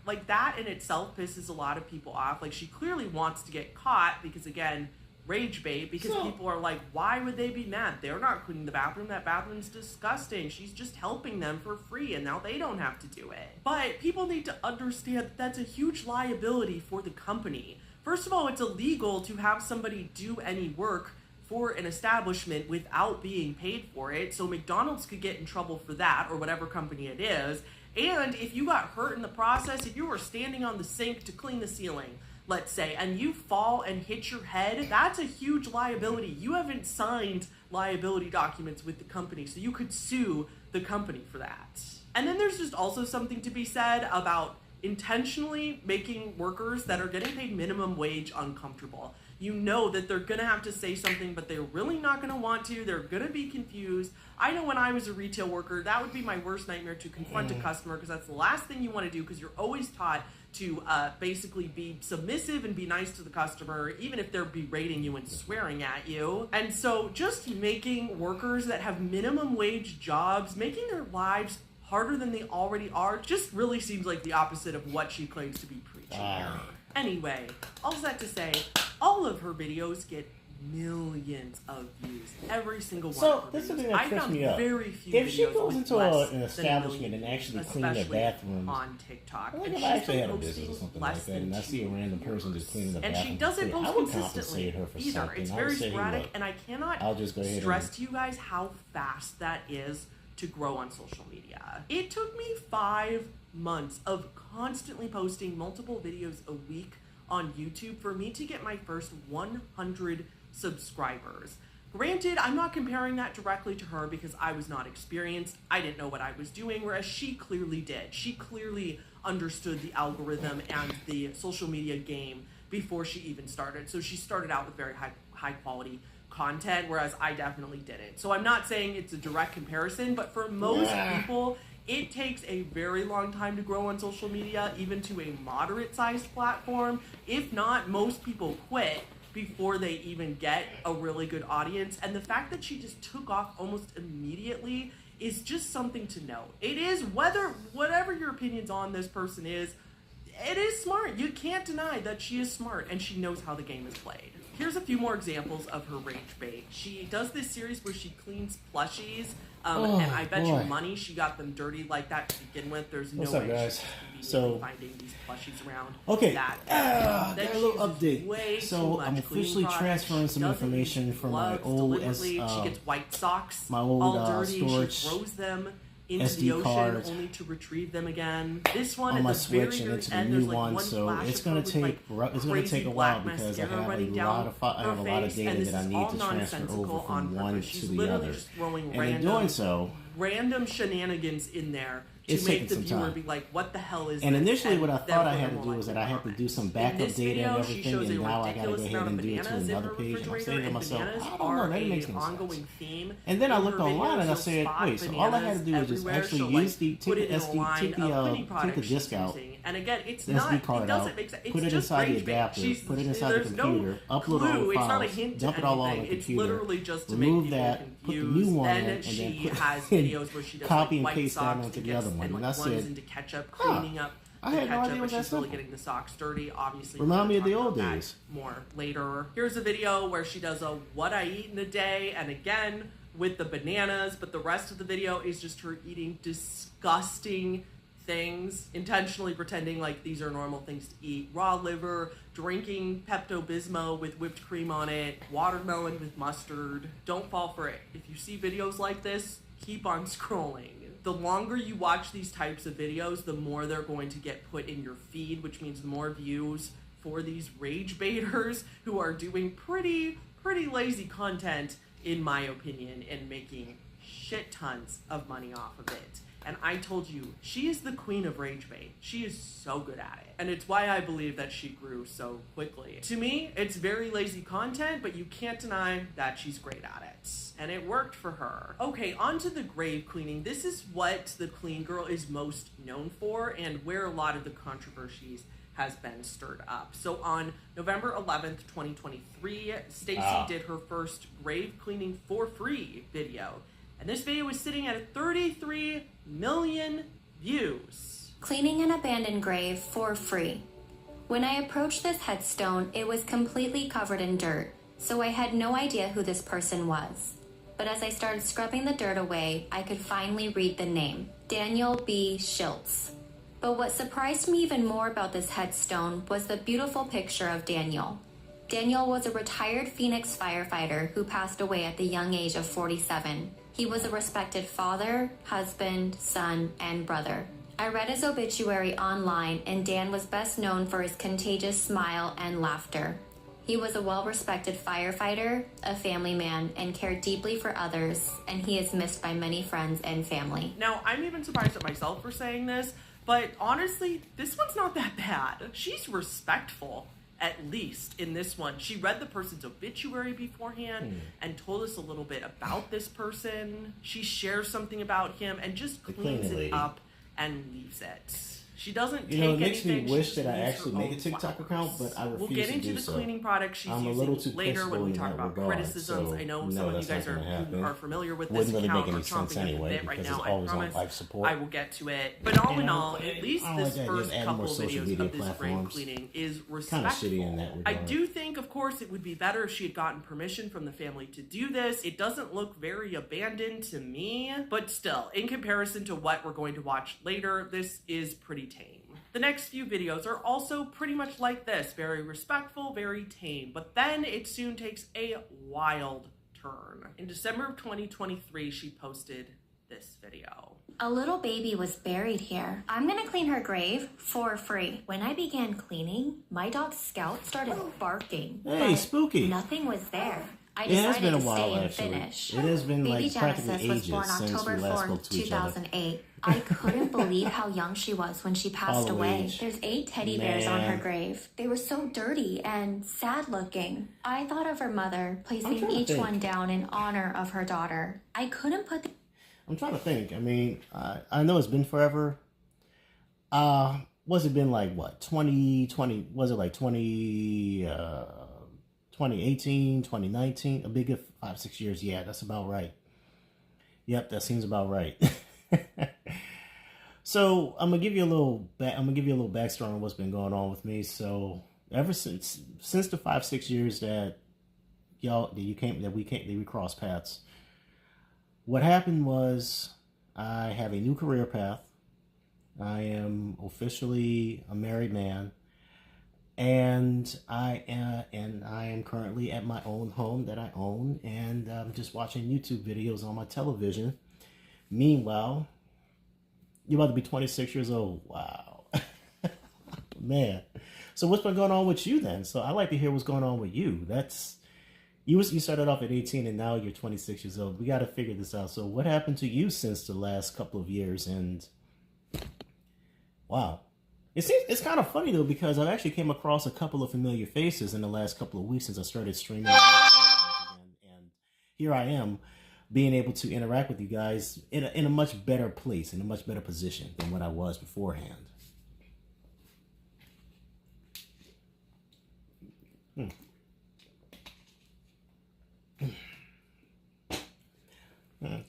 Like, that in itself pisses a lot of people off. Like, she clearly wants to get caught because, again, rage bait, because people are like, why would they be mad? They're not cleaning the bathroom. That bathroom's disgusting. She's just helping them for free, and now they don't have to do it. But people need to understand that that's a huge liability for the company. First of all, it's illegal to have somebody do any work for an establishment without being paid for it. So McDonald's could get in trouble for that, or whatever company it is. And if you got hurt in the process, if you were standing on the sink to clean the ceiling, let's say, and you fall and hit your head, that's a huge liability. You haven't signed liability documents with the company, so you could sue the company for that. And then there's just also something to be said about intentionally making workers that are getting paid minimum wage uncomfortable. You know that they're gonna have to say something, but they're really not gonna want to. They're gonna be confused. I know when I was a retail worker, that would be my worst nightmare, to confront a customer, because that's the last thing you want to do, because you're always taught to basically be submissive and be nice to the customer, even if they're berating you and swearing at you. And so just making workers that have minimum wage jobs, making their lives harder than they already are, just really seems like the opposite of what she claims to be preaching here. Anyway, all that to say, all of her videos get millions of views. Every single one of her this is the videos. thing that trips me up. Very few If she videos goes with into less an than establishment million and actually views, clean their especially bathrooms, on TikTok. like And if she's I actually been had a posting business or something less like that, than and I see a 2 random person just cleaning the and bathroom, she doesn't I post would consistently compensate her for either. something. It's I very would say, sporadic, look, and I cannot I'll just go ahead stress to you guys how fast that is to grow on social media. It took me 5 months of constantly posting multiple videos a week on YouTube for me to get my first 100 subscribers. Granted, I'm not comparing that directly to her because I was not experienced. I didn't know what I was doing, whereas she clearly did. She clearly understood the algorithm and the social media game before she even started. So she started out with very high quality content, whereas I definitely didn't. So I'm not saying it's a direct comparison, but for most people, it takes a very long time to grow on social media, even to a moderate-sized platform. If not, most people quit before they even get a really good audience. And the fact that she just took off almost immediately is just something to note. It is, whatever your opinions on this person is, it is smart. You can't deny that she is smart and she knows how the game is played. Here's a few more examples of her rage bait. She does this series where she cleans plushies, and I bet you money she got them dirty like that to begin with. There's no way guys? she's So finding these plushies around. Okay, That. got Then a little she uses way update. too So much I'm cleaning officially products. transferring She some doesn't information use from my gloves old deliberately. She gets white socks, my old, all dirty. storage She throws them into SD the ocean cards only to retrieve them again. This one on at my the very, Switch and very into the end, new there's like one, so flash it's of gonna her with, take a while black because I mascara have running a down lot of her data face, that I and need this to is all transfer nonsensical over from on one purpose. to She's the literally other. just throwing And in doing random shenanigans in there to it's make taking the some viewer time. be like, what the hell is And this? initially what I then thought I had to more do was that I likely had to do some comment. backup In this data and video, she everything, shows and a now I gotta go ridiculous ahead amount and of do it to bananas in another her page. And I'm refrigerator, saying to and myself, bananas I don't are know, that makes an no sense. ongoing theme. And then I in looked her online and I videos. said, She'll spot wait, so all I had to do was bananas just everywhere. actually She'll, use like, put it in a line take of cleaning the products disc she's out, using. And again, it's the not, SD card it doesn't out, make sense. It's put it just inside the rage bait. adapter, put it inside the There's computer, no upload all clue. the It's not a files, hint dump to it all on the anything. It's computer, literally just to remove make people that, put the confused. new one in, Then and she then put has videos where she does copy like and white paste that socks onto and the gets other one. and And I like runs said, into ketchup, cleaning up I the had no ketchup, idea it but was that she's really simple. getting the socks dirty. Obviously, Remind we're me of the gonna talk old about days. that more later. Here's a video where she does a what I eat in a day, and again with the bananas, but the rest of the video is just her eating disgusting things, intentionally pretending like these are normal things to eat. Raw liver, drinking Pepto-Bismol with whipped cream on it, watermelon with mustard. Don't fall for it. If you see videos like this, keep on scrolling. The longer you watch these types of videos, the more they're going to get put in your feed, which means more views for these rage baiters who are doing pretty lazy content, in my opinion, and making shit tons of money off of it. And I told you, she is the queen of rage bait. She is so good at it. And it's why I believe that she grew so quickly. To me, it's very lazy content, but you can't deny that she's great at it. And it worked for her. Okay, on to the grave cleaning. This is what the Clean Girl is most known for and where a lot of the controversies has been stirred up. So on November 11th, 2023, Stacey did her first grave cleaning for free video. And this video was sitting at 33 million views. cleaning an abandoned grave for free. When I approached this headstone, it was completely covered in dirt, so I had no idea who this person was. But as I started scrubbing the dirt away, I could finally read the name, Daniel B. Schultz. But what surprised me even more about this headstone was the beautiful picture of Daniel. Daniel was a retired Phoenix firefighter who passed away at the young age of 47. He was a respected father, husband, son, and brother. I read his obituary online, and Dan was best known for his contagious smile and laughter. He was a well-respected firefighter, a family man, and cared deeply for others, and he is missed by many friends and family. Now, I'm even surprised at myself for saying this, but honestly, this one's not that bad. She's respectful, at least in this one. She read the person's obituary beforehand and told us a little bit about this person. She shares something about him and just cleans it up and leaves it. She doesn't take anything. It makes me wish that I actually make a TikTok account, but I refuse to do so. We'll get into the cleaning products she's using later when we talk about criticisms. I know some of you guys are familiar with this account or chomping at the bit right now. I promise I will get to it. But all in all, at least this first couple of videos of this grave cleaning is respectful. I do think, of course, it would be better if she had gotten permission from the family to do this. It doesn't look very abandoned to me, but still, in comparison to what we're going to watch later, this is pretty tame. The next few videos are also pretty much like this, very respectful, very tame, but then it soon takes a wild turn. In December of 2023, she posted this video. A little baby was buried here. I'm gonna clean her grave for free. When I began cleaning, my dog Scout started barking. Hey, spooky. Nothing was there. I It has decided been a to while, stay and actually. finish. It has been Baby like Genesis practically was ages born since October we last 4th, spoke to each other. 2008. I couldn't believe how young she was when she passed All away. age. There's 8 teddy bears on her grave. They were so dirty and sad looking. I thought of her mother, placing each one down in honor of her daughter. I couldn't put the... I'm trying to think. I mean, I know it's been forever. Was it been like, what, 2020? Was it like 2018, 2019? A big 5-6 years. Yeah, that's about right. Yep, that seems about right. So I'm gonna give you a little backstory on what's been going on with me. So ever since the 5-6 years that we crossed paths, what happened was I have a new career path. I am officially a married man, and I am currently at my own home that I own, and I'm just watching YouTube videos on my television. Meanwhile, you're about to be 26 years old. Wow. Man. So what's been going on with you then? So I'd like to hear what's going on with you. You started off at 18 and now you're 26 years old. We got to figure this out. So what happened to you since the last couple of years? And wow. It's kind of funny though, because I've actually came across a couple of familiar faces in the last couple of weeks since I started streaming again. And here I am, being able to interact with you guys in a much better place, in a much better position than what I was beforehand.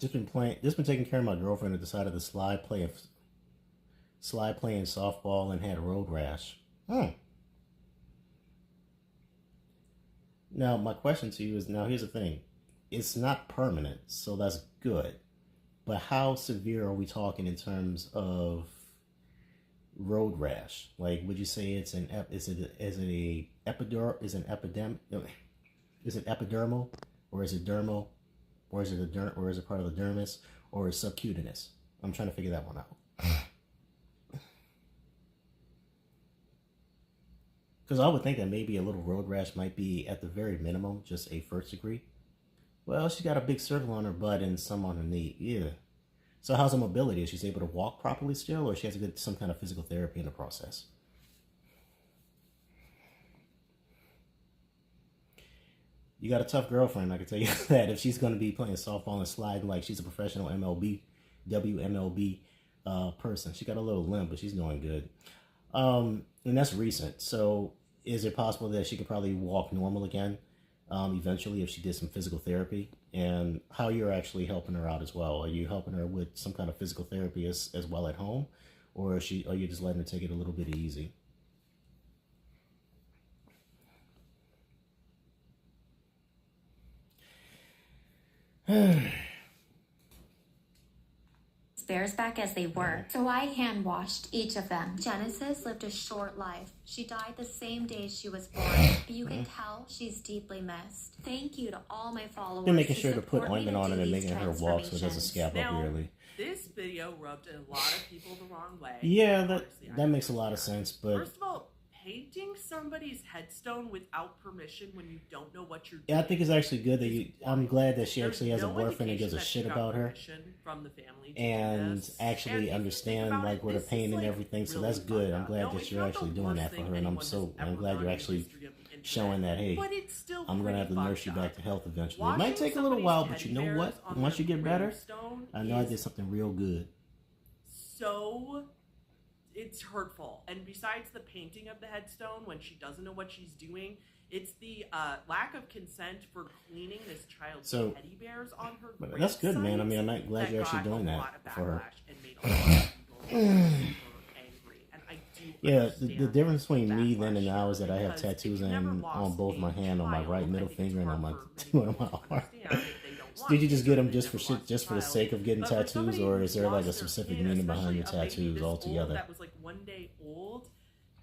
Just been taking care of my girlfriend who decided to slide playing softball and had a road rash. Now my question to you is, now here's the thing. It's not permanent, so that's good. But how severe are we talking in terms of road rash? Like, would you say it's is it epidermal, or is it dermal, or is it part of the dermis, or is it subcutaneous? I'm trying to figure that one out. Because I would think that maybe a little road rash might be at the very minimum just a first degree. Well, she got a big circle on her butt and some on her knee. Yeah. So how's her mobility? Is she able to walk properly still, or she has to get some kind of physical therapy in the process? You got a tough girlfriend, I can tell you that. If she's going to be playing softball and sliding like she's a professional WMLB person. She got a little limp, but she's doing good. And that's recent. So is it possible that she could probably walk normal again eventually if she did some physical therapy? And how you're actually helping her out as well? Are you helping her with some kind of physical therapy as well at home? or are you just letting her take it a little bit easy? Bears back as they were, so I hand washed each of them. Genesis lived a short life. She died the same day she was born, but you can tell she's deeply missed. Thank you to all my followers. They're making sure to put ointment on it and making her walk so it doesn't scab up Now, really. This video rubbed a lot of people the wrong way. Yeah, Honestly, that makes a lot of sense, but first of all, painting somebody's headstone without permission when you don't know what you're doing. yeah, I think it's actually good that I'm glad that she There's actually has a no boyfriend and gives a indication that shit she got about her. permission from the family to do And this. actually And if you understand think about like it, where the this is, pain and like, everything. So really that's good. fucked I'm up. glad No, that it's you're not actually the doing worst that for thing her, and anyone I'm has ever glad done you're in the actually history of the internet. showing that, hey, But it's still I'm gonna have to pretty nurse you fucked back up. to health eventually. It Washing might take a little while, but somebody's you know teddy what? bears on Once you their get better, gravestone I know I is did something real good. so it's hurtful. And besides the painting of the headstone when she doesn't know what she's doing, it's the lack of consent for cleaning this child's teddy bears on her But that's good, man. I mean, I'm glad you're actually doing that for her. And made a lot of people super angry. And I do Yeah, the understand difference between the me then and backlash now is that I have because tattoos if you never on lost both my a hand, on my child, right middle I think finger, it's and on hard my for two many on my people to arm. understand if they don't want Did you just get them to, just they for never shit, just for the lost a sake of getting child. But for tattoos, somebody or who is there like a lost their specific kid, meaning behind your especially a baby tattoos this old altogether? that was like 1 day old,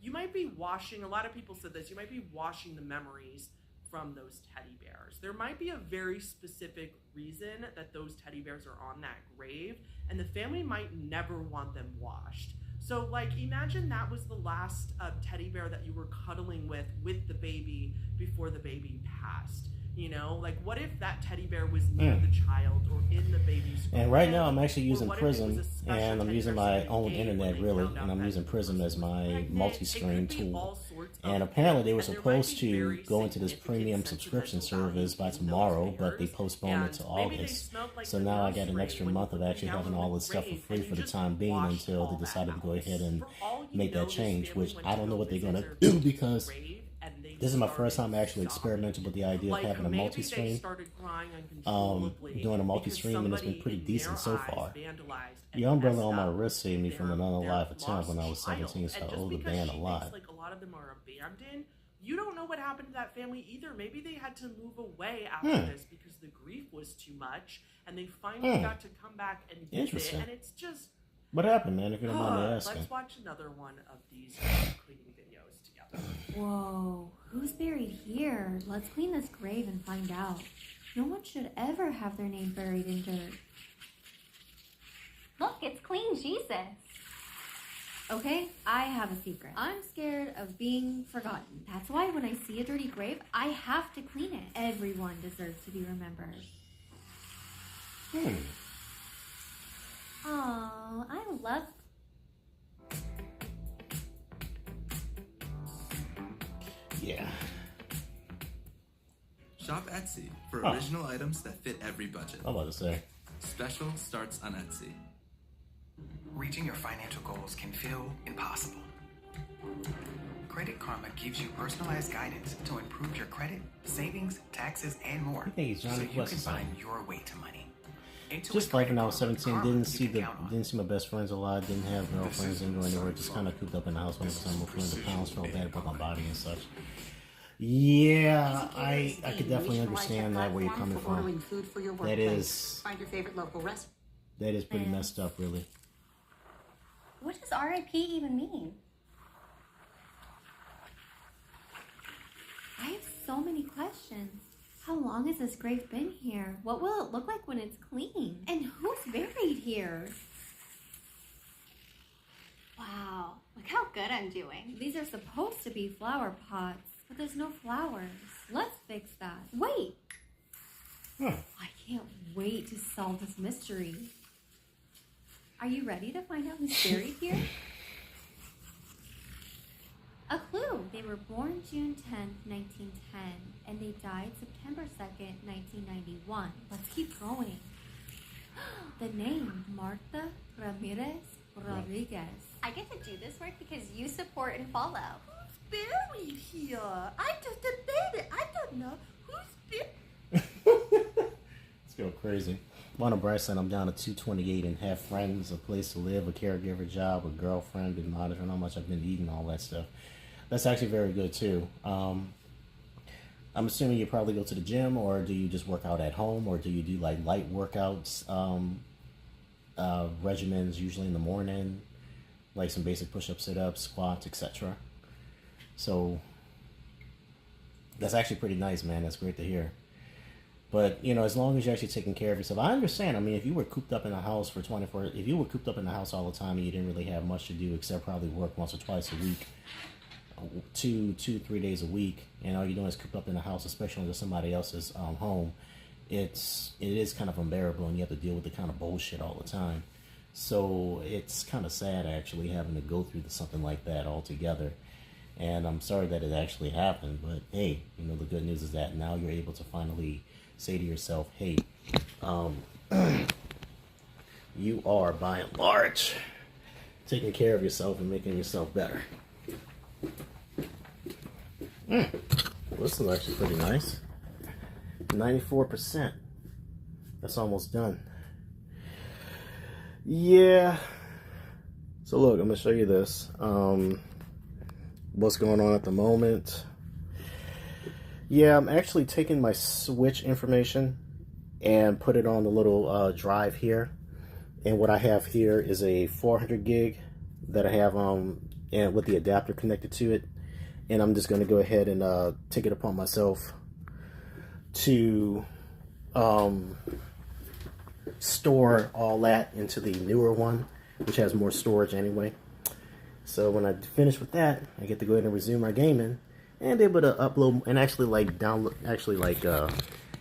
you might be washing, a lot of people said this, you might be washing the memories from those teddy bears. There might be a very specific reason that those teddy bears are on that grave, and the family might never want them washed. So, like, imagine that was the last teddy bear that you were cuddling with the baby before the baby passed. You know, like, what if that teddy bear was near the child or in the baby's And right crib? now I'm actually Or using what if it was Prism, a special and I'm teddy using bear my somebody own gave when internet they really, found out and I'm that using the Prism person as was my pregnant? multi-screen It could be tool. all sorts of And apparently they were things, and there supposed might be to very go into this significant premium sentimental subscription value service by in those tomorrow, but they bears, postponed it to and maybe they August. smelled like So the now I got an nursery extra when you month of put them actually down having in all the this stuff for grave, free and for you the just time being washed until all they that decided to go out. ahead and For all you make know, that this change, family which went I to don't know go what they're visit gonna their do baby's because grave, and they this is my first time started actually sobbing. experimenting with the idea of Like, having a maybe they multi-stream. started crying uncontrollably Doing a because multi-stream, and it's been somebody pretty in decent their so eyes far. vandalized The and umbrella messed on my up wrist saved me from their another life attempt when I was lost child. 17, so And I just owe the because band a she lot. thinks, like, a lot of them are abandoned, you don't know what happened to that family either. Maybe they had to move away after this because the grief was too much, and they finally got to come back and visit. Interesting. And it's just, What happened, man, if you don't mind me asking? let's watch another one of these cleaning videos together. Whoa, who's buried here? Let's clean this grave and find out. No one should ever have their name buried in dirt. Look, it's clean Jesus. Okay, I have a secret. I'm scared of being forgotten. That's why when I see a dirty grave, I have to clean it. Everyone deserves to be remembered. Oh, I love... Yeah. Shop Etsy for Oh. original items that fit every budget. I'm about to say. Special starts on Etsy. Reaching your financial goals can feel impossible. Credit Karma gives you personalized guidance to improve your credit, savings, taxes, and more. I think it's Johnny so you Quest can or something. find your way to money. Just like when I was 17, Karma didn't you see can count on. didn't see my best friends a lot, didn't have girlfriends, didn't go anywhere, just kind of cooped up in the house when I was 400 pounds, felt bad about my body and such. Yeah, I could definitely understand that where you're coming from. Food for your That workplace. is Find your favorite local restaurant. that is pretty messed up, really. What does RIP even mean? I have so many questions. How long has this grave been here? What will it look like when it's clean? And who's buried here? Wow, look how good I'm doing. These are supposed to be flower pots, but there's no flowers. Let's fix that. Wait! I can't wait to solve this mystery. Are you ready to find out who's buried here? A clue. They were born June 10th, 1910, and they died September 2nd, 1991. Let's keep going. The name, Martha Ramirez Rodriguez. I get to do this work because you support and follow. Who's buried here? I just debated. I don't know who's buried. Let's go crazy. On a bright side, I'm down to 228 and have friends, a place to live, a caregiver job, a girlfriend, been monitoring how much I've been eating, all that stuff. That's actually very good too. I'm assuming you probably go to the gym, or do you just work out at home, or do you do like light workouts, regimens usually in the morning, like some basic push-ups, sit-ups, squats, etc. So that's actually pretty nice, man. That's great to hear. But, you know, as long as you're actually taking care of yourself, I understand. I mean, if you were cooped up in a house for 24, if you were cooped up in the house all the time and you didn't really have much to do except probably work once or twice a week, 3 days a week, and all you're doing is cooped up in the house, especially under somebody else's home, it is kind of unbearable, and you have to deal with the kind of bullshit all the time. So it's kind of sad actually having to go through something like that altogether. And I'm sorry that it actually happened, but hey, you know, the good news is that now you're able to finally say to yourself, hey, you are by and large taking care of yourself and making yourself better. Well, this is actually pretty nice. 94%. That's almost done. Yeah. So look, I'm gonna show you this. What's going on at the moment? Yeah, I'm actually taking my Switch information and put it on the little drive here. And what I have here is a 400 gig that I have and with the adapter connected to it. And I'm just going to go ahead and take it upon myself to store all that into the newer one, which has more storage anyway. So when I finish with that, I get to go ahead and resume my gaming and be able to upload and actually like download,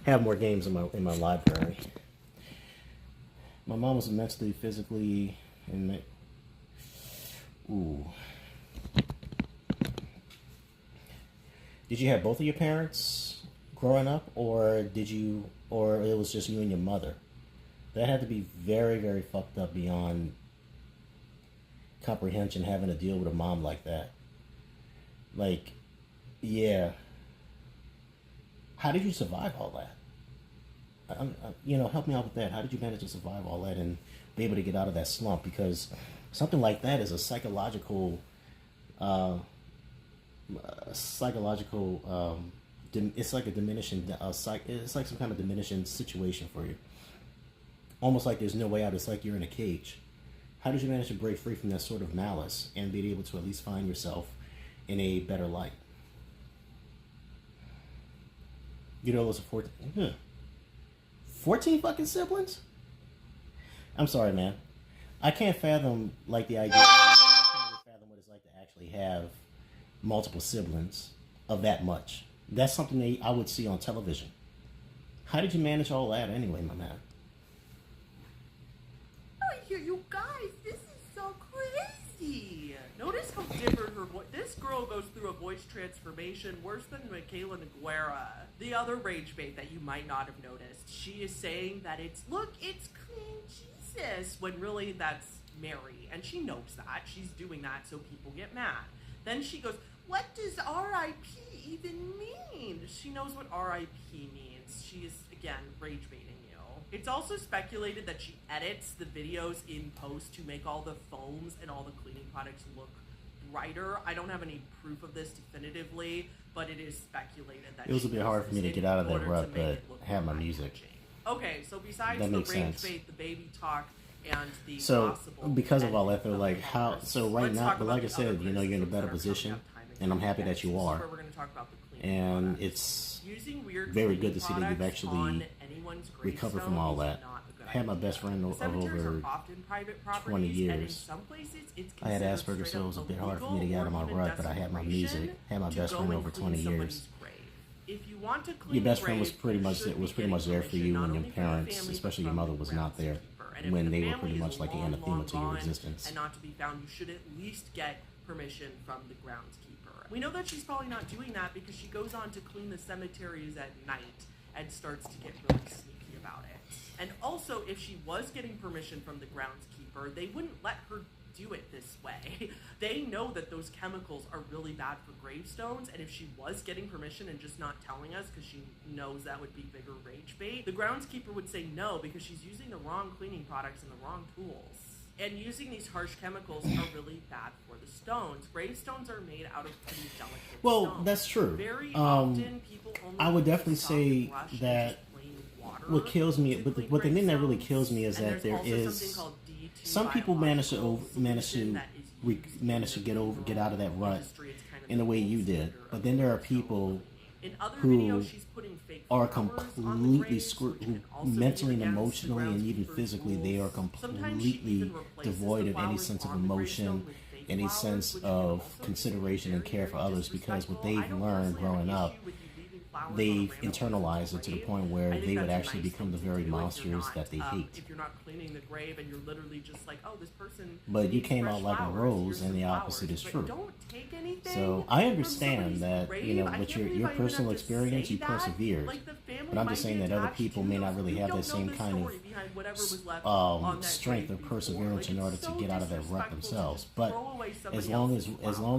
have more games in my library. My mom was mentally, physically, and ooh. Did you have both of your parents growing up, or it was just you and your mother? That had to be very, very fucked up beyond comprehension, having to deal with a mom like that. Like, yeah. How did you survive all that? Help me out with that. How did you manage to survive all that and be able to get out of that slump? Because something like that is a psychological, it's like a diminishing, it's like some kind of diminishing situation for you. Almost like there's no way out. It's like you're in a cage. How did you manage to break free from that sort of malice and be able to at least find yourself in a better light? You know, those are 14 fucking siblings? I'm sorry, man. I can't fathom, like, the idea. I can't really fathom what it's like to actually have multiple siblings of that much. That's something I would see on television. How did you manage all that anyway, my man? Oh, you guys, this is so crazy. Notice how different her voice. This girl goes through a voice transformation worse than Michaela Noguera, the other rage bait that you might not have noticed. She is saying that it's clean Jesus, when really that's Mary, and she knows that. She's doing that so people get mad. Then she goes, what does R.I.P. even mean? She knows what R.I.P. means. She is, again, rage baiting you. It's also speculated that she edits the videos in post to make all the foams and all the cleaning products look brighter. I don't have any proof of this definitively, but it is speculated that it was a bit hard for me to get out of that rut, but I have my music. Okay, so besides the rage bait, the baby talk, and the possible, because of all that, they're like, how? So right now, but like I said, you're in a better position, and I'm happy that you are. And it's very good to see that you've actually recovered from all that. I had my best friend of over 20 years. I had Asperger's, so it was a bit hard for me to get out of my rut, but I had my music. I had my best friend over 20 years. Your best friend was pretty much there for you when your parents, especially your mother, was not there, when they were pretty much like the anathema to your existence. And not to be found, you should at least get permission from the groundskeeper. We know that she's probably not doing that because she goes on to clean the cemeteries at night and starts to get really sneaky about it. And also, if she was getting permission from the groundskeeper, they wouldn't let her do it this way. They know that those chemicals are really bad for gravestones, and if she was getting permission and just not telling us because she knows that would be bigger rage bait, the groundskeeper would say no because she's using the wrong cleaning products and the wrong tools. And using these harsh chemicals are really bad for the stones. Gravestones are made out of pretty delicate stones. That's true. Very often, people only I would use definitely a soft say brush and that just plain water what kills me, but to what the clean thing that really gravestones. kills me is And that there's there also is something called D2 some people manage to biological manage solution to that is used manage to get out of that rut industry. It's kind of in the way you gold did. standard But of then there are stone people cleaning. In other who videos, she's putting fake are flowers on the completely graves, screwed, which who can also be mentally and against the emotionally and even groundskeeper's physically, they are rules. Sometimes she completely even replaces devoid the of any flowers sense of on the emotion, gravestone with fake any flowers, sense which can of also be consideration and very, care for very others, because what disrespectful. they've I don't learned personally have growing an up, issue with you leaving flowers on a they've random internalized it to the grave. point where I think they would that's a actually nice become the thing to very do if you're monsters not, that they hate. If you're not cleaning the grave and you're literally just like, oh, this person. But you needs came fresh out like a flowers, rose, here's and some the opposite flowers. is But true. don't take anything So I from understand somebody's that, grave. you know, I with can't believe your I even personal have to experience, say you that. persevered. Like, the family But I'm might just be saying that other attached people to may those. not really You have don't that know same the kind of story behind whatever was left on that strength or grave before. perseverance Like, in order it's to so get out of that rut disrespectful to themselves. just But throw away somebody as long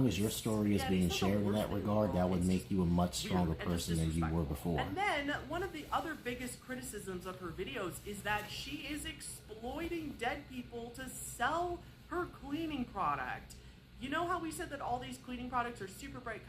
else's as your story is Yeah, being it's not the shared in worst that thing in the regard, that world. would It's make you a much stronger weird and just person than you were disrespectful. before. And then one of the other biggest criticisms of her videos is that she is exploiting dead people to sell her cleaning product. You know how we said that all these cleaning products are super bright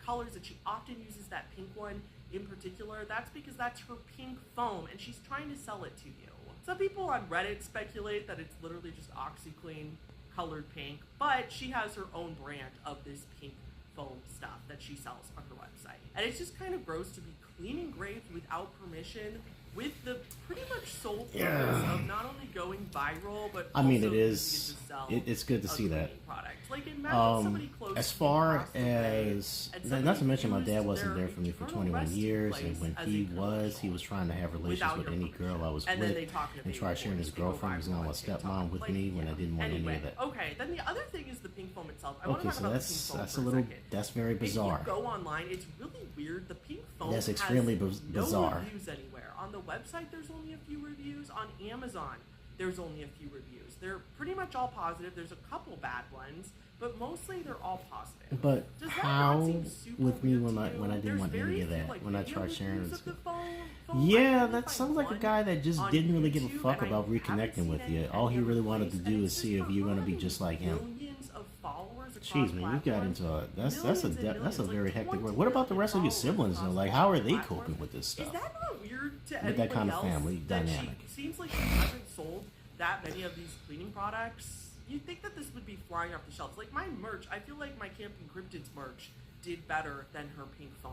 colors, and she often uses that pink one in particular? That's because that's her pink foam, and she's trying to sell it to you. Some people on Reddit speculate that it's literally just OxyClean colored pink, but she has her own brand of this pink foam stuff that she sells on her website. And it's just kind of gross to be cleaning graves without permission, with the pretty much sole purpose of not only going viral, but I mean, also it is. using it to sell It's good to a see that. cleaning product. Like, imagine somebody close As to you far passed away, as, and not somebody to mention, my used dad wasn't their there for me for eternal 21 resting years, place and when as a he commercial was trying to have relations without with your any permission. girl I was And then they with, talk to and tried sharing his girlfriend, was on my stepmom with me when I didn't want any of that. Okay, then the other thing is the pink foam itself. I want Okay, to talk so about the pink foam that's for a little, second. that's very bizarre. If you go online, it's really weird. The pink foam That's has extremely no bizarre. reviews anywhere. On the website, there's only a few reviews. On Amazon, there's only a few reviews. They're pretty much all positive. There's a couple bad ones, but mostly they're all positive. But Does that how not seem super with me weird when to I you? when I didn't There's want very any of few, that, like, when I video tried sharing reviews this. of the foam. I Yeah, only that find sounds like a one guy that just on didn't really give a YouTube, fuck and I about haven't reconnecting seen with you. any All he other really wanted to place, do and is it's see just if you're gonna be having just like him. millions of followers across Jeez, man, you got platforms. into a that's a Millions and that's a millions, very like hectic 20 word. What about the rest of your followers siblings though? across Like, how are they platforms? coping with this Is stuff? that not weird to With anybody that kind of else family that dynamic. She seems like she hasn't sold that many of these cleaning products. You'd think that this would be flying off the shelves. Like, my merch, I feel like my Camping Cryptids merch did better than her pink foam.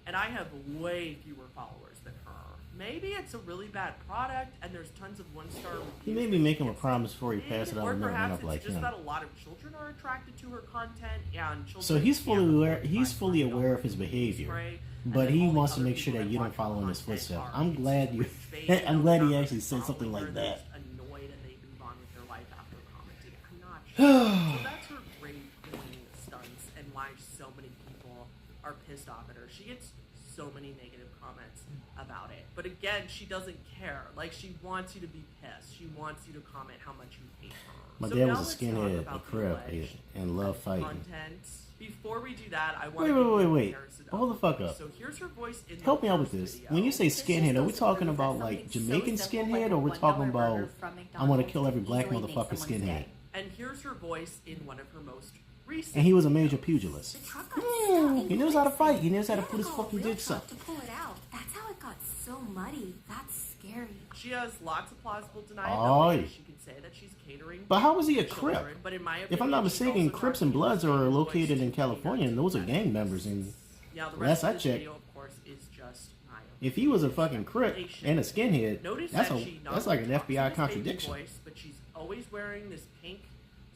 And I have way fewer followers than her. Maybe it's a really bad product, and there's tons of one-star reviews. He made me make him a promise before he passed it out Or and never went perhaps up it's like just him. that a lot of children are attracted to her content, and children So he's fully can't aware. afford He's to fully buy aware of his spray, behavior, and but then he all the wants to other make sure people that you don't watch her follow in his content footsteps. are I'm glad you. rage-bait, I'm and glad they're he not actually said something following like her, they're that. just annoyed and they move on with their life after commenting. I'm not sure. So that's her grave cleaning stunts and why so many people are pissed off at her. She gets so many negative comments about it. But again, she doesn't care. Like, she wants you to be pissed. She wants you to comment how much you hate her. My So dad now was a let's talk skinhead, a about the crip, alleged and loved fighting. content. Before we do that, I want Wait, to wait, wait, wait. comparison Hold the of fuck those. up. So here's her voice in Help the me out with first this. video. When you say This just skinhead, are we goes to talking prove that about like something so Jamaican simple skinhead, like or a we're talking $1 burger about from I want to McDonald's kill every can black easily make motherfucker someone's skinhead? day. And here's her voice in one of her most recent. And he was a major pugilist. The truck got stuck. He knows how to fight. He knows how to Yeah, put his go fucking real dick truck up. to pull it out. That's how it got so muddy. That's scary. She has lots of plausible Oy. deniability. She can say that she's catering. But how was he a to Crip? children, but in my If I'm not opinion, she's mistaken, also Crips and talking Bloods with are the located voice in to California, and those are the gang members. And Yeah, the last rest I of this checked, video, of course, is just my if he was a fucking Crip and a skinhead, Notice that's that she not that's like an only talks in FBI this baby contradiction. voice, but she's always wearing this pink,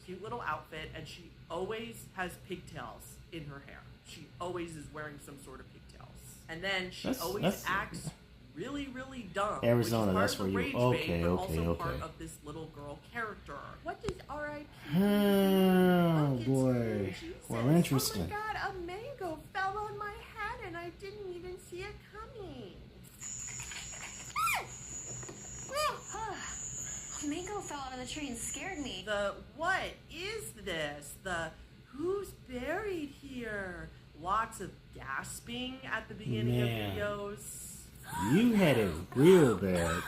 cute little outfit, and she always has pigtails in her hair. She always is wearing some sort of pigtails, and then she always acts really, really dumb. Arizona, which is that's part of where the you- rage bait, okay, but okay, also okay. part of this little girl character. What does R.I.P. Oh It's boy. Jesus. Well, interesting. Oh my God, a mango fell on my head, and I didn't even see it coming. Mango fell out of the tree and scared me. The what is this? The who's buried here? Lots of gasping at the beginning Man. of videos. You had it real bad.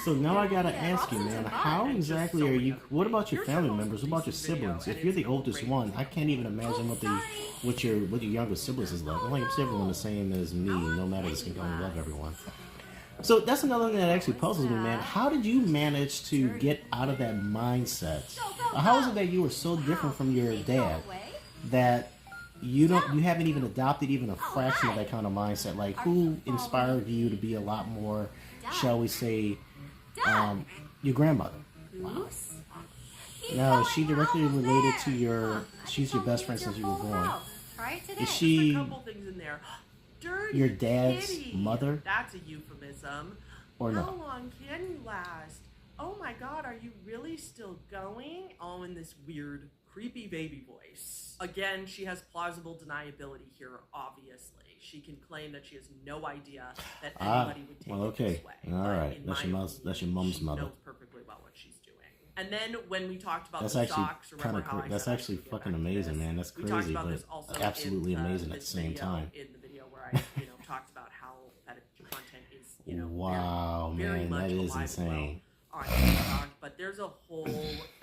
So now I gotta ask you, man, how exactly are you? What about your family members? What about your siblings? If you're the oldest one, I can't even imagine what your younger siblings is like. I think it's everyone the same as me, no matter the skin color. I love everyone. So that's another thing that actually puzzles me, man. How did you manage to get out of that mindset? How is it that you were so different from your dad that you haven't even adopted even a fraction of that kind of mindset? Like, who inspired you to be a lot more, shall we say, your grandmother? Wow. Now, is she directly related to she's your best friend since you were born? Is she A couple things in there. Dirty your dad's kitty. mother? That's a euphemism. Or How no? long can you last? Oh my god, are you really still going? All in this weird, creepy baby voice. Again, she has plausible deniability here, obviously. She can claim that she has no idea that anybody would take well, it okay. this way. All But right. in That's my your mom's- opinion, that's your mom's she mother. knows perfectly well what she's doing. And then when we talked about That's the actually socks, kind remember of how I that's said I actually should get fucking back to amazing, this? man. That's We talked crazy, about but this also absolutely in amazing at the this same video, time. in the video where I, talked about how fetish content is, Wow, very man, much that is alive and insane. well on TikTok. But there's a whole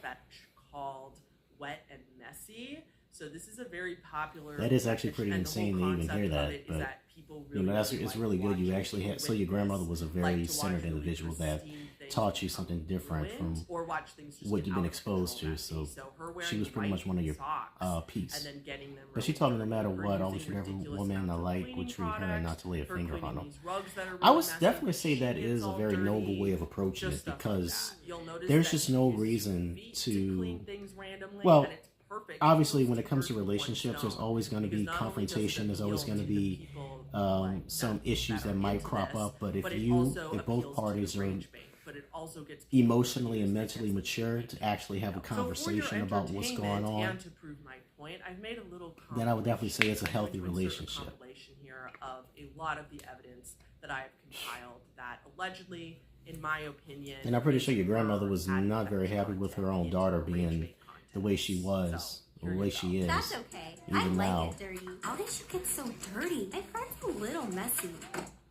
fetish called Wet and Messy. So this is a very popular. That is actually fetish, pretty and the whole insane to even concept hear of that, it is but, that people really, that's really it's like really good. You watching actually had so your witness, grandmother was a very like to watch centered really individual that pristine things taught you become something different ruined, from or watch things just what get you've been out of exposed control to. messy. So her wearing she was pretty white much one of your socks piece. and then getting them But she really told me no matter dirty, what, her always using treat every ridiculous woman amounts of alike, would cleaning treat her products, not to lay a her finger on cleaning them. these rugs that are I really would messy, definitely say she that gets is a all very noble dirty, way of approaching just it stuff like because that. You'll notice there's that just she no uses reason feet to clean things randomly, well, and it's perfect. obviously She when goes it comes to two birds with one relationships, there's stone, always going to be because not only does it confrontation. There's always appeal going to to the be people, some that issues that are might into crop this, up. But if it you, also if appeals both to the parties are rage bait, but it also gets people emotionally and confused mentally against mature to actually have a so for your conversation about what's going entertainment on, and to prove my point, I've made a little then I would definitely say it's a I'm going healthy to insert a relationship. compilation here of a lot of the evidence that I have compiled that allegedly, in my opinion, And I'm pretty sure your is grandmother was adding not very fetish happy with her content own into daughter rage being bait the way she content. was, So, or the here way you she go. is. That's okay. Even I like now. it dirty. How did you get so dirty? My friend's a little messy.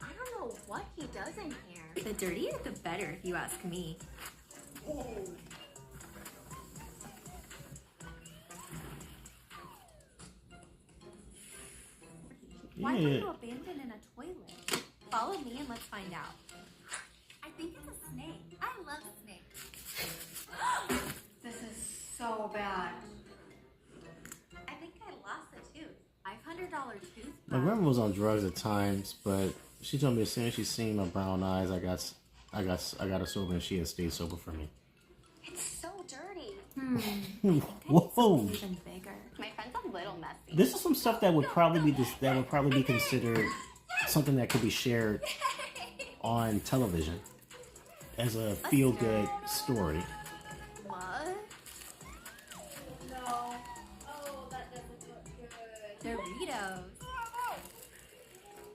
I don't know what he does in here. The dirtier, the better, if you ask me. Why were Yeah. you abandoned in a toilet? Follow me and let's find out. I think it's a snake. I love snakes. This is so bad. I think I lost a tooth. $500 tooth. My grandma was on drugs at times, but she told me as soon as she seen my brown eyes, I got her sober, and she had stayed sober for me. It's so dirty. Whoa! Even bigger. My friend's a little messy. This is some stuff that would probably be considered something that could be shared on television as a feel-good story. What? No. Oh, that doesn't look good. Doritos.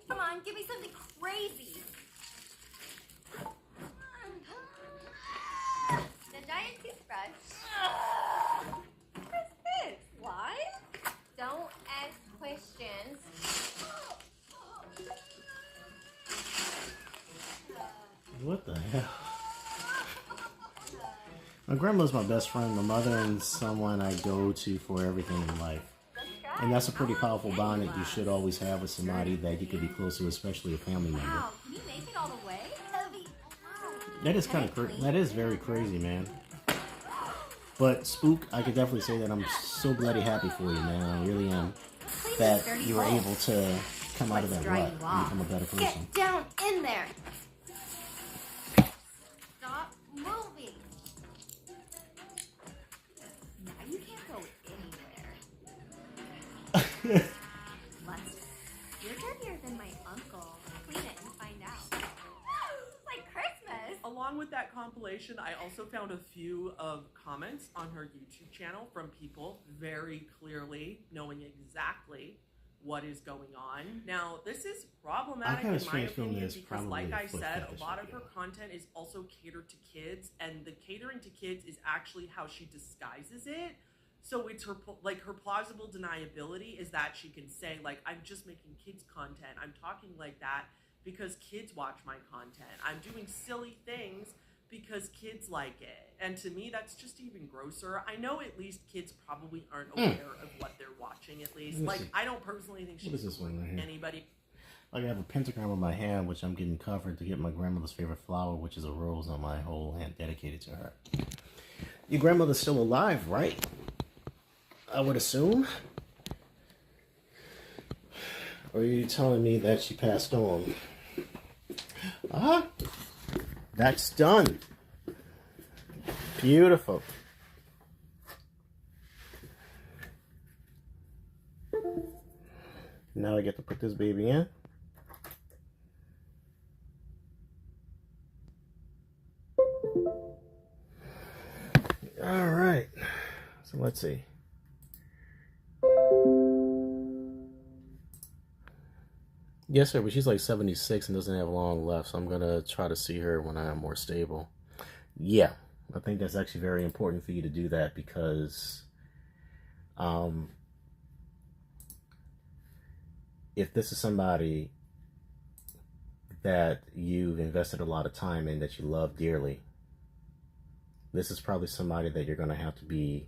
Come on, give me something crazy. The giant toothbrush. What's this? Why? Don't ask questions. What the hell? My grandma's my best friend, my mother, and someone I go to for everything in life. And that's a pretty powerful bond that you should always have with somebody that you could be close to, especially a family member. Wow, can you make it all the way? Heavy. That is kind of that is very crazy, man. But Spook, I could definitely say that I'm so bloody happy for you, man. I really am. That you were able to come out of that rut and become a better person. Get down in there. Stop moving. Now you can't go anywhere. You're dirtier than my uncle. Clean it and find out. Like Christmas. Along with that compilation, I also found a few of comments on her YouTube channel from people very clearly knowing exactly what is going on. Now, this is I problematic kinda in my strange feeling opinion it's because, probably like I foot said, fetish a lot of her again. content is also catered to kids, and the catering to kids is actually how she disguises it. So it's her her plausible deniability is that she can say like, I'm just making kids content. I'm talking like that because kids watch my content. I'm doing silly things because kids like it. And to me, that's just even grosser. I know at least kids probably aren't aware of what they're watching, at least. Let me Like, see. I don't personally think What is she's this one right here? anybody. Like I have a pentagram on my hand, which I'm getting covered to get my grandmother's favorite flower, which is a rose on my whole hand, dedicated to her. Your grandmother's still alive, right? I would assume. Or are you telling me that she passed on? That's done. Beautiful. Now I get to put this baby in. All right. So let's see. Yes, sir, but she's like 76 and doesn't have long left, so I'm going to try to see her when I am more stable. Yeah, I think that's actually very important for you to do that because if this is somebody that you've invested a lot of time in, that you love dearly, this is probably somebody that you're going to have to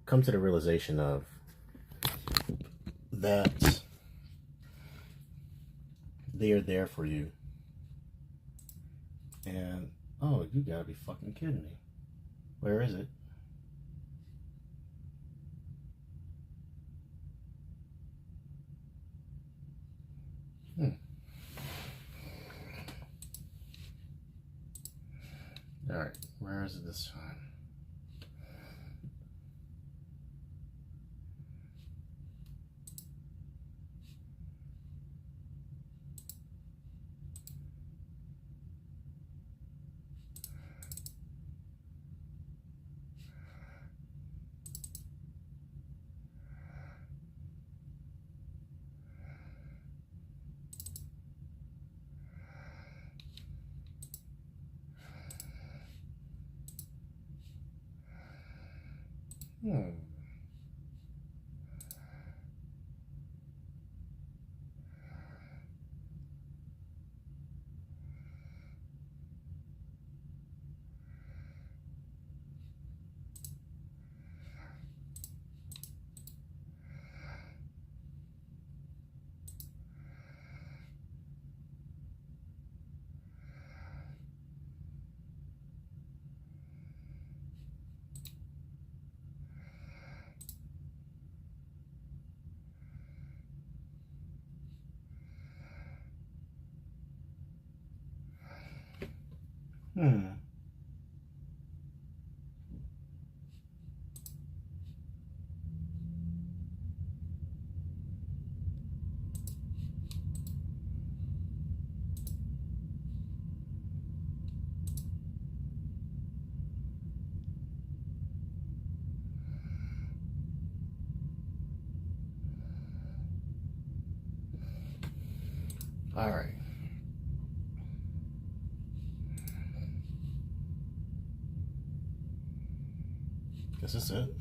come to the realization of that they are there for you. And, oh, you gotta be fucking kidding me. Where is it? Alright, where is it this time? Alright. Guess that's it.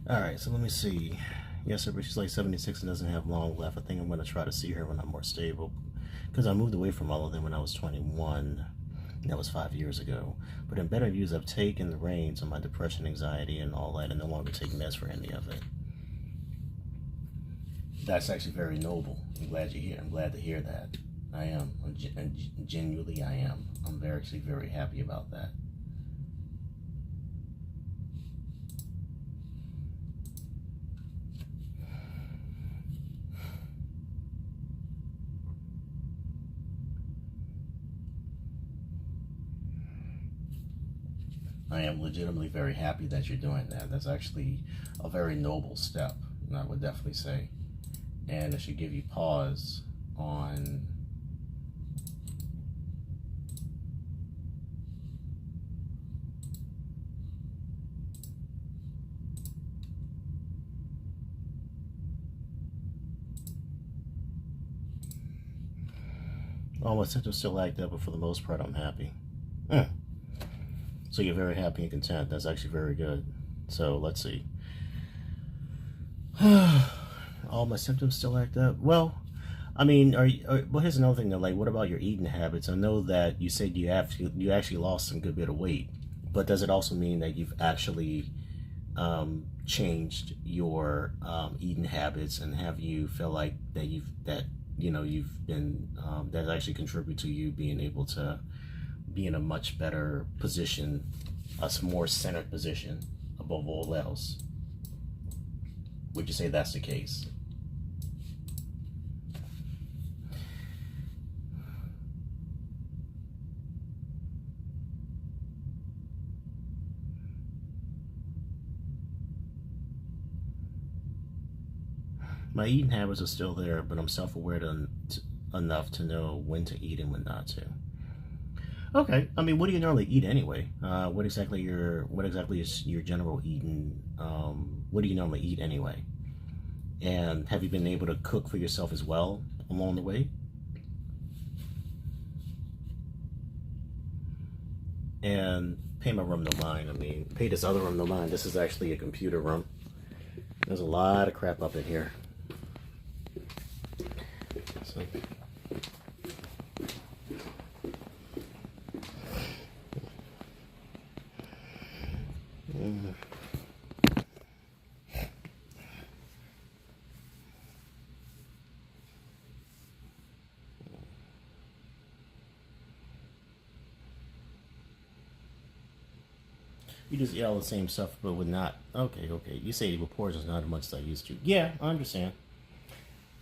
Alright, so let me see. Yes, sir, but she's like 76 and doesn't have long left. I think I'm going to try to see her when I'm more stable. Because I moved away from all of them when I was 21. That was 5 years ago. But in better views, I've taken the reins on my depression, anxiety, and all that, and no longer take meds for any of it. That's actually very noble. I'm glad you're here. I'm glad to hear that. I am. Genuinely, I am. I'm actually very happy about that. I am legitimately very happy that you're doing that. That's actually a very noble step, I would definitely say. And it should give you pause on All my symptoms still act up, but for the most part, I'm happy. Hmm. So you're very happy and content. That's actually very good. So let's see. All my symptoms still act up. Well, I mean, well, here's another thing though. Like, what about your eating habits? I know that you said you actually lost some good bit of weight, but does it also mean that you've actually changed your eating habits, and have you feel like that you've been that actually contribute to you being able to be in a much better position, a more centered position above all else? Would you say that's the case? My eating habits are still there, but I'm self-aware enough to know when to eat and when not to. Okay, I mean, what do you normally eat anyway? What exactly is your general eating? What do you normally eat anyway? And have you been able to cook for yourself as well along the way? And pay my room no mind. I mean, pay this other room no mind. This is actually a computer room. There's a lot of crap up in here. So. You just eat all the same stuff, but would not. Okay. You say the portions not as much as I used to. Yeah, I understand.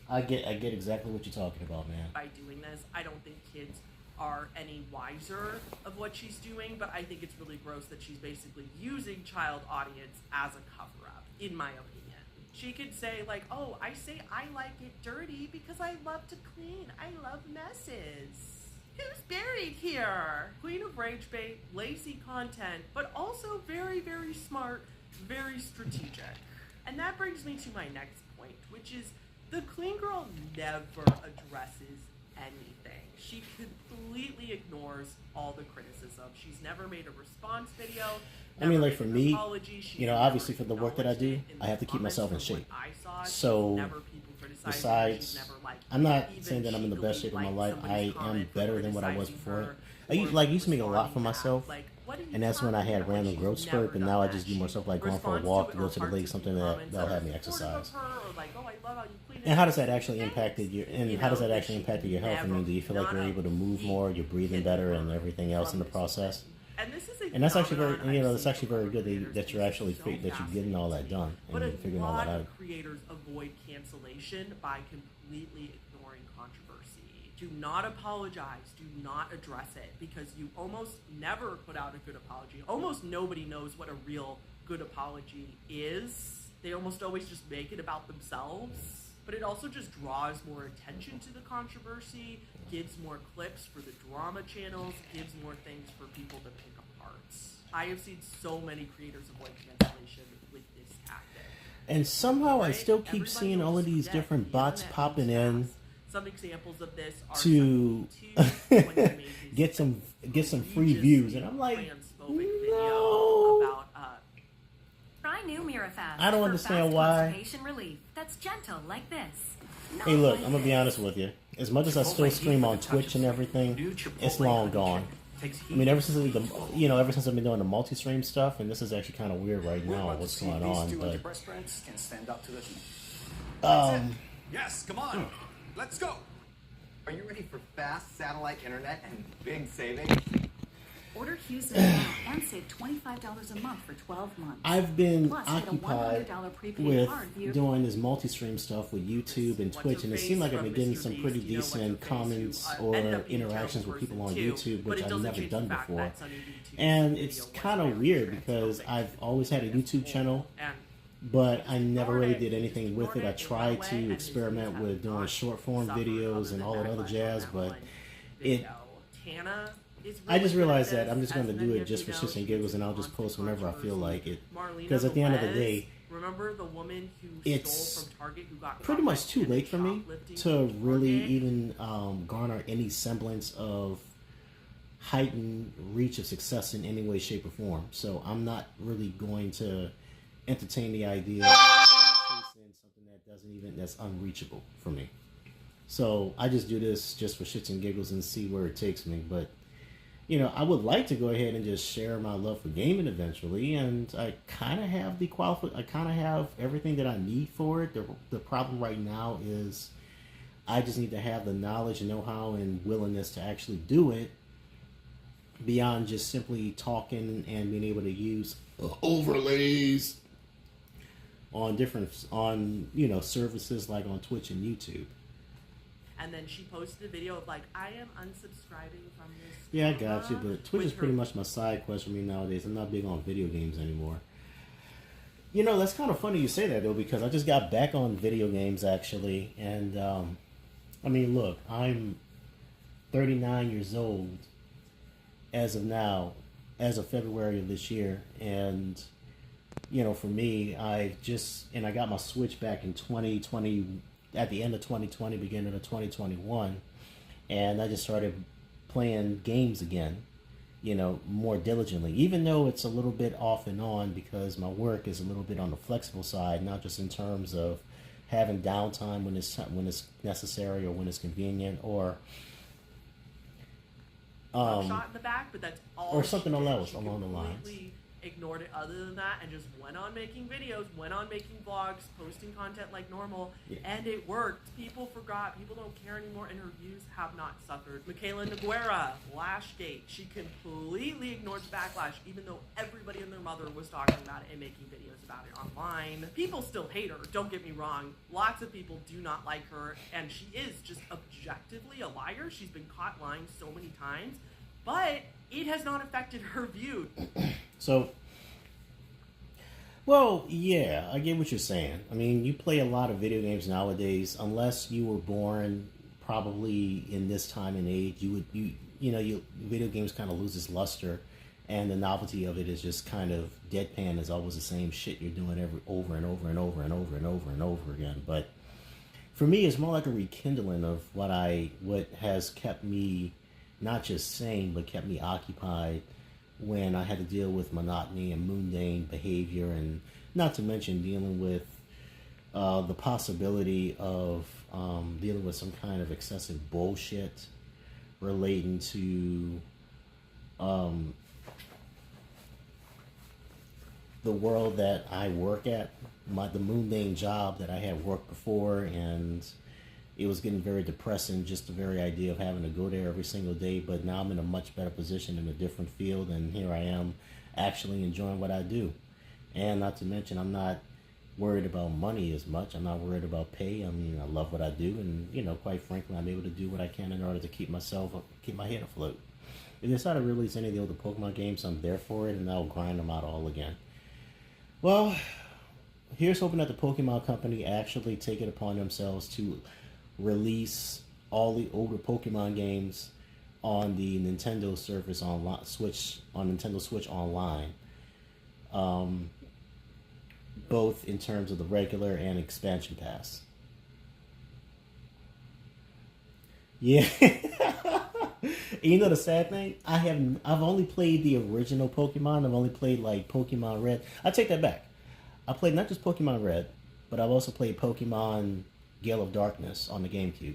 I get exactly what you're talking about, man. By doing this, I don't think kids are any wiser of what she's doing, but I think it's really gross that she's basically using child audience as a cover-up, in my opinion. She could say, like, oh, I say I like it dirty because I love to clean. I love messes. Who's buried here? Queen of Rage Bait, lazy content, but also very, very smart, very strategic. And that brings me to my next point, which is the clean girl never addresses anything. She completely ignores all the criticism. She's never made a response video. I mean, like for me, obviously for the work that I do, I have to keep myself in shape. So, besides, I'm not saying that I'm in the best shape of my life. I am better than what I was before. I used to make a lot for myself, and that's when I had random growth spurt, but now I just do more stuff like going for a walk, to go to the lake, something that'll have me exercise. And how does that actually impact your health? I mean, do you feel like you're able to move more, you're breathing better, and everything else in the process? And that's actually very good that you're getting all that done and you're figuring all that out. A lot of creators avoid cancellation by completely ignoring controversy. Do not apologize. Do not address it, because you almost never put out a good apology. Almost nobody knows what a real good apology is. They almost always just make it about themselves. But it also just draws more attention to the controversy, gives more clips for the drama channels, gives more things for people to pick apart. I have seen so many creators avoid cancellation with this tactic. And somehow I still keep seeing all of these different bots popping in. Some examples of this are to get some free views, and I'm like, no. Try new Mirafast. I don't understand why. Constipation relief that's gentle like this. Hey, look, I'm gonna be honest with you. As much as I still stream on Twitch and everything, it's long gone. I mean, ever since I've been doing the multi-stream stuff, and this is actually kind of weird right now. What's going on? But yes, come on, let's go. Are you ready for fast satellite internet and big savings? Order Houston now and save $25 a month for 12 months. I've been occupied with doing this multi-stream stuff with YouTube and Twitch, and it seemed like I've been getting some pretty decent comments or interactions with people on YouTube, which I've never done before. And it's kind of weird because I've always had a YouTube channel, but I never really did anything with it. I tried to experiment with doing short form videos and all that other jazz, but I just realized that I'm just going to do it just for shits and giggles, and I'll just post whenever I feel like it. Because at the end of the day, remember the woman who it's stole from Target who got pretty caught much too late for me shoplifting to from really Target. even garner any semblance of heightened reach of success in any way, shape, or form. So I'm not really going to entertain the idea of chasing something that's unreachable for me. So I just do this just for shits and giggles and see where it takes me. But I would like to go ahead and just share my love for gaming eventually, and I kind of have I kind of have everything that I need for it. The problem right now is I just need to have the knowledge, know-how, and willingness to actually do it beyond just simply talking and being able to use overlays on services like on Twitch and YouTube. And then she posted a video of like, I am unsubscribing from this. Yeah, I got you, but Twitch is with pretty her- much my side quest for me nowadays. I'm not big on video games anymore. That's kind of funny you say that, though, because I just got back on video games, actually. And, look, I'm 39 years old as of now, as of February of this year. And, for me, I got my Switch back in 2020, at the end of 2020, beginning of 2021. And I just started playing games again, more diligently, even though it's a little bit off and on because my work is a little bit on the flexible side, not just in terms of having downtime when it's necessary or when it's convenient, or shot in the back, but that's all. or something she did. along She the lines. completely ignored it other than that and just went on making videos, went on making vlogs, posting content like normal, Yeah. and it worked. People forgot. People don't care anymore, and her views have not suffered. Michaela Noguera, Lashgate, she completely ignored the backlash, even though everybody and their mother was talking about it and making videos about it online. People still hate her, don't get me wrong. Lots of people do not like her, and she is just objectively a liar. She's been caught lying so many times, but it has not affected her view. So, well, yeah, I get what you're saying. I mean, you play a lot of video games nowadays. Unless you were born probably in this time and age, video games kind of lose its luster, and the novelty of it is just kind of deadpan. Is always the same shit you're doing over and over and over and over and over and over again. But for me, it's more like a rekindling of what has kept me not just sane, but kept me occupied when I had to deal with monotony and mundane behavior, and not to mention dealing with the possibility of dealing with some kind of excessive bullshit relating to the world that I work at, the mundane job that I had worked before, and it was getting very depressing, just the very idea of having to go there every single day. But now I'm in a much better position in a different field, and here I am actually enjoying what I do. And not to mention, I'm not worried about money as much. I'm not worried about pay. I mean, I love what I do, and quite frankly, I'm able to do what I can in order to keep my head afloat. If they decide to release any of the older Pokemon games, I'm there for it, and I'll grind them out all again. Well, here's hoping that the Pokemon Company actually take it upon themselves to release all the older Pokemon games on the Nintendo Surface on Nintendo Switch Online, both in terms of the regular and expansion pass. Yeah. The sad thing, I've only played the original Pokemon. I've only played like Pokemon Red. I take that back. I played not just Pokemon Red, but I've also played Pokemon Gale of Darkness on the GameCube.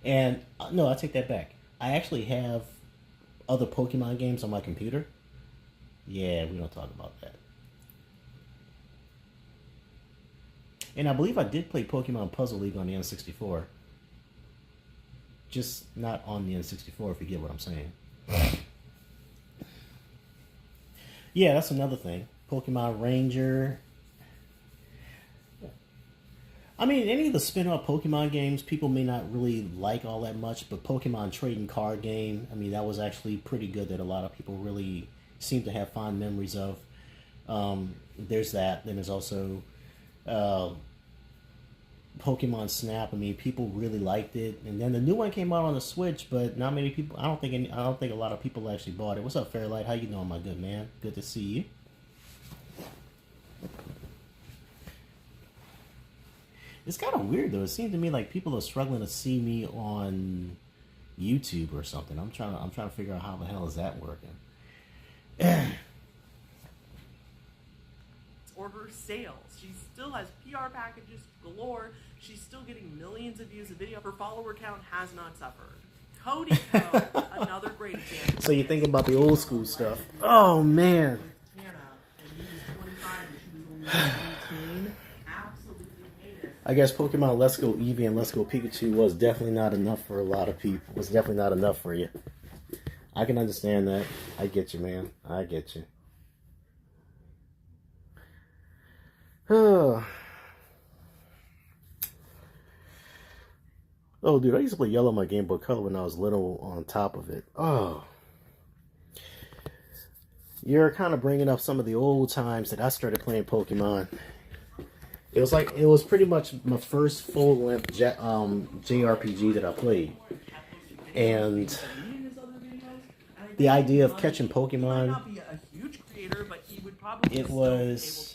And no, I take that back. I actually have other Pokemon games on my computer. Yeah, we don't talk about that. And I believe I did play Pokemon Puzzle League on the N64. Just not on the N64, if you get what I'm saying. Yeah, that's another thing. Pokemon Ranger. I mean, any of the spin-off Pokemon games, people may not really like all that much, but Pokemon Trading Card Game, I mean, that was actually pretty good that a lot of people really seem to have fond memories of. There's that. Then there's also Pokemon Snap. I mean, people really liked it. And then the new one came out on the Switch, but not many people, I don't think a lot of people actually bought it. What's up, Fairlight? How you doing, my good man? Good to see you. It's kind of weird though. It seems to me like people are struggling to see me on YouTube or something. I'm trying to figure out how the hell is that working. Or her sales. She still has PR packages galore. She's still getting millions of views a video. Her follower count has not suffered. Cody Co, another great example. So you think about the old school stuff. Oh man. I guess Pokemon Let's Go Eevee and Let's Go Pikachu was definitely not enough for a lot of people. Was definitely not enough for you. I can understand that. I get you, man. I get you. Oh, dude, I used to play Yellow on my Game Boy Color when I was little on top of it. Oh. You're kind of bringing up some of the old times that I started playing Pokemon. It was pretty much my first full-length JRPG that I played. And the idea of catching Pokemon, it was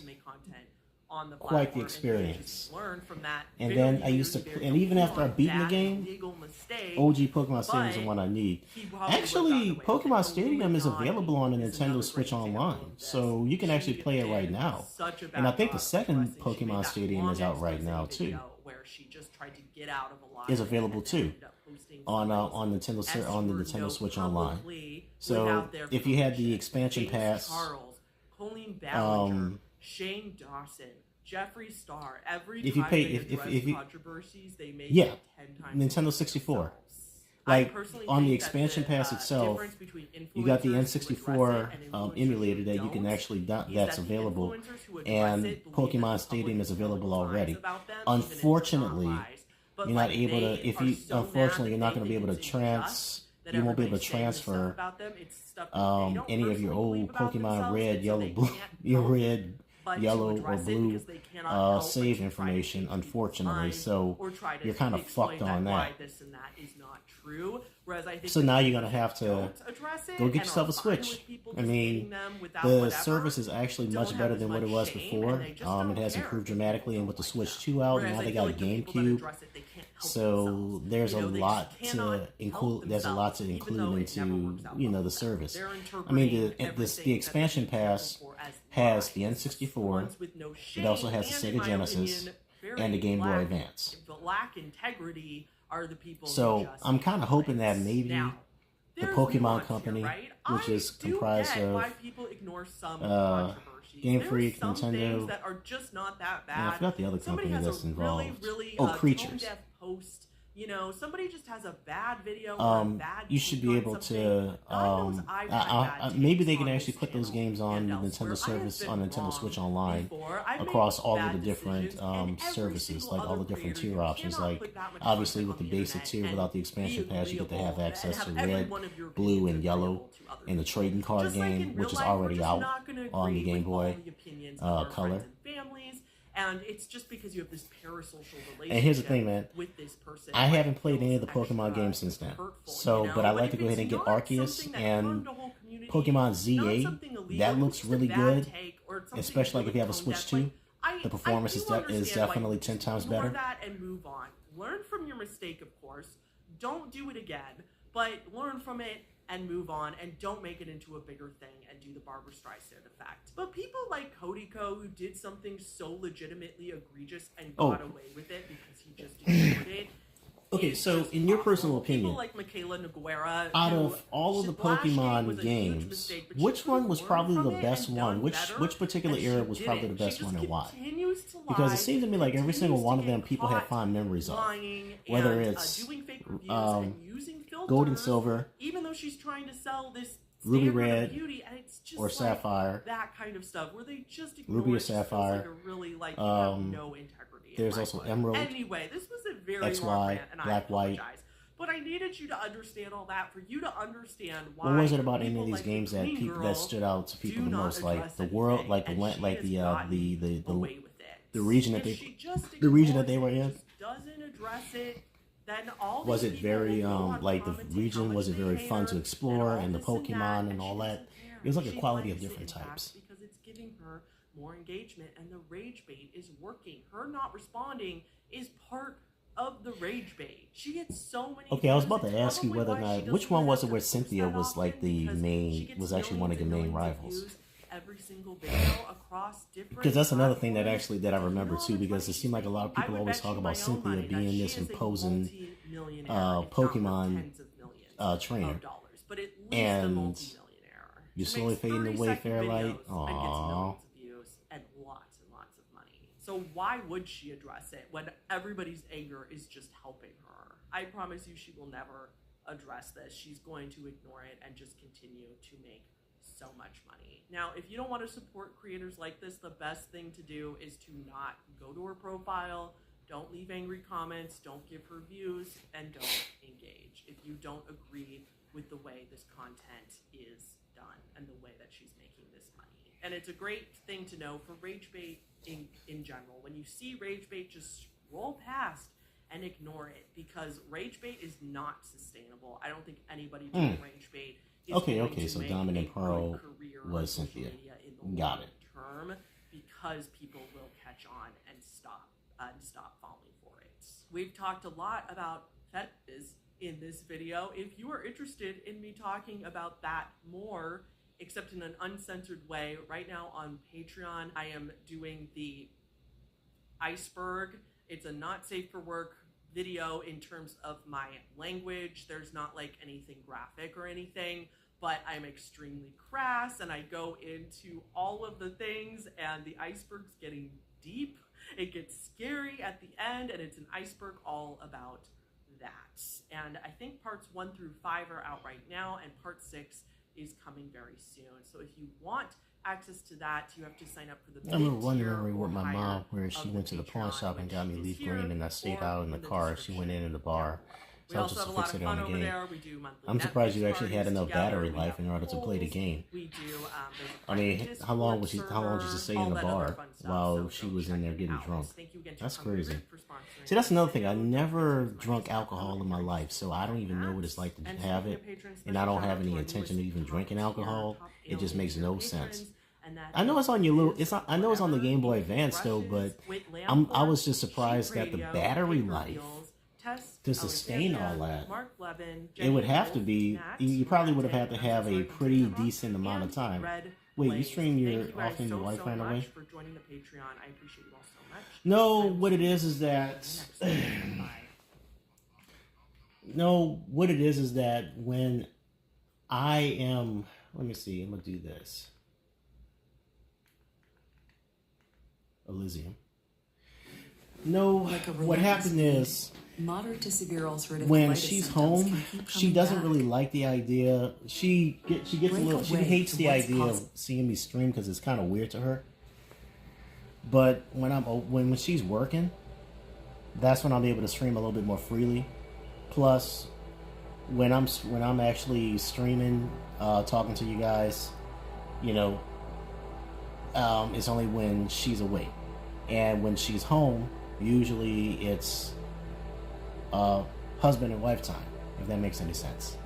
quite the experience. And then I used to, and even after I beat the game, OG Pokemon Stadium is the one I need. Actually, Pokemon Stadium is available on the Nintendo Switch Online, so you can actually play it right now. And I think the second Pokemon Stadium is out right now too. Is available too on the Nintendo Switch Online. So if you had the expansion pass, Shane Dawson, Jeffree Star, if you pay, if you, controversies, they make yeah, 10 times Nintendo 64. Like on the expansion pass itself, you got the N64 emulator that you can actually that's available, and Pokemon Stadium is available already. Unfortunately, you're not able to. Unfortunately, you're not going to be able to you won't be able to transfer any of your old Pokemon Red, Yellow, Blue, Yellow or Blue save information, unfortunately. So you're kind of fucked on that. So now you're going to have to go get yourself a Switch. I mean, the service is actually much better than what it was before. It has improved dramatically, and with the Switch 2 out, now they got a GameCube. So there's a lot to include. There's a lot to include into the service. I mean, the expansion pass has the N64. It also has the Sega Genesis and the Game Boy Advance. So I'm kind of hoping that maybe the Pokemon Company, which is comprised of Game Freak, Nintendo, and I forgot the other company that's involved. Creatures. Somebody just has a bad video or a bad you should be able to maybe they can actually put those games on the Nintendo service on Nintendo Switch Online across all of the different services, like all the different tier options. Like obviously with the basic tier without the expansion pass, you get to have access to Red, Blue, and Yellow in the trading card game, which is already out on the Game Boy Color. And it's just because you have this parasocial relationship. And here's the thing, man. With this person, I haven't played any of the Pokemon games since then. So, but I like to go ahead and get Arceus and Pokemon Z8. That looks really good, especially like if you have a Switch 2. The performance is definitely 10 times better. That and move on. Learn from your mistake, of course. Don't do it again, but learn from it and move on, and don't make it into a bigger thing and do the Barbra Streisand effect. But people like Cody Co, who did something so legitimately egregious and got away with it because he just ignored it. Okay, so in your personal opinion, people like Michaela Noguera, out of all of the Pokemon games, which one was probably the best one? Which particular era was probably the best one, and why? Because it seems to me like every single one of them people have fond memories of, whether it's Gold and Silver, even though she's trying to sell this Ruby Red, beauty, and it's just or Sapphire, that kind of stuff where they just Ruby or Sapphire, like a really have no integrity. There's also Emerald. Anyway, this was a very XY, long rant, and Black, I apologize. But I needed you to understand all that, for you to understand why. What was it about any of these games that stood out to people the most? Like the world, like the region that they were in. Doesn't address it. Then all was it very like the region? Was it very fun to explore, and the Pokemon and all that? It was like a quality of different types. Because it's giving her more engagement, and the rage bait is working. Her not responding is part of the rage bait. She gets so many. Okay, I was views. about to It's ask you probably whether or why she not, which doesn't one was have it where to post Cynthia that was like often, the because she main, gets was actually one of the millions and main millions of rivals? views every single video across different. Because that's another thing that platforms. actually that I remember too, because it seemed like a lot of I people would always bet talk you about my own Cynthia money that being she this is a imposing multi-millionaire, if not Pokemon, tens of millions trainer. of dollars, but at least a And multi-millionaire. you're She slowly makes fading 30 away, second Fairlight. videos and gets Aww. millions of views and lots of money. So why would she address it when everybody's anger is just helping her? I promise you she will never address this. She's going to ignore it and just continue to make so much money. Now, if you don't want to support creators like this, the best thing to do is to not go to her profile, don't leave angry comments, don't give her views, and don't engage if you don't agree with the way this content is done and the way that she's making this money. And it's a great thing to know for rage bait in general. When you see rage bait, just scroll past and ignore it, because rage bait is not sustainable. I don't think anybody doing rage bait is Okay, going okay, to so make Dominant a good Pearl career was on social Cynthia. media in the Got long it. term, because people will catch on and stop falling for it. We've talked a lot about fetishes in this video. If you are interested in me talking about that more, except in an uncensored way, right now on Patreon, I am doing the iceberg. It's a not safe for work video in terms of my language. There's not like anything graphic or anything, but I'm extremely crass and I go into all of the things, and the iceberg's getting deep. It gets scary at the end, and it's an iceberg all about that. And I think parts 1 through 5 are out right now, and part 6 is coming very soon. So if you want access to that, you have to sign up for the I remember one mid-tier memory with or my higher mom where she of went to the pawn Patreon, shop and got me which leaf is here green, and I stayed or out in the car. She went in the bar. We So I was also just have a lot of fixated on fun the over game. there. We do monthly I'm surprised you Netflix actually had parties enough together. battery We life have in order to play the polls. game. We do. There's a I mean, private how long Discord how long did she server, stay in all the that other bar fun stuff, while so she go was in there check it getting out. drunk? Thank you again to That's Hungry crazy. Rick for sponsoring See, that's this another thing. I video. never Thanks so drunk much. alcohol in my life, so I don't even know what it's like to And have speaking it, of patrons, and I special don't shout have out any to our intention of newest even drinking top tier, alcohol. top It just makes no sense. patrons, and that I know it's on your little. is I know it's on the Game Boy whatever Advance though, brushes but with I was Lamport, just surprised cheap that the radio, battery paper life wheels, Tess, to sustain Alexandria, all that, Mark Levin, it would Jenny have to Wolf, be. Nat, You probably would have had to Renate, have a Sorry, pretty Jennifer, decent amount of and time. Red Wait, you Blaze. stream your Thank you guys often your so, wife so ran much away? for joining the Patreon. I appreciate you all so much. No, I will what it see is you that. next time. Bye. No, what it is that when I am. Let me see. I'm gonna do this. Elysium. No, Like a what relentless happened is Moderate to severe ulcerative when colitis she's symptoms home, can keep she coming doesn't back. really like the idea. She gets a little. She Break away hates to the what's idea of possible. seeing me stream because it's kind of weird to her. But when she's working, that's when I'm able to stream a little bit more freely. Plus, when I'm actually streaming, talking to you guys, you know, it's only when she's awake, and when she's home, usually it's husband and wife time, if that makes any sense.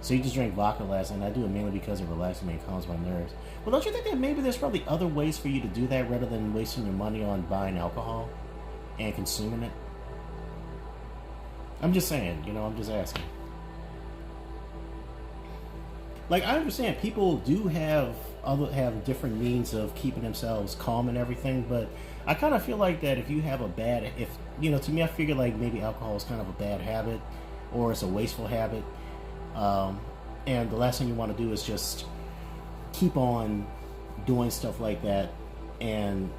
So you just drink vodka last night, and I do it mainly because it relaxes me and calms my nerves. Well, don't you think that maybe there's probably other ways for you to do that rather than wasting your money on buying alcohol and consuming it? I'm just saying, I'm just asking. Like, I understand people do have different means of keeping themselves calm and everything, but I kind of feel like that if you have to me, I figure like maybe alcohol is kind of a bad habit, or it's a wasteful habit, and the last thing you want to do is just keep on doing stuff like that, and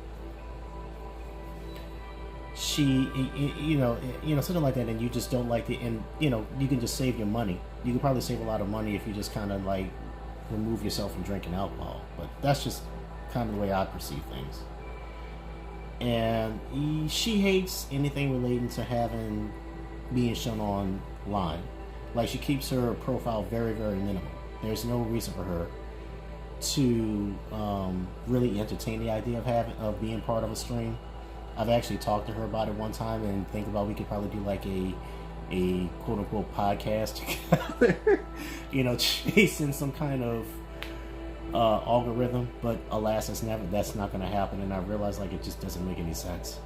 she, something like that, and you just don't like it, and you can just save your money. You can probably save a lot of money if you just kind of like remove yourself from drinking alcohol. But that's just kind of the way I perceive things. And she hates anything relating to being shown online. Like, she keeps her profile very, very minimal. There's no reason for her to really entertain the idea of being part of a stream. I've actually talked to her about it one time and think about we could probably do like a quote unquote podcast together, chasing some kind of algorithm. But alas, that's not going to happen. And I realize like it just doesn't make any sense.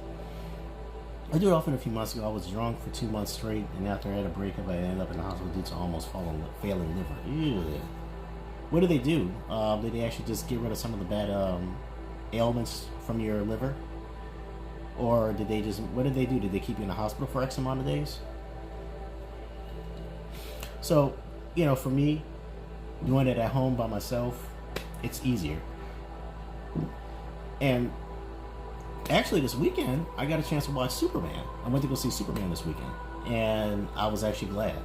I did it often a few months ago. I was drunk for 2 months straight, and after I had a breakup, I ended up in the hospital due to almost failing liver. Ew. What do? Did they actually just get rid of some of the bad ailments from your liver? Or did they just, what did they do? Did they keep you in the hospital for X amount of days? So, for me, doing it at home by myself, it's easier. And actually, this weekend, I got a chance to watch Superman. I went to go see Superman this weekend, and I was actually glad.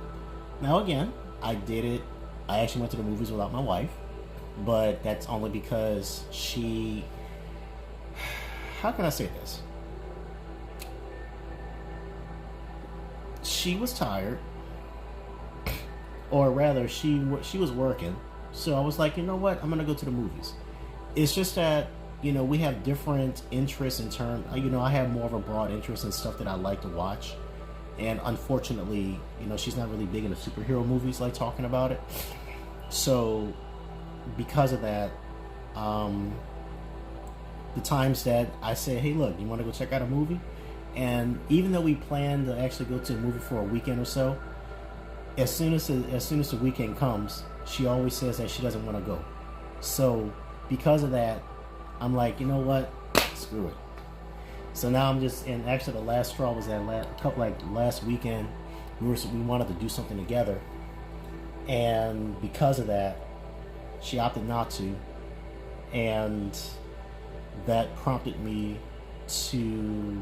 Now, again, I actually went to the movies without my wife, but that's only because how can I say this? She was tired, or rather, she was working, so I was like, you know what, I'm going to go to the movies. It's just that, we have different interests in terms, I have more of a broad interest in stuff that I like to watch. And unfortunately, she's not really big into superhero movies, like talking about it. So, because of that, the times that I say, hey, look, you want to go check out a movie? And even though we plan to actually go to a movie for a weekend or so, as soon as the weekend comes, she always says that she doesn't want to go. So, because of that, I'm like, you know what? Screw it. So now I'm just, and actually the last straw was that last weekend, we wanted to do something together. And because of that, she opted not to. And that prompted me to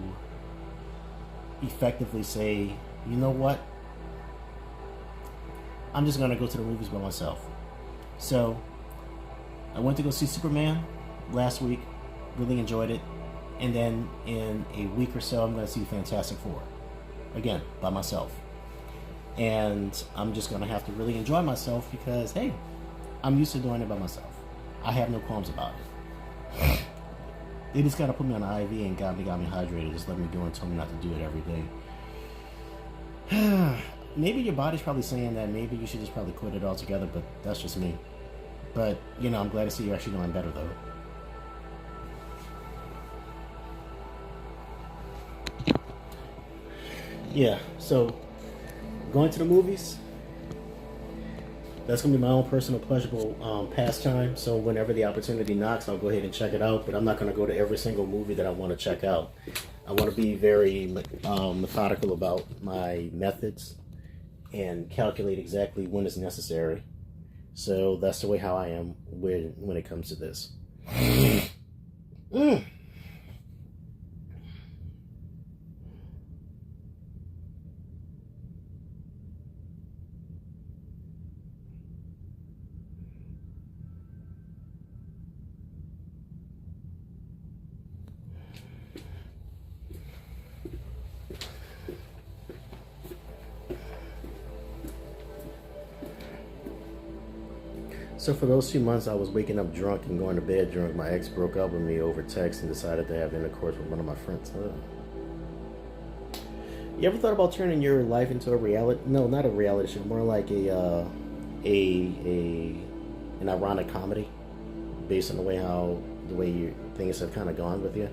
effectively say, you know what? I'm just going to go to the movies by myself. So I went to go see Superman last week, really enjoyed it, and then in a week or so I'm going to see Fantastic Four again by myself, and I'm just going to have to really enjoy myself because, hey, I'm used to doing it by myself. I have no qualms about it. They just got to put me on an IV and got me hydrated, just let me go and tell me not to do it every day. Maybe your body's probably saying that maybe you should just probably quit it altogether, but that's just me. But I'm glad to see you're actually doing better though. Yeah, so going to the movies, that's going to be my own personal pleasurable pastime. So whenever the opportunity knocks, I'll go ahead and check it out. But I'm not going to go to every single movie that I want to check out. I want to be very methodical about my methods and calculate exactly when it's necessary. So that's the way how I am when it comes to this. So for those few months I was waking up drunk and going to bed drunk, my ex broke up with me over text and decided to have intercourse with one of my friends. You ever thought about turning your life into a reality? No, not a reality show. More like an ironic comedy, based on the way things have kind of gone with you.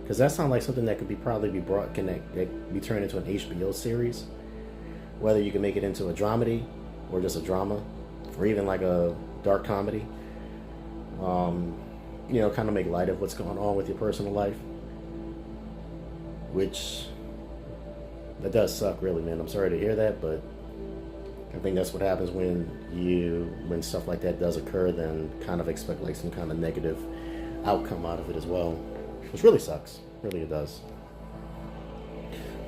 Because that sounds like something that could be turned into an HBO series. Whether you can make it into a dramedy or just a drama, or even like a dark comedy. Kind of make light of what's going on with your personal life. Which, that does suck, really, man. I'm sorry to hear that, but I think that's what happens when stuff like that does occur. Then kind of expect like some kind of negative outcome out of it as well, which really sucks. Really, it does.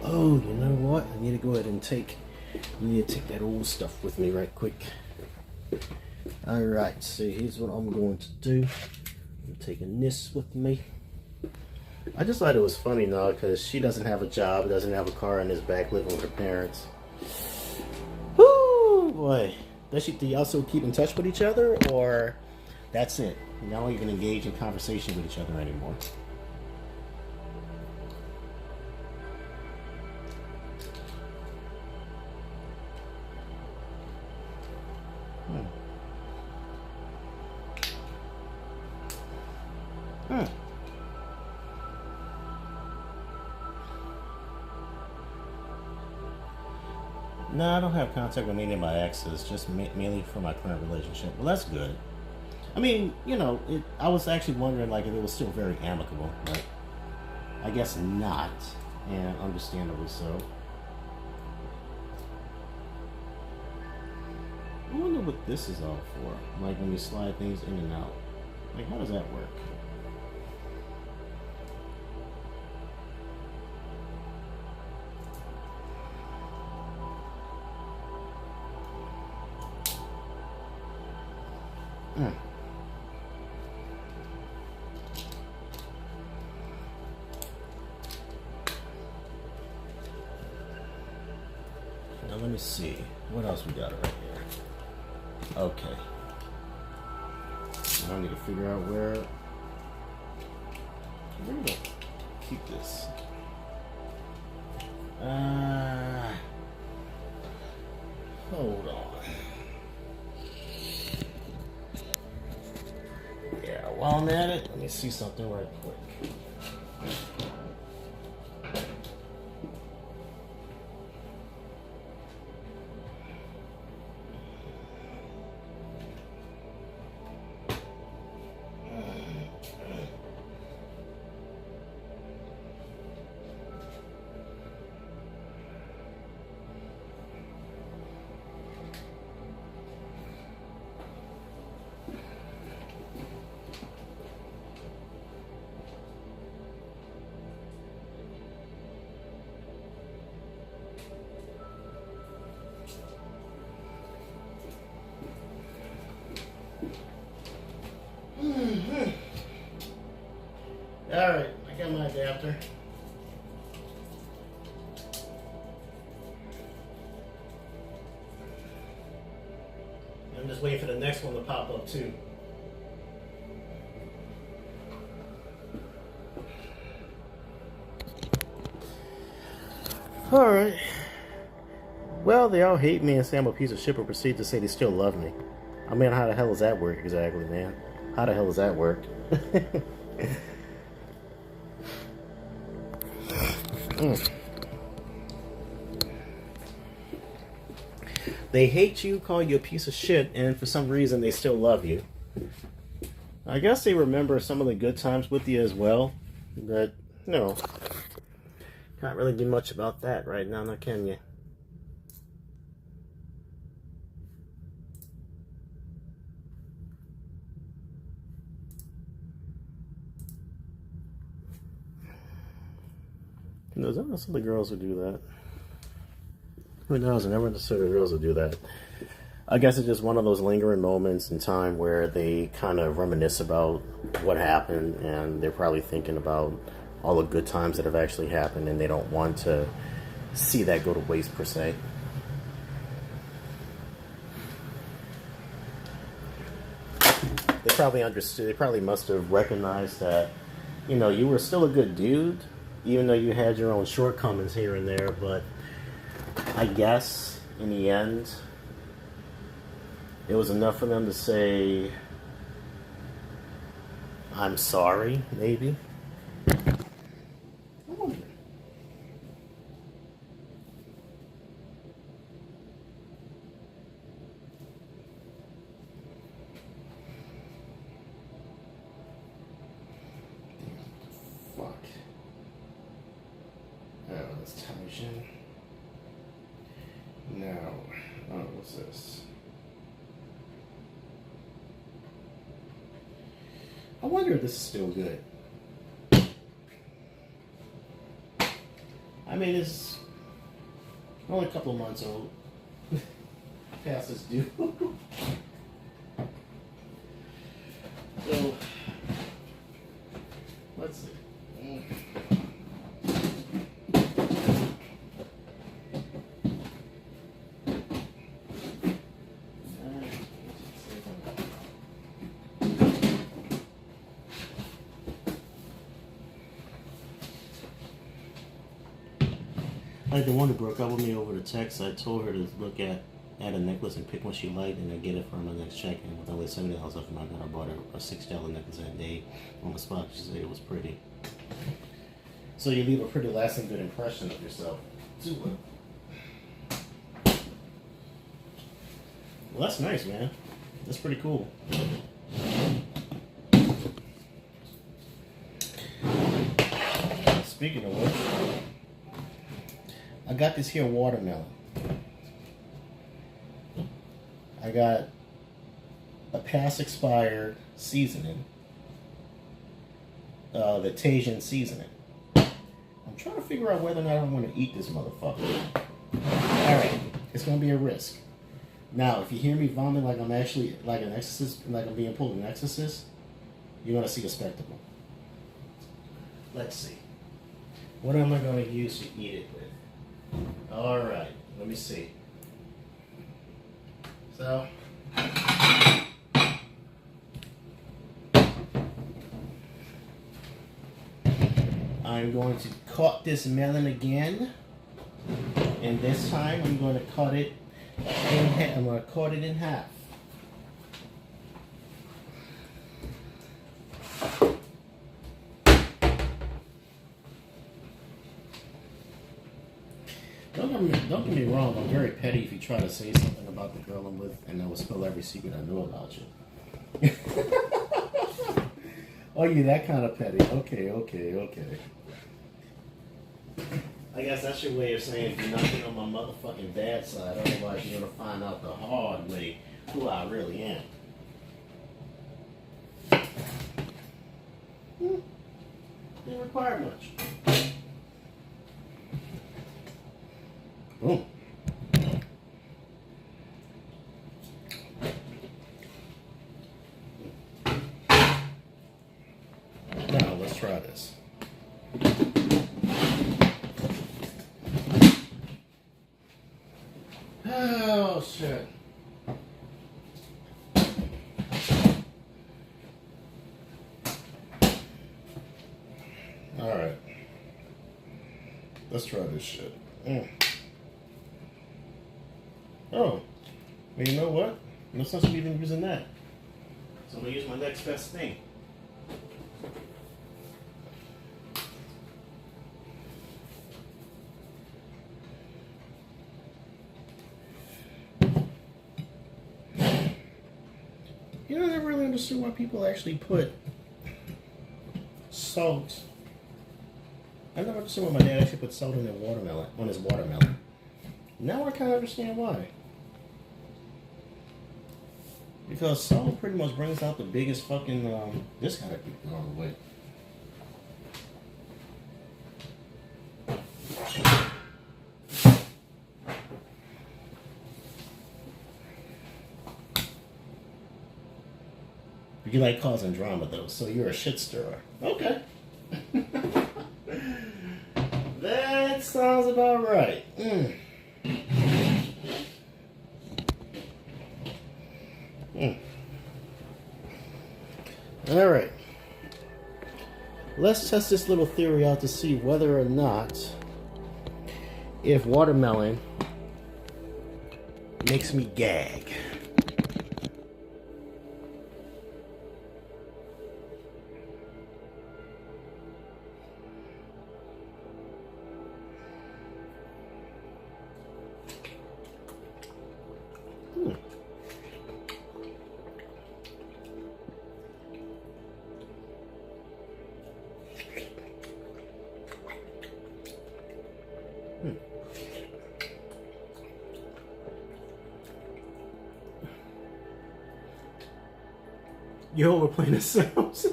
Oh, you know what? I need to go ahead and take that old stuff with me right quick. Alright, so here's what I'm going to do. I'm taking this with me. I just thought it was funny now because she doesn't have a job, doesn't have a car, and is back living with her parents. Whoo, boy. Do y'all still keep in touch with each other, or that's it? Y'all don't even engage in conversation with each other anymore. No, I don't have contact with any of my exes, just mainly for my current relationship. Well, that's good. I mean, you know, I was actually wondering, like, if it was still very amicable, but I guess not, and understandably so. I wonder what this is all for, like when you slide things in and out. Like, how does that work? Now let me see. What else we got right here? Okay. Now I need to figure out where to keep this. Hold on. Yeah, while I'm at it, let me see something right quick. Alright, I got my adapter. I'm just waiting for the next one to pop up too. Alright. Well, they all hate me and say I'm a piece of shit, but proceed to say they still love me. I mean, how the hell does that work exactly, man? How the hell does that work? They hate you, call you a piece of shit, and for some reason they still love you. I guess they remember some of the good times with you as well, but no. Can't really do much about that right now, now can you? Who knows? I know some of the girls who do that. Who knows? I never understood the girls who do that. I guess it's just one of those lingering moments in time where they kind of reminisce about what happened, and they're probably thinking about all the good times that have actually happened, and they don't want to see that go to waste per se. They probably understood. They probably must have recognized that, you know, you were still a good dude, even though you had your own shortcomings here and there, but I guess in the end, it was enough for them to say, I'm sorry, maybe. Fuck. Oh, this television. No. Oh, what's this? I wonder if this is still good. I mean, it's only a couple of months old. Past its due. So, let's see. Like the one that broke up with me over the text, I told her to look at a necklace and pick one she liked, and I get it for my next check-in. With only $70 off of my gun, I bought her a $6 necklace that day on the spot. She said it was pretty. So you leave a pretty lasting good impression of yourself. Do it. Well, that's nice, man. That's pretty cool. Speaking of which, I got this here watermelon. I got a past expired seasoning, the Tajin seasoning. I'm trying to figure out whether or not I want to eat this motherfucker. Alright, it's going to be a risk. Now, if you hear me vomit like I'm actually, like an exorcist, like I'm being pulled an exorcist, you're going to see a spectacle. Let's see. What am I going to use to eat it with? Alright, let me see. So, I'm going to cut this melon again, and this time I'm going to cut it in half. I'm going to cut it in half. Don't get me wrong, I'm very petty if you try to say something about the girl I'm with and I will spill every secret I know about you. Oh, you that kind of petty. Okay. I guess that's your way of saying if you're not getting on my motherfucking bad side, otherwise you're going to find out the hard way who I really am. Didn't require much. Boom. Now let's try this. Oh shit. Alright. Let's try this shit. Oh, well, you know what? No sense of even using that. So I'm going to use my next best thing. You know, I never really understood why people actually put salt. I never understood why my dad actually put salt in his watermelon. Now I kind of understand why. Because salt pretty much brings out the biggest fucking, this gotta be going away. You like causing drama though, so you're a shit stirrer. Okay. That sounds about right. All right. Let's test this little theory out to see whether or not if watermelon makes me gag. You're overplaying the sounds.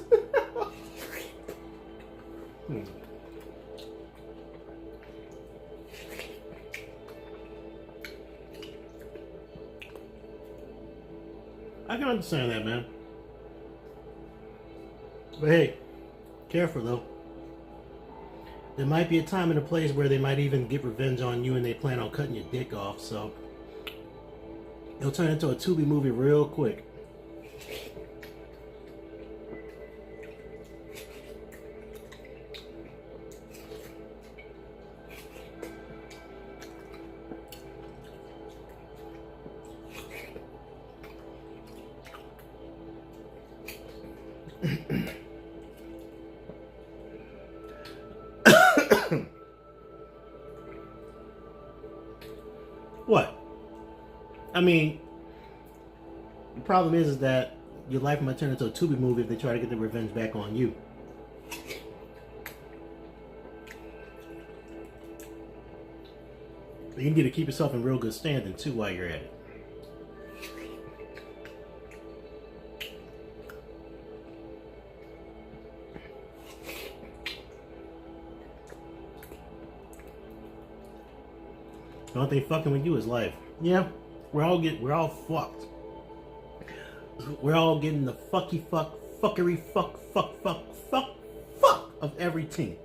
I can understand that, man. But hey, careful though. There might be a time and a place where they might even get revenge on you and they plan on cutting your dick off, so it'll turn into a Tubi movie real quick. What? I mean, The problem is that your life might turn into a Tubi movie if they try to get the revenge back on you. You need to keep yourself in real good standing too while you're at it. The only thing fucking with you is life. Yeah, we're all fucked. We're all getting the fuckery fuck of every team.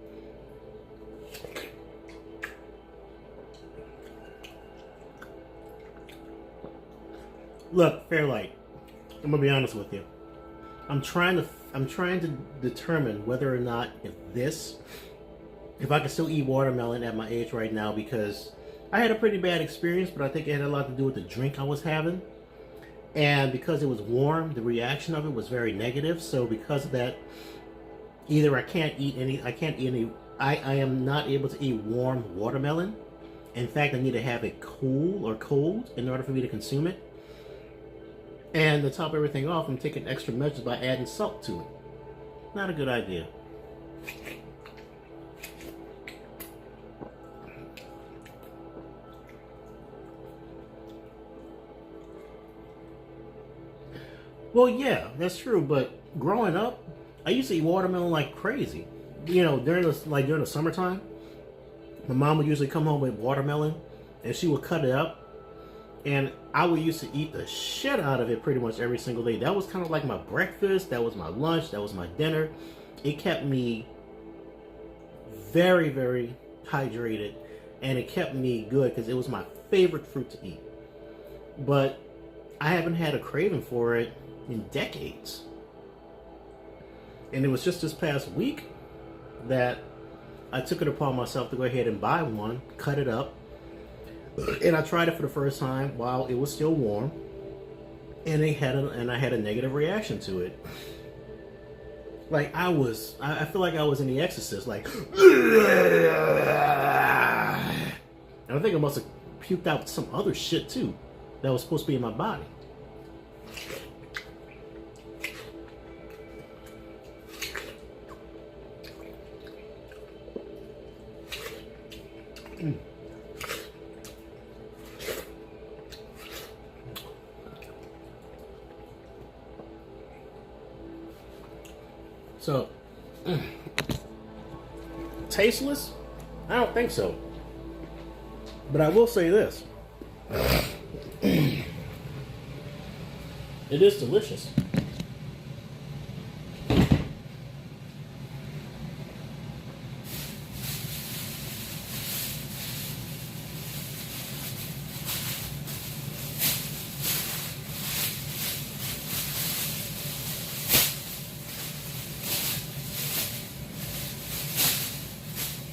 Look, Fairlight, I'm gonna be honest with you. I'm trying to determine whether or not if I can still eat watermelon at my age right now, because I had a pretty bad experience, but I think it had a lot to do with the drink I was having. And because it was warm, the reaction of it was very negative. So because of that, either I am not able to eat warm watermelon. In fact, I need to have it cool or cold in order for me to consume it. And to top everything off, I'm taking extra measures by adding salt to it. Not a good idea. Well, yeah, that's true. But growing up, I used to eat watermelon like crazy. You know, during the summertime, my mom would usually come home with watermelon, and she would cut it up, and I would used to eat the shit out of it pretty much every single day. That was kind of like my breakfast. That was my lunch. That was my dinner. It kept me very, very hydrated, and it kept me good because it was my favorite fruit to eat. But I haven't had a craving for it in decades. And it was just this past week that I took it upon myself to go ahead and buy one, cut it up, and I tried it for the first time while it was still warm, and I had a negative reaction to it. Like I feel like I was in The Exorcist, like, and I think I must have puked out some other shit too that was supposed to be in my body. So, tasteless? I don't think so. But I will say this. It is delicious.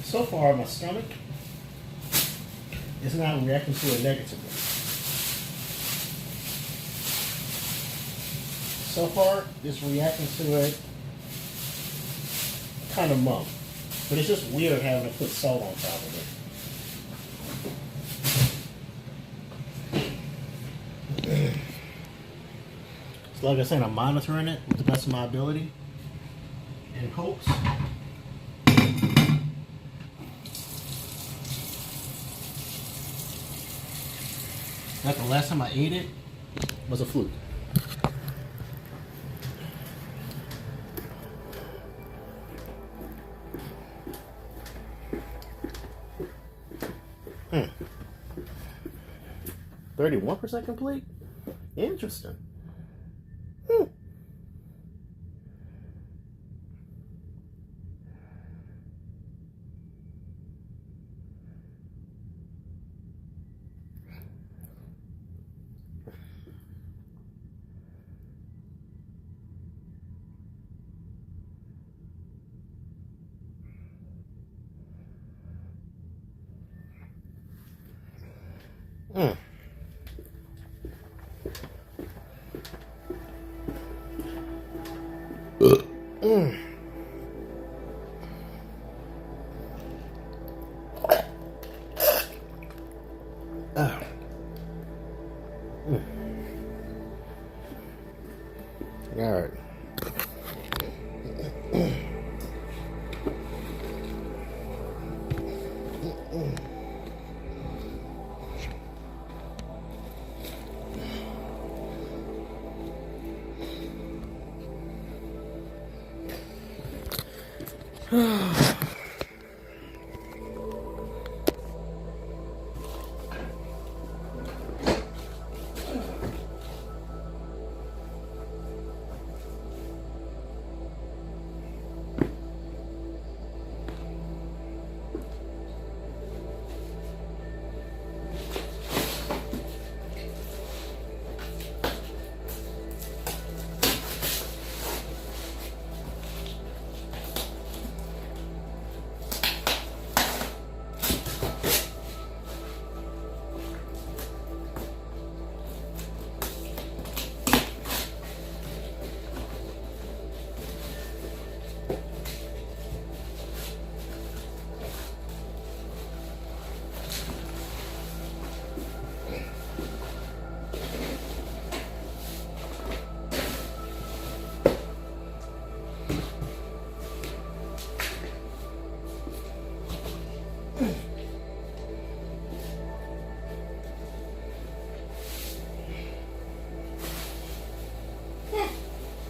So far, my stomach is not reacting to it negatively. So far, it's reacting to it kind of mum. But it's just weird having to put salt on top of it. So like I said, I'm monitoring it with the best of my ability in hopes that the last time I ate it was a fluke. Hmm. 31% complete? Interesting. Hmm. Mm. Mm. Mm. All right.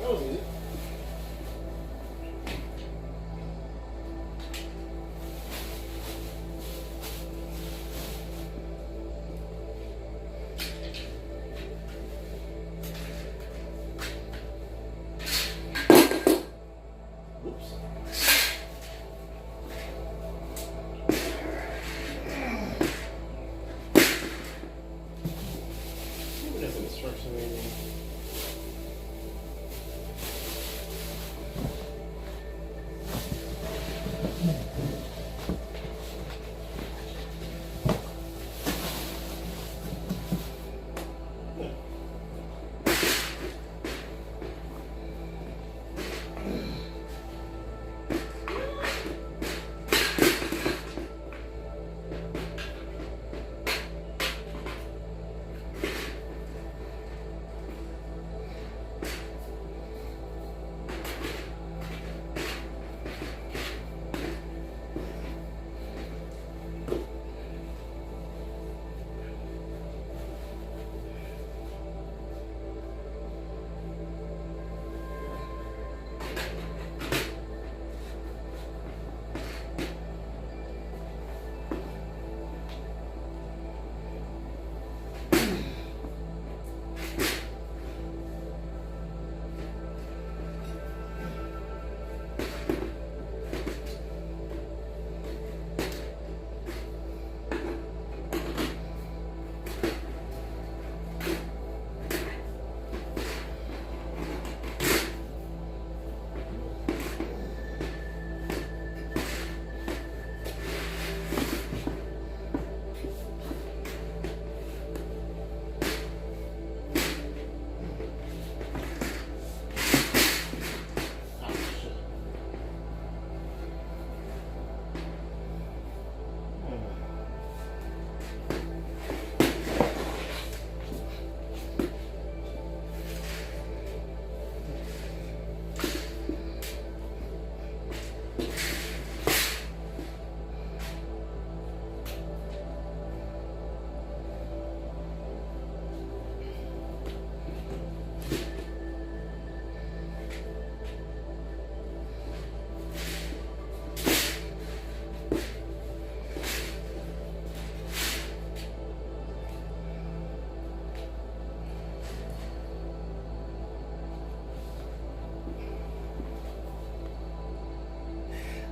That was easy. Whoops. There's an instruction manual.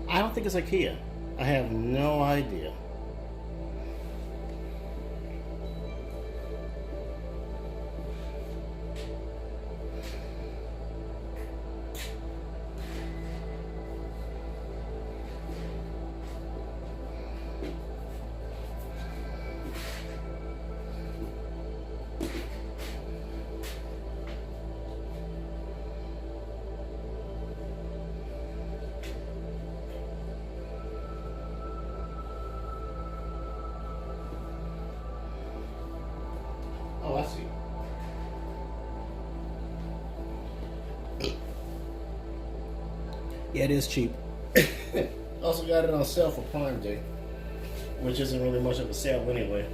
I don't think it's IKEA. I have no idea. Yeah, it is cheap. Also got it on sale for Prime Day, which isn't really much of a sale anyway.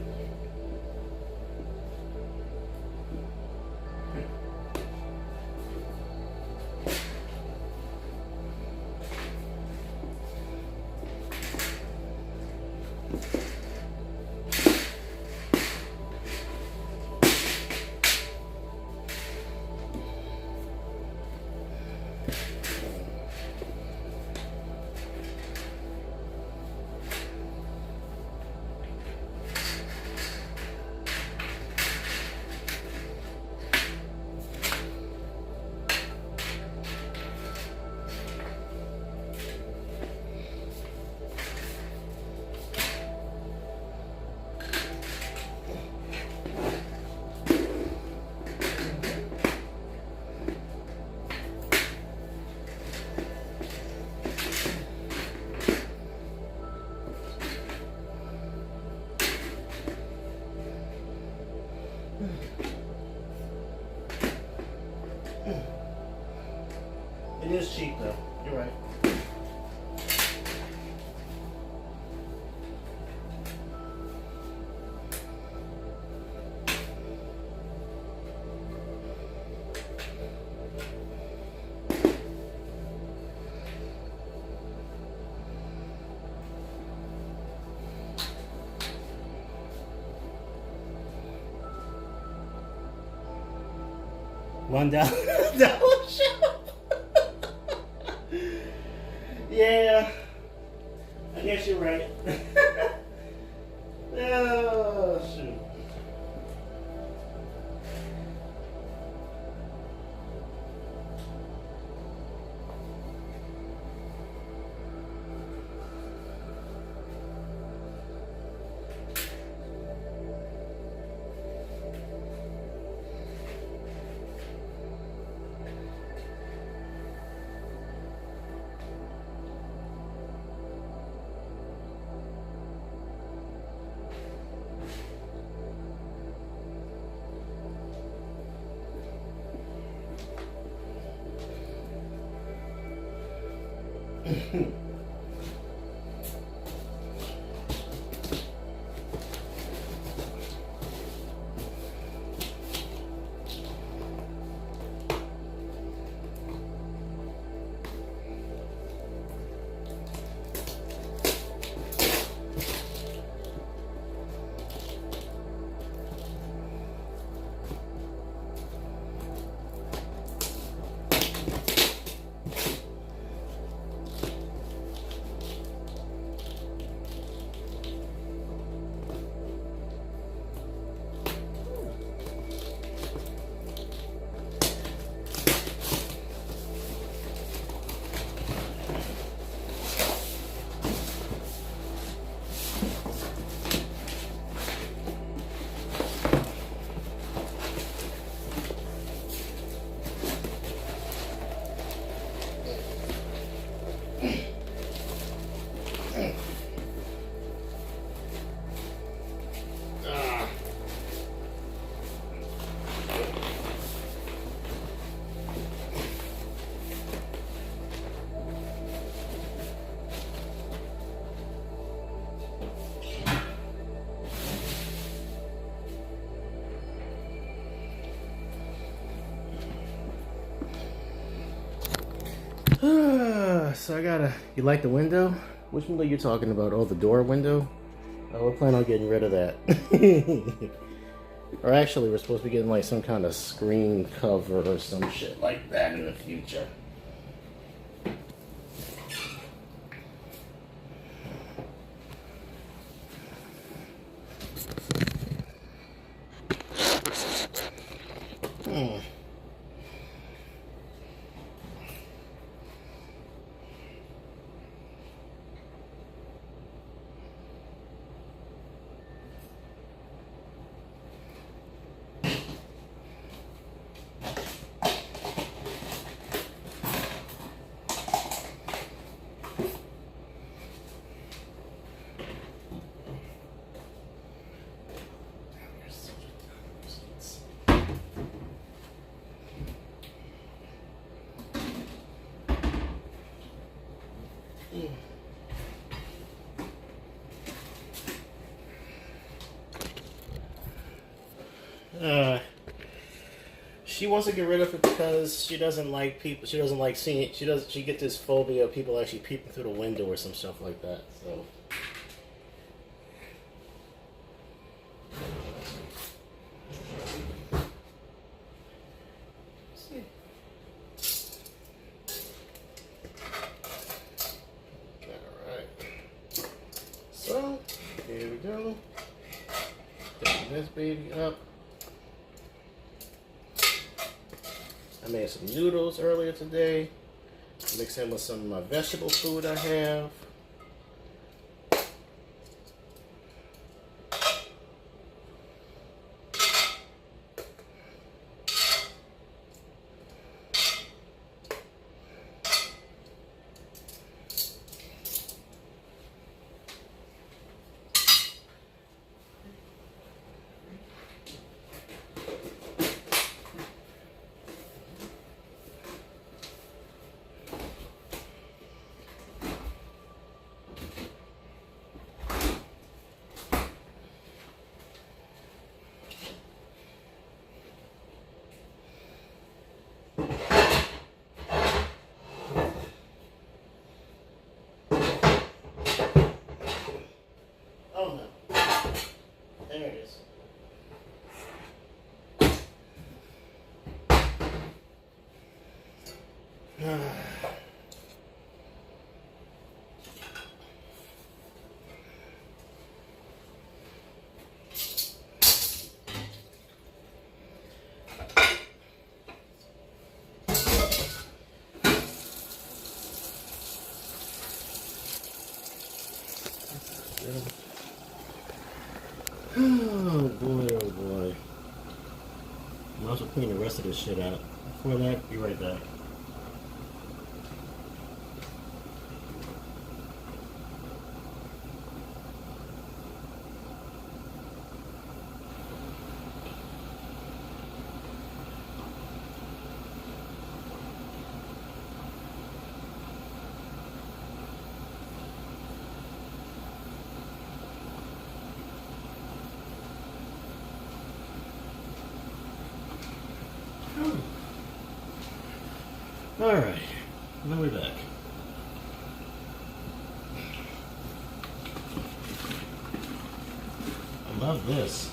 It is cheap though. You're right. $1 dollar shop. Yeah, I guess you're right. Oh shoot. So I gotta. You like the window? Which window you talking about? Oh, the door window. Oh, we're planning on getting rid of that. Or actually, we're supposed to be getting like some kind of screen cover or some shit like that in the future. She wants to get rid of it because she doesn't like people. She doesn't like seeing it. She gets this phobia of people actually peeping through the window or some stuff like that. So. So, here we go. Picking this baby up. I made some noodles earlier today. Mix in with some of my vegetable food I have. Oh no. There it is. Oh boy, oh boy. I'm also clean the rest of this shit out. Before that, be right back. Alright, now we're back. I love this.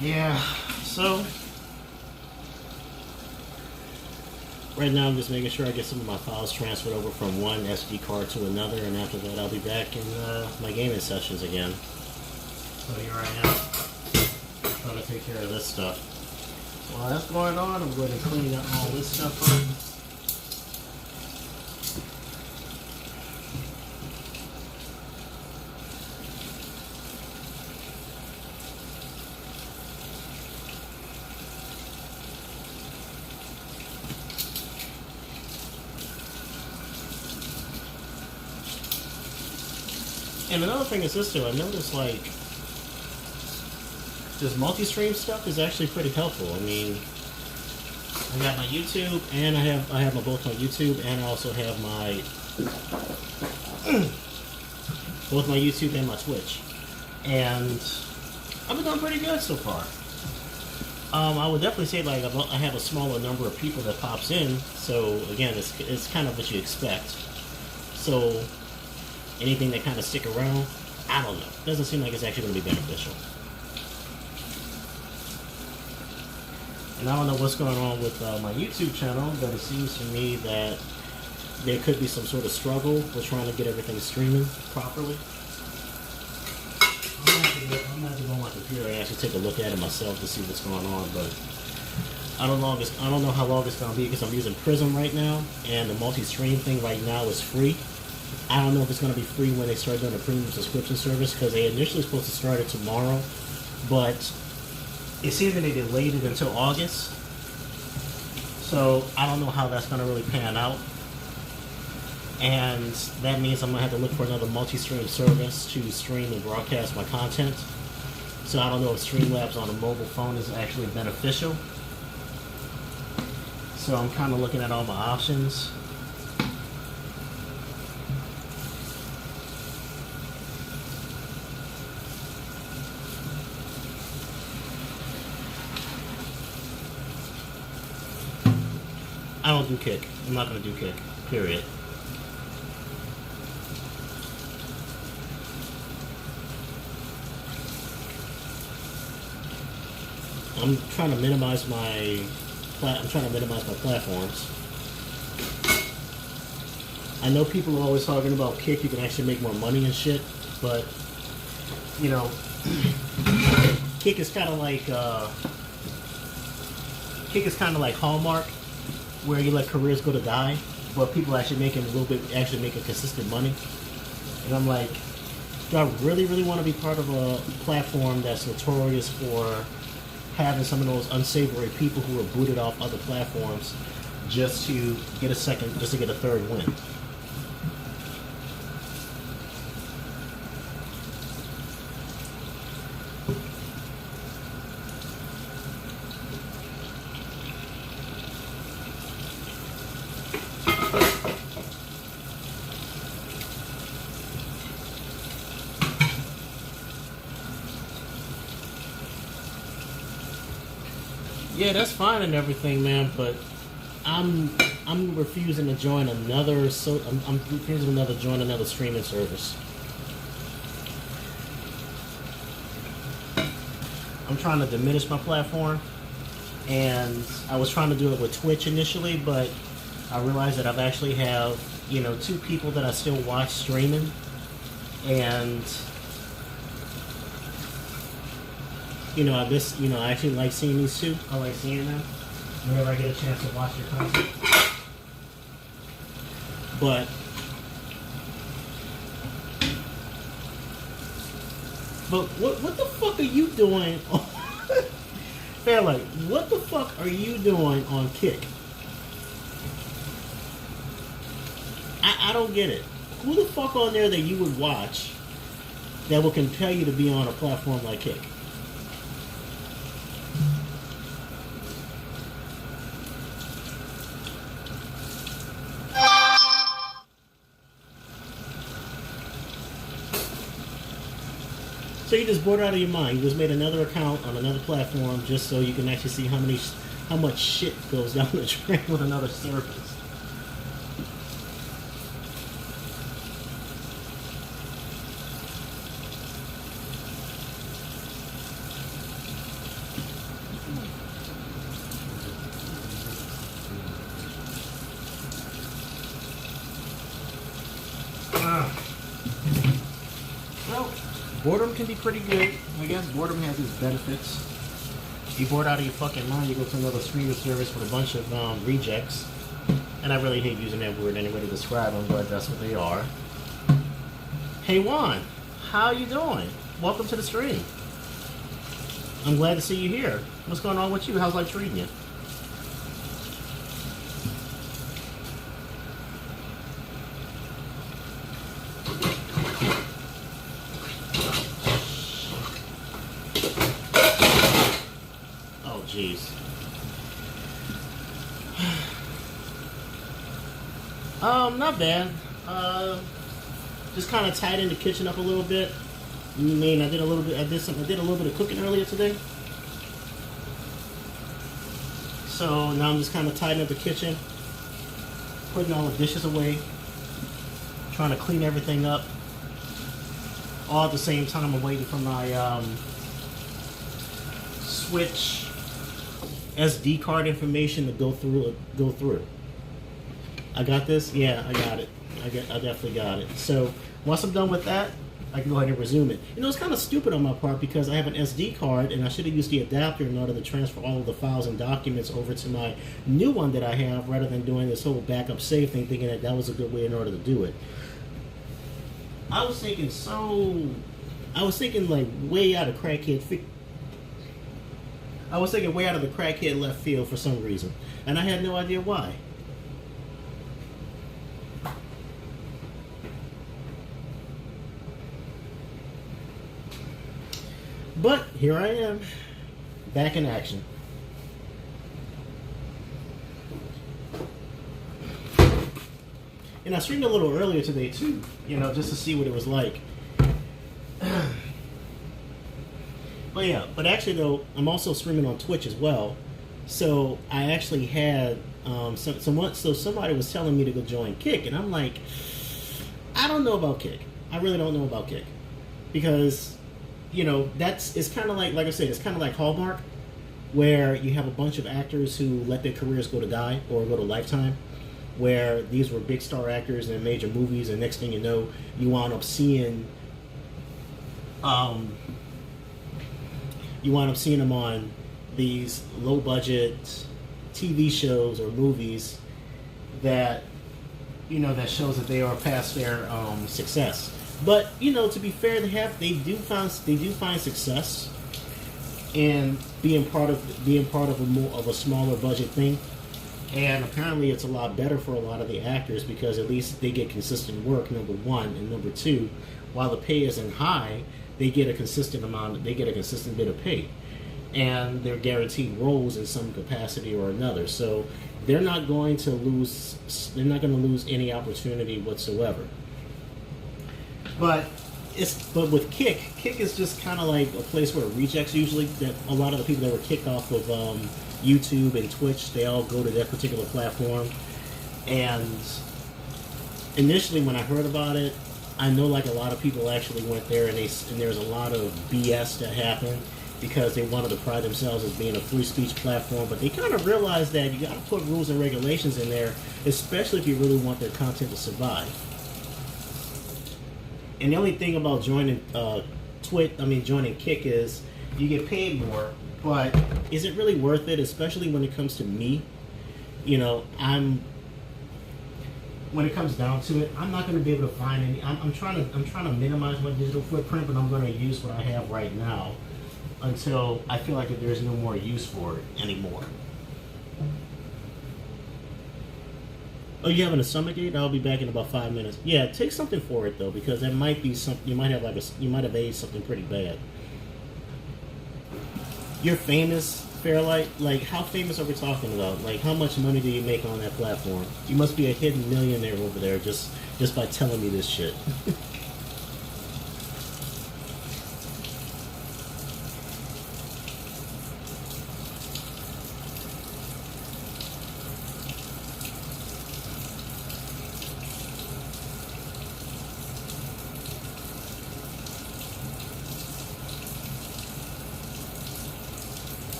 Yeah, so right now I'm just making sure I get some of my files transferred over from one SD card to another, and after that I'll be back in my gaming sessions again. So here I am, trying to take care of this stuff. While that's going on, I'm going to clean up all this stuff up. And another thing is this too, I noticed like this multi-stream stuff is actually pretty helpful. I mean, I got my YouTube and I have both my YouTube and I also have my both my YouTube and my Twitch. And I've been doing pretty good so far. I would definitely say like I have a smaller number of people that pops in, so again it's kind of what you expect. So anything that kind of stick around, I don't know. Doesn't seem like it's actually going to be beneficial. And I don't know what's going on with my YouTube channel, but it seems to me that there could be some sort of struggle with trying to get everything streaming properly. I'm going to have to go on my computer and actually take a look at it myself to see what's going on, but I don't know how long it's gonna be because I'm using Prism right now, and the multi-stream thing right now is free. I don't know if it's gonna be free when they start doing a premium subscription service because they initially supposed to start it tomorrow, but it seems that they delayed it until August. So I don't know how that's gonna really pan out, and that means I'm gonna have to look for another multi-stream service to stream and broadcast my content. So I don't know if Streamlabs on a mobile phone is actually beneficial. So I'm kind of looking at all my options. I don't do Kick. I'm not going to do Kick. Period. I'm trying to minimize my platforms. I know people are always talking about Kick. You can actually make more money and shit, but you know, Kick is kind of like Hallmark, where you let careers go to die, but people actually making consistent money. And I'm like, do I really want to be part of a platform that's notorious for having some of those unsavory people who are booted off other platforms just to get a third win? Yeah, that's fine and everything, man, but I'm refusing to join another I'm refusing to join another streaming service. I'm trying to diminish my platform, and I was trying to do it with Twitch initially, but I realized that I've actually have, you know, 2 people that I still watch streaming, and you know, I actually like seeing these 2. I like seeing them whenever I get a chance to watch their content. But what the fuck are you doing? Fairlight, what the fuck are you doing on Kick? I don't get it. Who the fuck on there that you would watch that will compel you to be on a platform like Kick? So you just bored out of your mind. You just made another account on another platform just so you can actually see how much shit goes down the drain with another service. Well, boredom can be pretty good. I guess boredom has its benefits. If you're bored out of your fucking mind, you go to another streaming service with a bunch of rejects. And I really hate using that word anyway to describe them, but that's what they are. Hey Juan, how you doing? Welcome to the stream. I'm glad to see you here. What's going on with you? How's life treating you? Jeez. Not bad. Just kind of tied in the kitchen up a little bit. I mean, I did a little bit of cooking earlier today. So now I'm just kind of tidying up the kitchen, putting all the dishes away, trying to clean everything up. All at the same time, I'm waiting for my Switch SD card information to go through. I got this? Yeah, I got it. I definitely got it. So once I'm done with that, I can go ahead and resume it. You know, it's kind of stupid on my part because I have an SD card and I should have used the adapter in order to transfer all of the files and documents over to my new one that I have rather than doing this whole backup save thing, thinking that that was a good way in order to do it. I was thinking like way out of crackhead. I was thinking way out of the crackhead left field for some reason, and I had no idea why. But here I am, back in action. And I streamed a little earlier today too, you know, just to see what it was like. But yeah, but actually though, I'm also streaming on Twitch as well. So I actually had somebody was telling me to go join Kick, and I'm like, I don't know about Kick. I really don't know about Kick, because you know it's kind of like I said, it's kind of like Hallmark, where you have a bunch of actors who let their careers go to die or go to Lifetime, where these were big star actors in major movies, and next thing you know, you wound up seeing them on these low budget TV shows or movies that, you know, that shows that they are past their success. But you know, to be fair, they do find success in being part of a smaller budget thing. And apparently it's a lot better for a lot of the actors because at least they get consistent work, number one, and number two, while the pay isn't high, they get a consistent bit of pay, and they're guaranteed roles in some capacity or another. So they're not going to lose any opportunity whatsoever. But with Kick is just kind of like a place where rejects usually, that a lot of the people that were kicked off of YouTube and Twitch, they all go to that particular platform. And initially when I heard about it, I know like a lot of people actually went there, and there's a lot of BS that happened because they wanted to pride themselves as being a free speech platform, but they kind of realized that you got to put rules and regulations in there, especially if you really want their content to survive. And the only thing about joining joining Kick is you get paid more, but is it really worth it? Especially when it comes to me, you know, when it comes down to it, I'm not going to be able to find any. I'm trying to minimize my digital footprint, but I'm going to use what I have right now until I feel like there's no more use for it anymore. Oh, you having a stomachache? I'll be back in about 5 minutes. Yeah, take something for it though, because there might be some. You might have aged something pretty bad. You're famous, Fairlight. Like, how famous are we talking about? Like, how much money do you make on that platform? You must be a hidden millionaire over there just by telling me this shit.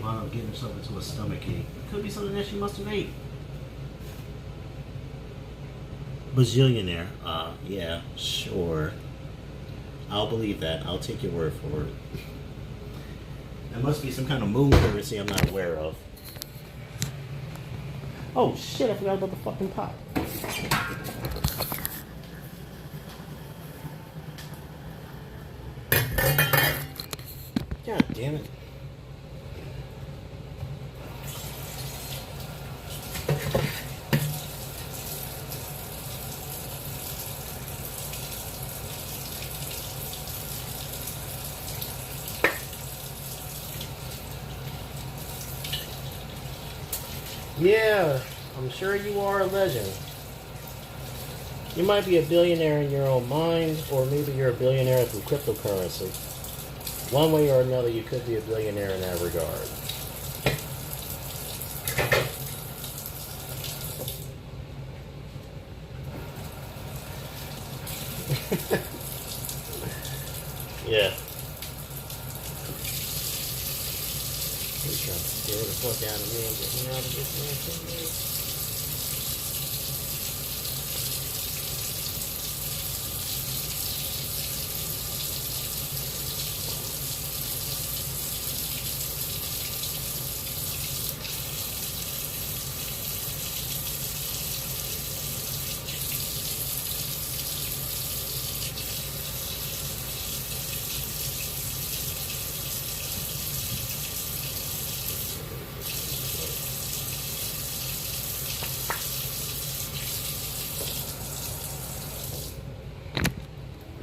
Wound up getting herself into a stomachache. Could be something that she must have ate. Bajillionaire. Yeah, sure. I'll believe that. I'll take your word for it. There must be some kind of moon currency I'm not aware of. Oh shit, I forgot about the fucking pot. God damn it. Yeah, I'm sure you are a legend. You might be a billionaire in your own mind, or maybe you're a billionaire through cryptocurrency. One way or another, you could be a billionaire in that regard. Scare the fuck out of me and get me out of this man.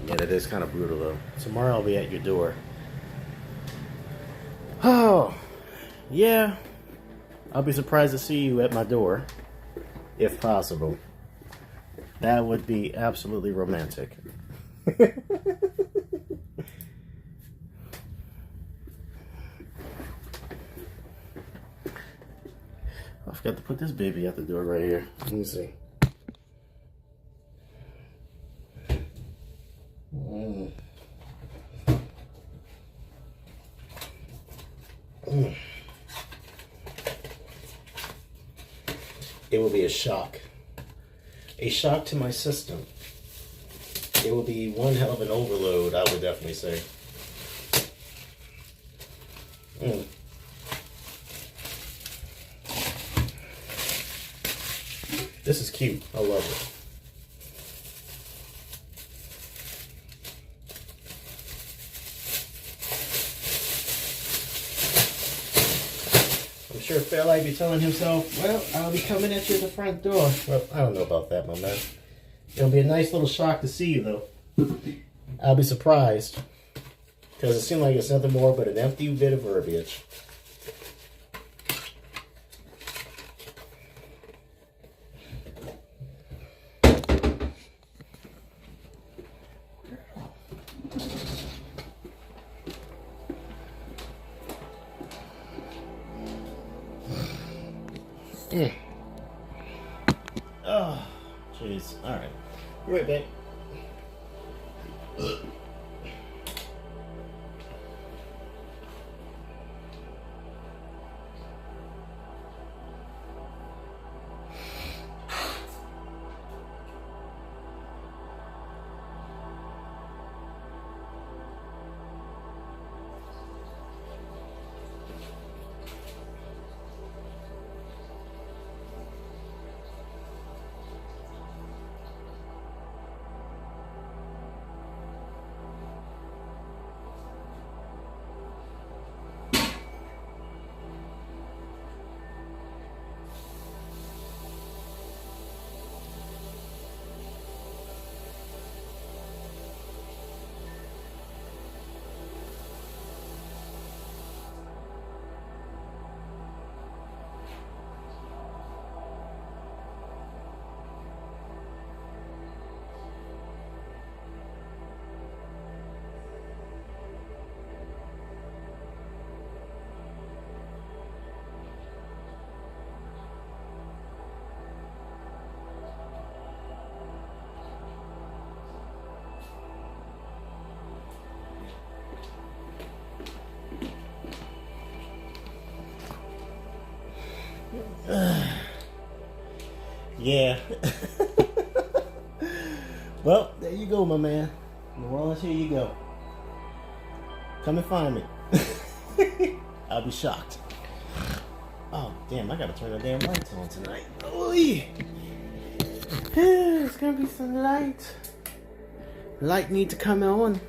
Yeah, that is kind of brutal though. Tomorrow I'll be at your door. Oh, yeah. I'll be surprised to see you at my door, if possible. That would be absolutely romantic. I forgot to put this baby at the door right here. Let me see. It will be a shock. A shock to my system. It will be one hell of an overload, I would definitely say. This is cute. I love it. I'm sure Fairlight be telling himself, well, I'll be coming at you at the front door. Well, I don't know about that, my man. It'll be a nice little shock to see you, though. I'll be surprised. Because it seems like it's nothing more but an empty bit of verbiage. Oh, jeez. All right. Be right back. Yeah. Well, there you go, my man. New Orleans, here you go. Come and find me. I'll be shocked. Oh, damn, I gotta turn the damn lights on tonight. Oy. It's gonna be some light. Light need to come on.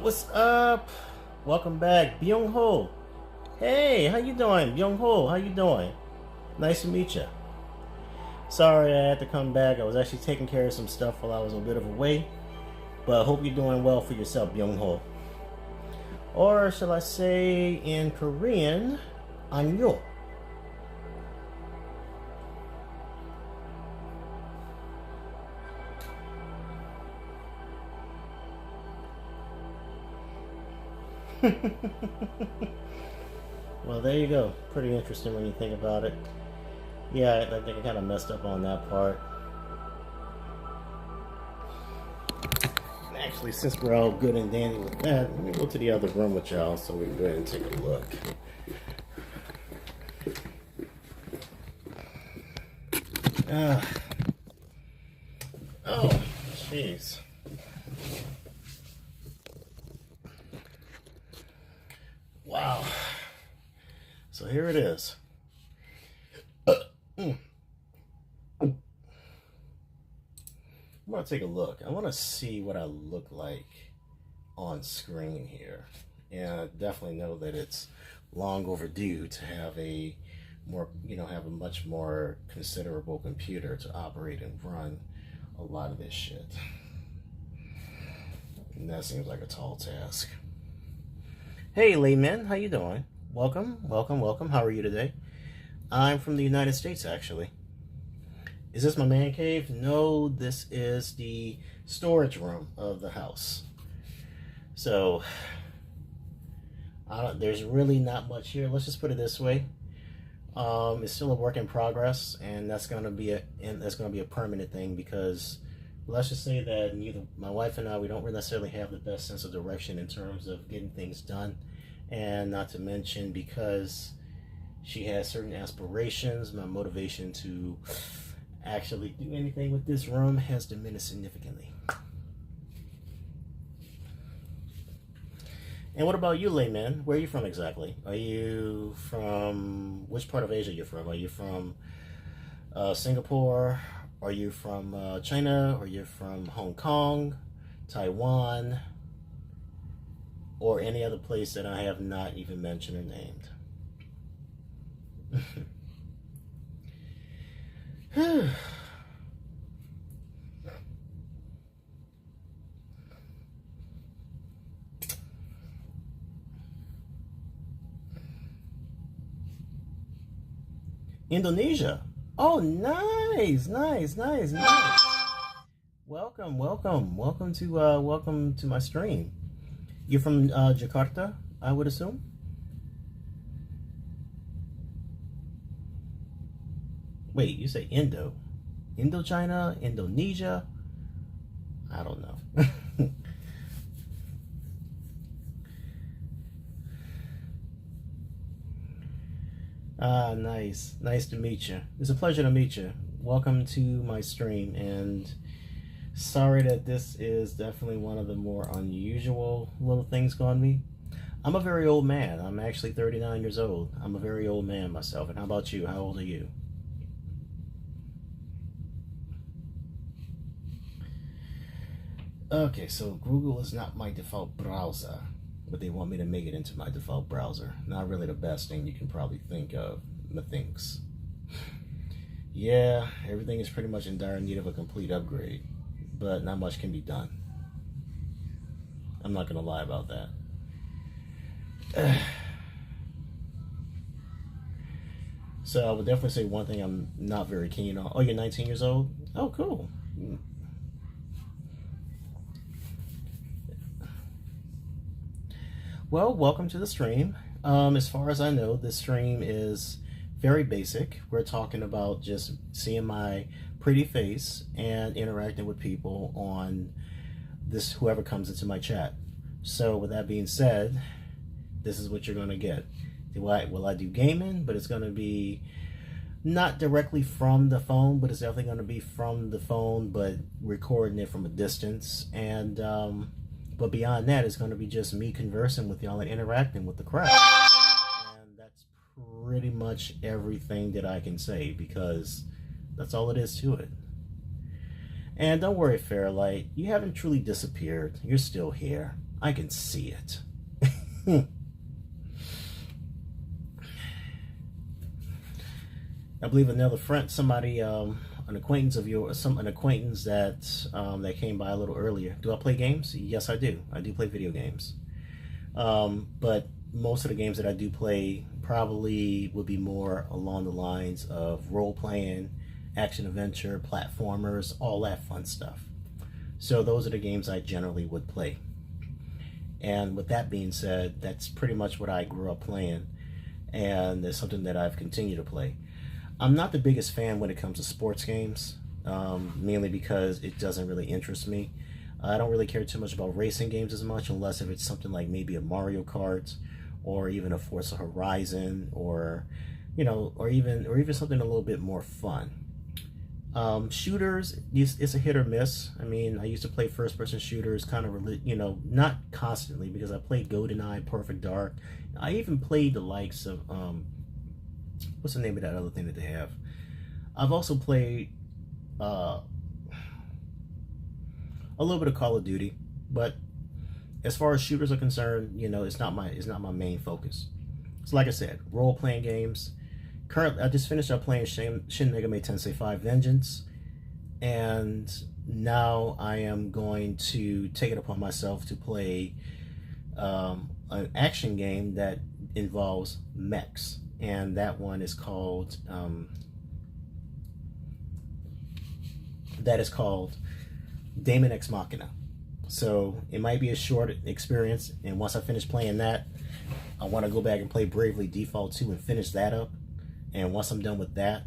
What's up? Welcome back, Byung Ho. Hey, how you doing, Byung Ho? How you doing? Nice to meet you. Sorry I had to come back. I was actually taking care of some stuff while I was a bit of away. But I hope you're doing well for yourself, Byung Ho. Or shall I say in Korean, 안녕. Well, there you go. Pretty interesting when you think about it. Yeah, I think I kind of messed up on that part. Actually, since we're all good and dandy with that, let me go to the other room with y'all so we can go ahead and take a look. Oh, jeez. Wow. So here it is. I'm going to take a look. I want to see what I look like on screen here. And I definitely know that it's long overdue to have a more, have a much more considerable computer to operate and run a lot of this shit. And that seems like a tall task. Hey, layman, how you doing? Welcome, welcome, welcome. How are you today? I'm from the United States, actually. Is this my man cave? No, this is the storage room of the house. So, there's really not much here. Let's just put it this way. It's still a work in progress, and that's gonna be a permanent thing because let's just say that neither my wife and I, we don't really necessarily have the best sense of direction in terms of getting things done, and not to mention because she has certain aspirations, my motivation to actually do anything with this room has diminished significantly. And what about you, layman? Where are you from exactly? Are you from which part of Asia you're from? Are you from Singapore? Are you from China? Are you from Hong Kong, Taiwan, or any other place that I have not even mentioned or named? Indonesia. Oh, nice. Welcome to my stream. You're from Jakarta, I would assume. Wait, you say Indo? Indochina? Indonesia? I don't know. Nice. Nice to meet you. It's a pleasure to meet you. Welcome to my stream, and sorry that this is definitely one of the more unusual little things on me. I'm a very old man. I'm actually 39 years old. I'm a very old man myself. And how about you? How old are you? Okay, so Google is not my default browser, but they want me to make it into my default browser. Not really the best thing you can probably think of, methinks. Yeah, everything is pretty much in dire need of a complete upgrade, but not much can be done. I'm not gonna lie about that. So I would definitely say one thing I'm not very keen on. Oh, you're 19 years old? Oh, cool. Well, welcome to the stream. As far as I know, this stream is very basic. We're talking about just seeing my pretty face and interacting with people on this, whoever comes into my chat. So with that being said, this is what you're going to get. Will I do gaming? But it's going to be not directly from the phone, but it's definitely going to be from the phone, but recording it from a distance. And but beyond that, it's going to be just me conversing with y'all and interacting with the crowd. And that's pretty much everything that I can say, because that's all it is to it. And don't worry, Fairlight, you haven't truly disappeared. You're still here. I can see it. I believe another friend, somebody, an acquaintance of yours, an acquaintance that that came by a little earlier. Do I play games? Yes, I do. I do play video games. But most of the games that I do play probably would be more along the lines of role-playing, action-adventure, platformers, all that fun stuff. So those are the games I generally would play. And with that being said, that's pretty much what I grew up playing, and it's something that I've continued to play. I'm not the biggest fan when it comes to sports games, mainly because it doesn't really interest me. I don't really care too much about racing games as much, unless if it's something like maybe a Mario Kart, or even a Forza Horizon, or or even something a little bit more fun. Shooters, it's a hit or miss. I mean, I used to play first-person shooters, kind of, not constantly, because I played GoldenEye, Perfect Dark. I even played the likes of, what's the name of that other thing that they have? I've also played a little bit of Call of Duty, but as far as shooters are concerned, it's not my main focus. So like I said, role-playing games. Currently, I just finished up playing Shin Megami Tensei 5 Vengeance, and now I am going to take it upon myself to play an action game that involves mechs, and that one is called Daemon X Machina. So it might be a short experience, and once I finish playing that, I want to go back and play Bravely Default 2 and finish that up. And once I'm done with that,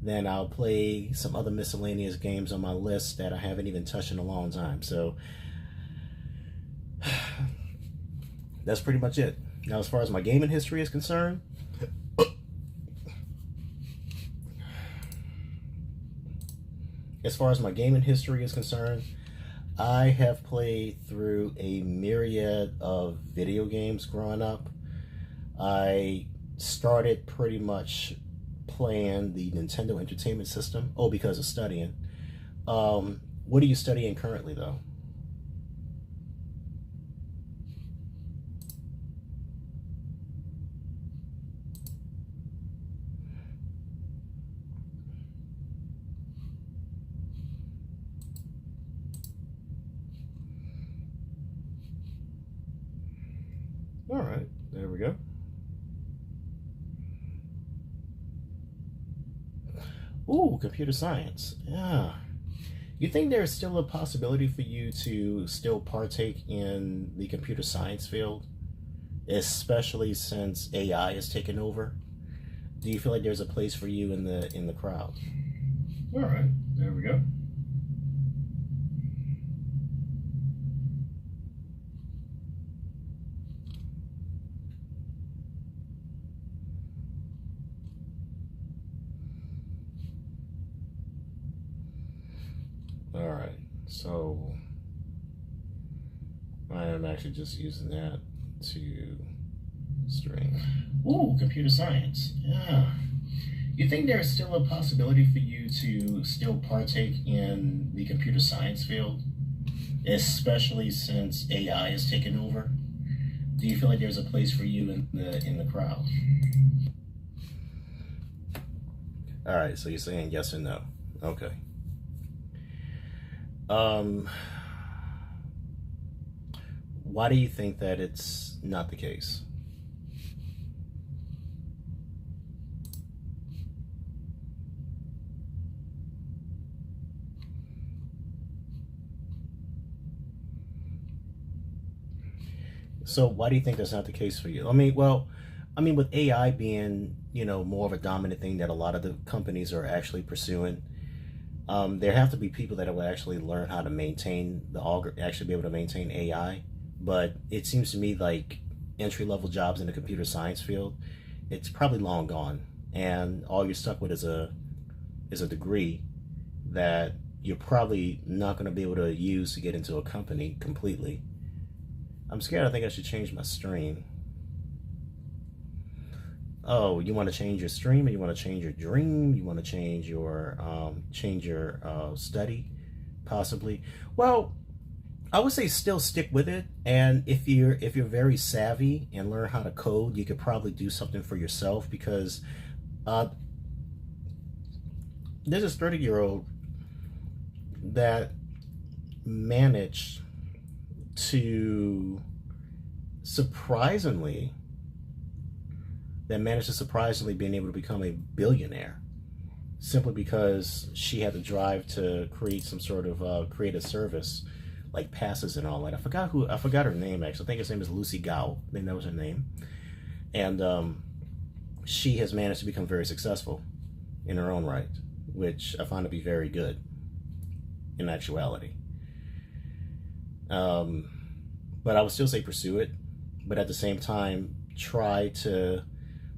then I'll play some other miscellaneous games on my list that I haven't even touched in a long time. So that's pretty much it. Now, as far as my gaming history is concerned, I have played through a myriad of video games growing up. I started pretty much playing the Nintendo Entertainment System. Oh, because of studying. What are you studying currently, though? All right, there we go. Ooh, computer science. Yeah. You think there's still a possibility for you to still partake in the computer science field, especially since AI has taken over? Do you feel like there's a place for you in the crowd? All right, there we go. All right, so I am actually just using that to string. Ooh, computer science. Yeah. You think there's still a possibility for you to still partake in the computer science field, especially since AI has taken over? Do you feel like there's a place for you in the crowd? All right, so you're saying yes or no. Okay. Why do you think that it's not the case? So why do you think that's not the case for you? I mean, with AI being, more of a dominant thing that a lot of the companies are actually pursuing, there have to be people that will actually learn how to maintain actually be able to maintain AI. But it seems to me like entry-level jobs in the computer science field, it's probably long gone, and all you're stuck with is a degree that you're probably not going to be able to use to get into a company completely. I'm scared. I think I should change my stream. Oh, you want to change your stream, or you want to change your dream? You want to change your study, possibly? Well, I would say still stick with it, and if you're very savvy and learn how to code, you could probably do something for yourself, because there's this 30-year-old that managed to surprisingly being able to become a billionaire, simply because she had the drive to create some sort of creative service, like passes and all that. I forgot her name, actually. I think her name is Lucy Gao. I think that was her name. And she has managed to become very successful in her own right, which I find to be very good in actuality. But I would still say pursue it, but at the same time, try to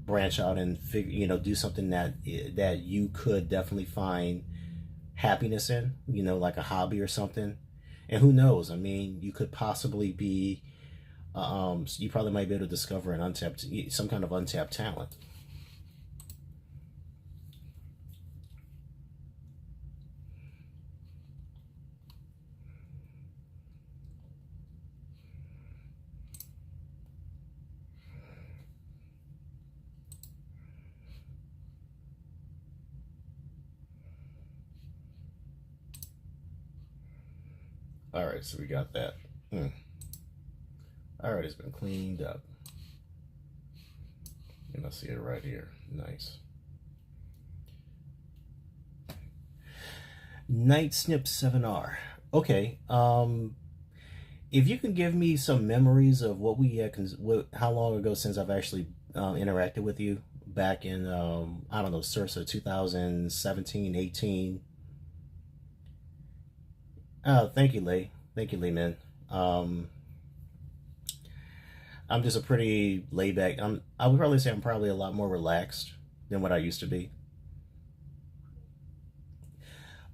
branch out and figure, do something that you could definitely find happiness in, like a hobby or something. And who knows? I mean, you could possibly be, you probably might be able to discover some kind of untapped talent. All right, so we got that. All right, it's been cleaned up. And I see it right here. Nice. Night Snip 7R. Okay. If you can give me some memories of how long ago since I've actually interacted with you, back in I don't know, Sursa 2017, 18. Oh, thank you, Lee. Thank you, Lee, man. I'm just a pretty laid back. I would probably say I'm probably a lot more relaxed than what I used to be.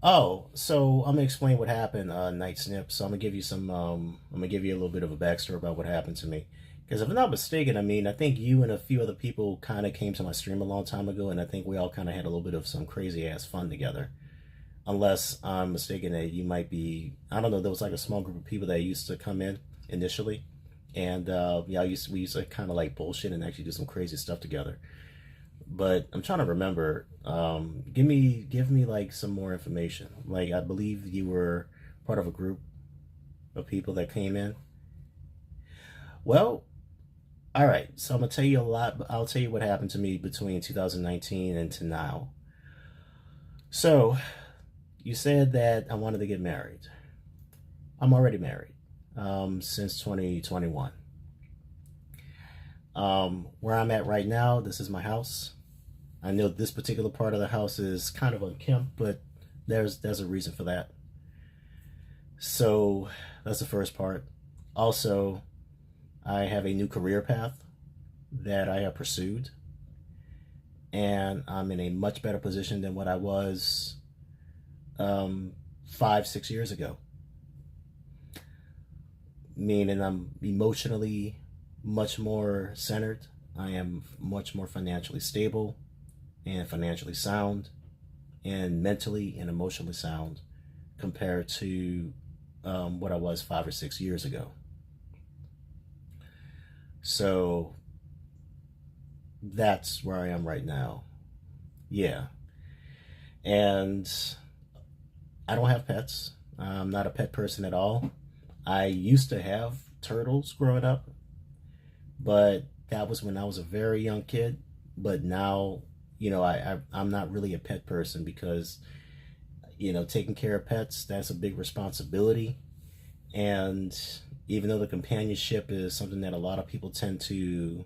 Oh, so I'm gonna explain what happened, Night Snip. So I'm gonna give you I'm gonna give you a little bit of a backstory about what happened to me. Because if I'm not mistaken, I mean, I think you and a few other people kind of came to my stream a long time ago, and I think we all kind of had a little bit of some crazy ass fun together. Unless I'm mistaken, that you might be, I don't know, there was like a small group of people that used to come in initially. And yeah, we used to kind of like bullshit and actually do some crazy stuff together. But I'm trying to remember, give me like some more information. Like, I believe you were part of a group of people that came in. Well, all right, so I'm gonna tell you a lot, but I'll tell you what happened to me between 2019 and to now. So, you said that I wanted to get married. I'm already married since 2021. Where I'm at right now, this is my house. I know this particular part of the house is kind of unkempt, but there's a reason for that. So that's the first part. Also, I have a new career path that I have pursued, and I'm in a much better position than what I was 5-6 years ago. Meaning I'm emotionally much more centered. I am much more financially stable and financially sound, and mentally and emotionally sound compared to what I was 5 or 6 years ago. So that's where I am right now. Yeah. And I don't have pets. I'm not a pet person at all. I used to have turtles growing up, but that was when I was a very young kid. But now, I'm not really a pet person because, taking care of pets, that's a big responsibility. And even though the companionship is something that a lot of people tend to...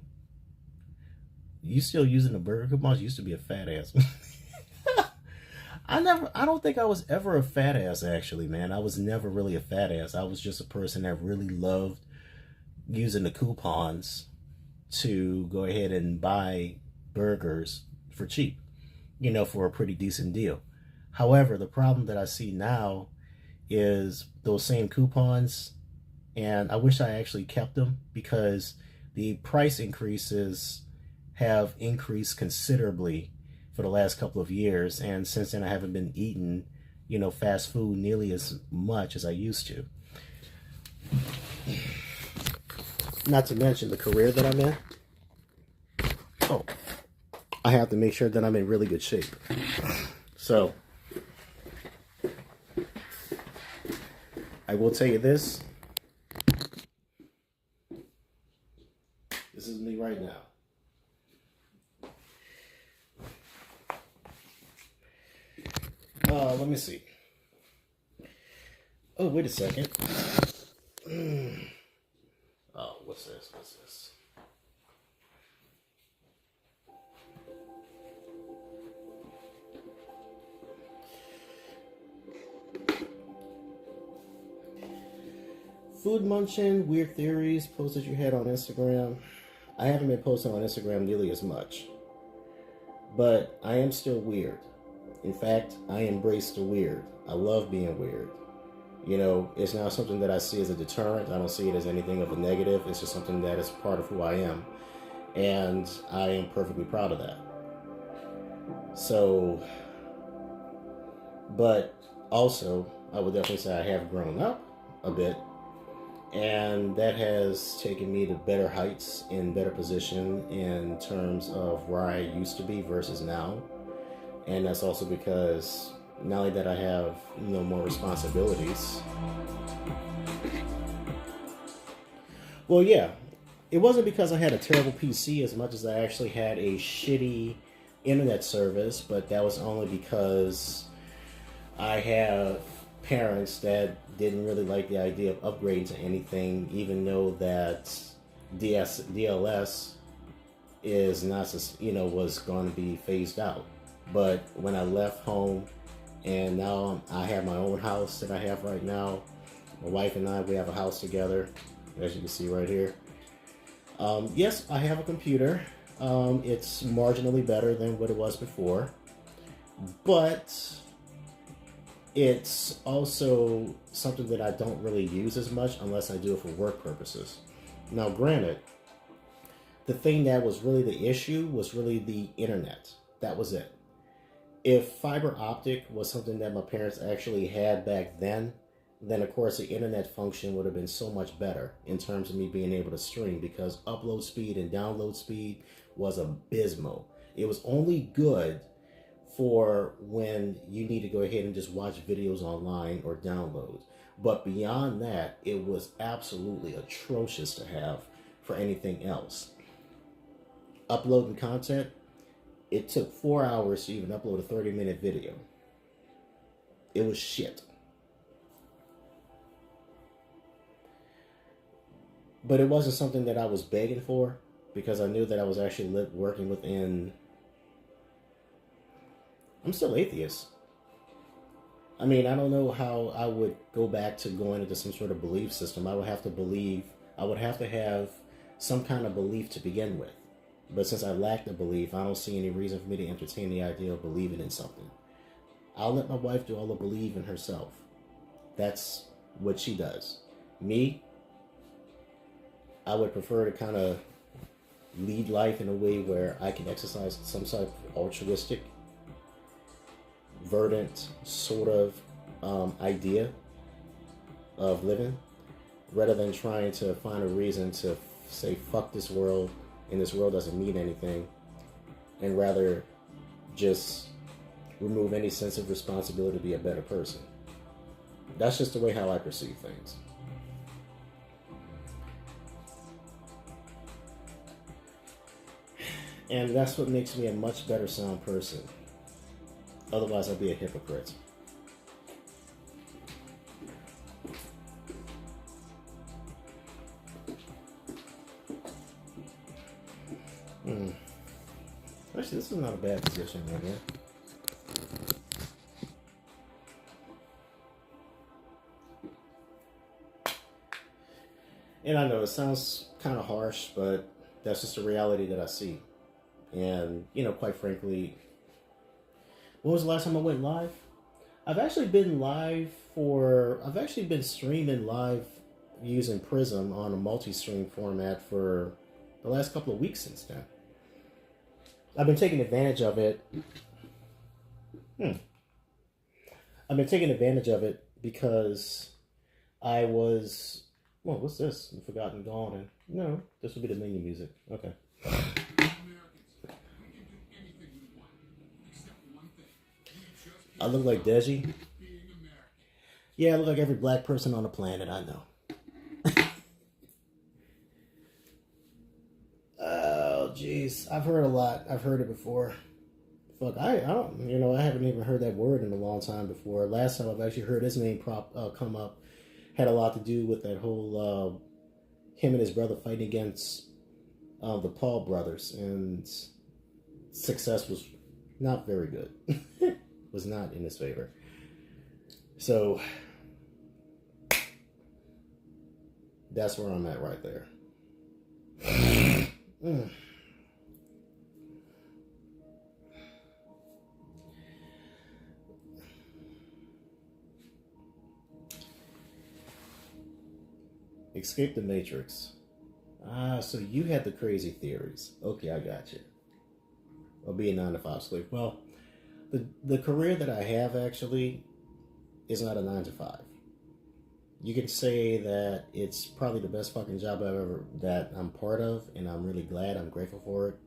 You still using the burger coupons? Used to be a fat ass. I don't think I was ever a fat ass, actually, man. I was never really a fat ass. I was just a person that really loved using the coupons to go ahead and buy burgers for cheap, for a pretty decent deal. However, the problem that I see now is those same coupons, and I wish I actually kept them, because the price increases have increased considerably for the last couple of years, and since then I haven't been eating, fast food nearly as much as I used to. Not to mention the career that I'm in. Oh, I have to make sure that I'm in really good shape. So, I will tell you this. This is me right now. Let me see. Oh, wait a second. Oh, what's this? What's this? Food munching, weird theories, posts that you had on Instagram. I haven't been posting on Instagram nearly as much. But I am still weird. In fact, I embrace the weird. I love being weird. You know, it's not something that I see as a deterrent. I don't see it as anything of a negative. It's just something that is part of who I am. And I am perfectly proud of that. So, but also, I would definitely say I have grown up a bit. And that has taken me to better heights and better position in terms of where I used to be versus now. And that's also because not only that I have more responsibilities. Well, yeah, it wasn't because I had a terrible PC as much as I actually had a shitty internet service, but that was only because I have parents that didn't really like the idea of upgrading to anything, even though that DLS is not, was going to be phased out. But when I left home, and now I have my own house that I have right now, my wife and I, we have a house together, as you can see right here. Yes, I have a computer. It's marginally better than what it was before, but it's also something that I don't really use as much unless I do it for work purposes. Now, granted, the thing that was really the issue was really the internet. That was it. If fiber optic was something that my parents actually had back then of course the internet function would have been so much better in terms of me being able to stream, because upload speed and download speed was abysmal. It was only good for when you need to go ahead and just watch videos online or download. But beyond that, it was absolutely atrocious to have for anything else. Uploading content, it took 4 hours to even upload a 30-minute video. It was shit. But it wasn't something that I was begging for, because I knew that I was actually working within... I'm still atheist. I mean, I don't know how I would go back to going into some sort of belief system. I would have to have some kind of belief to begin with. But since I lack the belief, I don't see any reason for me to entertain the idea of believing in something. I'll let my wife do all the believing herself. That's what she does. Me, I would prefer to kind of lead life in a way where I can exercise some sort of altruistic, verdant sort of idea of living, rather than trying to find a reason to say fuck this world and this world doesn't mean anything, and rather just remove any sense of responsibility to be a better person. That's just the way how I perceive things. And that's what makes me a much better sound person. Otherwise, I'd be a hypocrite. Actually, this is not a bad position right here. And I know it sounds kind of harsh, but that's just the reality that I see. And, quite frankly, when was the last time I went live? I've actually been streaming live using Prism on a multi-stream format for the last couple of weeks since then. I've been taking advantage of it. I've been taking advantage of it because I was Well, what's this? The Forgotten Dawn. And no, this will be the menu music. Okay. I look like Deji. Yeah, I look like every black person on the planet. I know. Oh, jeez. I've heard a lot. I've heard it before. Fuck, I don't, I haven't even heard that word in a long time before. Last time I've actually heard his name come up had a lot to do with that whole, him and his brother fighting against the Paul brothers, and success was not very good. Was not in his favor. So, that's where I'm at right there. Escape the Matrix. So you had the crazy theories. Okay, I got you. I'll be a 9-to-5 slave. Well, the career that I have actually is not a 9-to-5. You can say that it's probably the best fucking job that I'm part of, and I'm really glad, I'm grateful for it.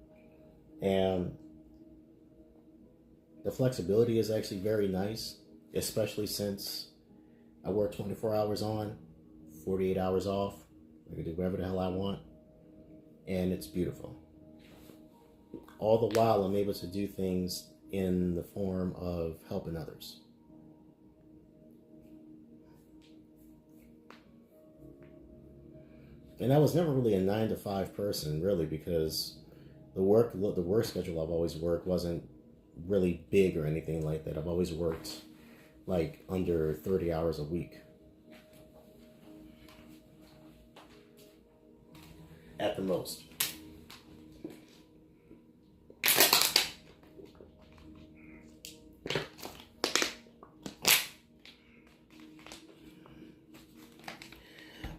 And the flexibility is actually very nice, especially since I work 24 hours on, 48 hours off. I can do whatever the hell I want, and it's beautiful. All the while, I'm able to do things in the form of helping others. And I was never really a 9-to-5 person, really, because the work schedule I've always worked wasn't really big or anything like that. I've always worked like under 30 hours a week. At the most.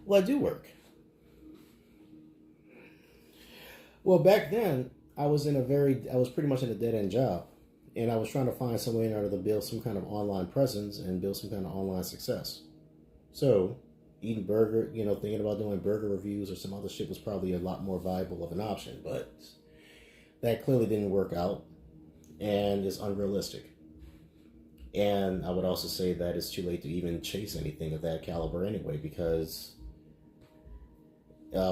Well, I do work. Well, back then, I was pretty much in a dead-end job. And I was trying to find some way in order to build some kind of online presence and build some kind of online success. So, eating burger, thinking about doing burger reviews or some other shit was probably a lot more viable of an option. But that clearly didn't work out. And it's unrealistic. And I would also say that it's too late to even chase anything of that caliber anyway, because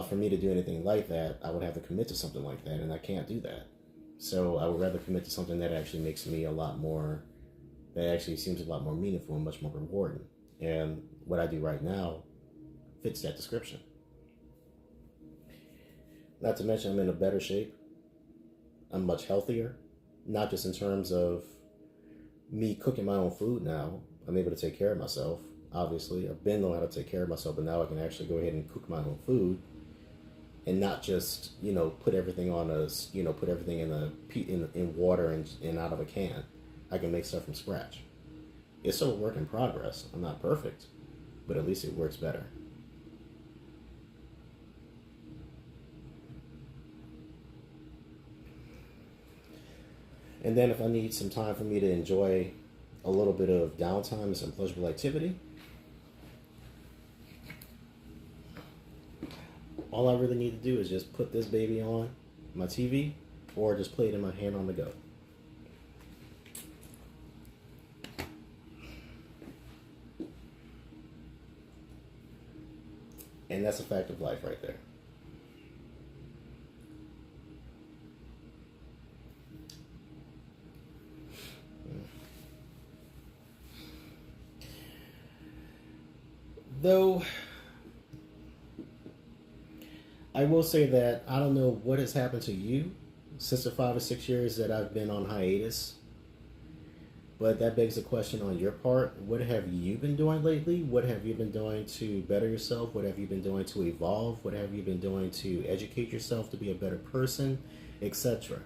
for me to do anything like that, I would have to commit to something like that, and I can't do that. So I would rather commit to something that actually makes me that actually seems a lot more meaningful and much more rewarding. And what I do right now fits that description. Not to mention I'm in a better shape. I'm much healthier, not just in terms of me cooking my own food now. I'm able to take care of myself. Obviously, I've been knowing how to take care of myself, but now I can actually go ahead and cook my own food, and not just put everything in water and out of a can. I can make stuff from scratch. It's still a work in progress. I'm not perfect, but at least it works better. And then if I need some time for me to enjoy a little bit of downtime and some pleasurable activity, all I really need to do is just put this baby on my TV or just play it in my hand on the go. And that's a fact of life right there. Though, I will say that I don't know what has happened to you since the 5 or 6 years that I've been on hiatus. But that begs the question on your part. What have you been doing lately? What have you been doing to better yourself? What have you been doing to evolve? What have you been doing to educate yourself to be a better person, etc.?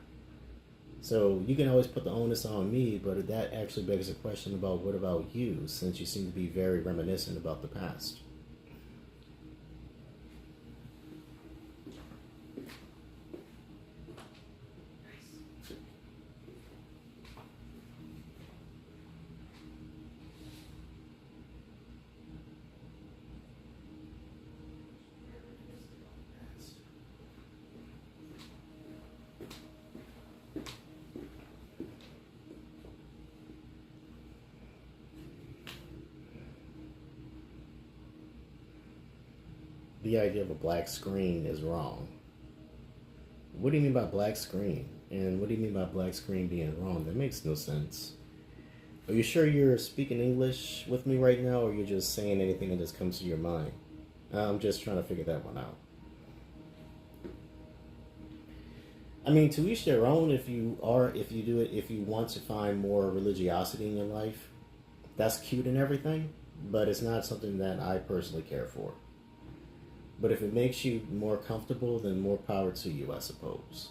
So you can always put the onus on me, but that actually begs the question about what about you, since you seem to be very reminiscent about the past. the idea of a black screen is wrong. What do you mean by black screen? And what do you mean by black screen being wrong? That makes no sense. Are you sure you're speaking English with me right now, or you're just saying anything that just comes to your mind? I'm just trying to figure that one out. I mean, to each their own. If you want to find more religiosity in your life, that's cute and everything, but it's not something that I personally care for. But if it makes you more comfortable, then more power to you, I suppose.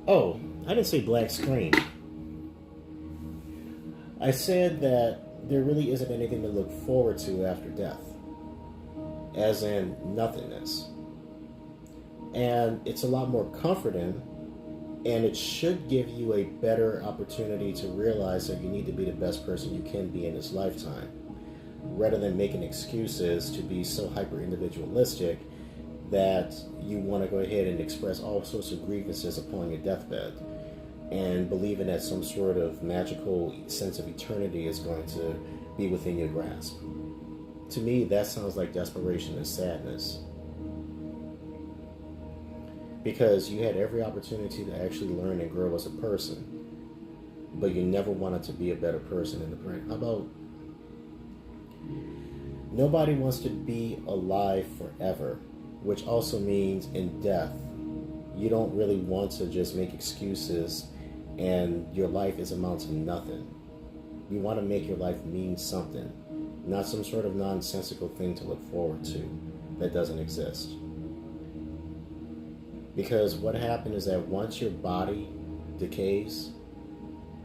Oh, I didn't say black screen. I said that there really isn't anything to look forward to after death, as in nothingness. And it's a lot more comforting, and it should give you a better opportunity to realize that you need to be the best person you can be in this lifetime, rather than making excuses to be so hyper-individualistic that you want to go ahead and express all sorts of grievances upon your deathbed and believing that some sort of magical sense of eternity is going to be within your grasp. To me, that sounds like desperation and sadness. Because you had every opportunity to actually learn and grow as a person, but you never wanted to be a better person in the brain. How about nobody wants to be alive forever, which also means in death, you don't really want to just make excuses and your life is amount to nothing. You want to make your life mean something, not some sort of nonsensical thing to look forward to that doesn't exist. Because what happened is that once your body decays,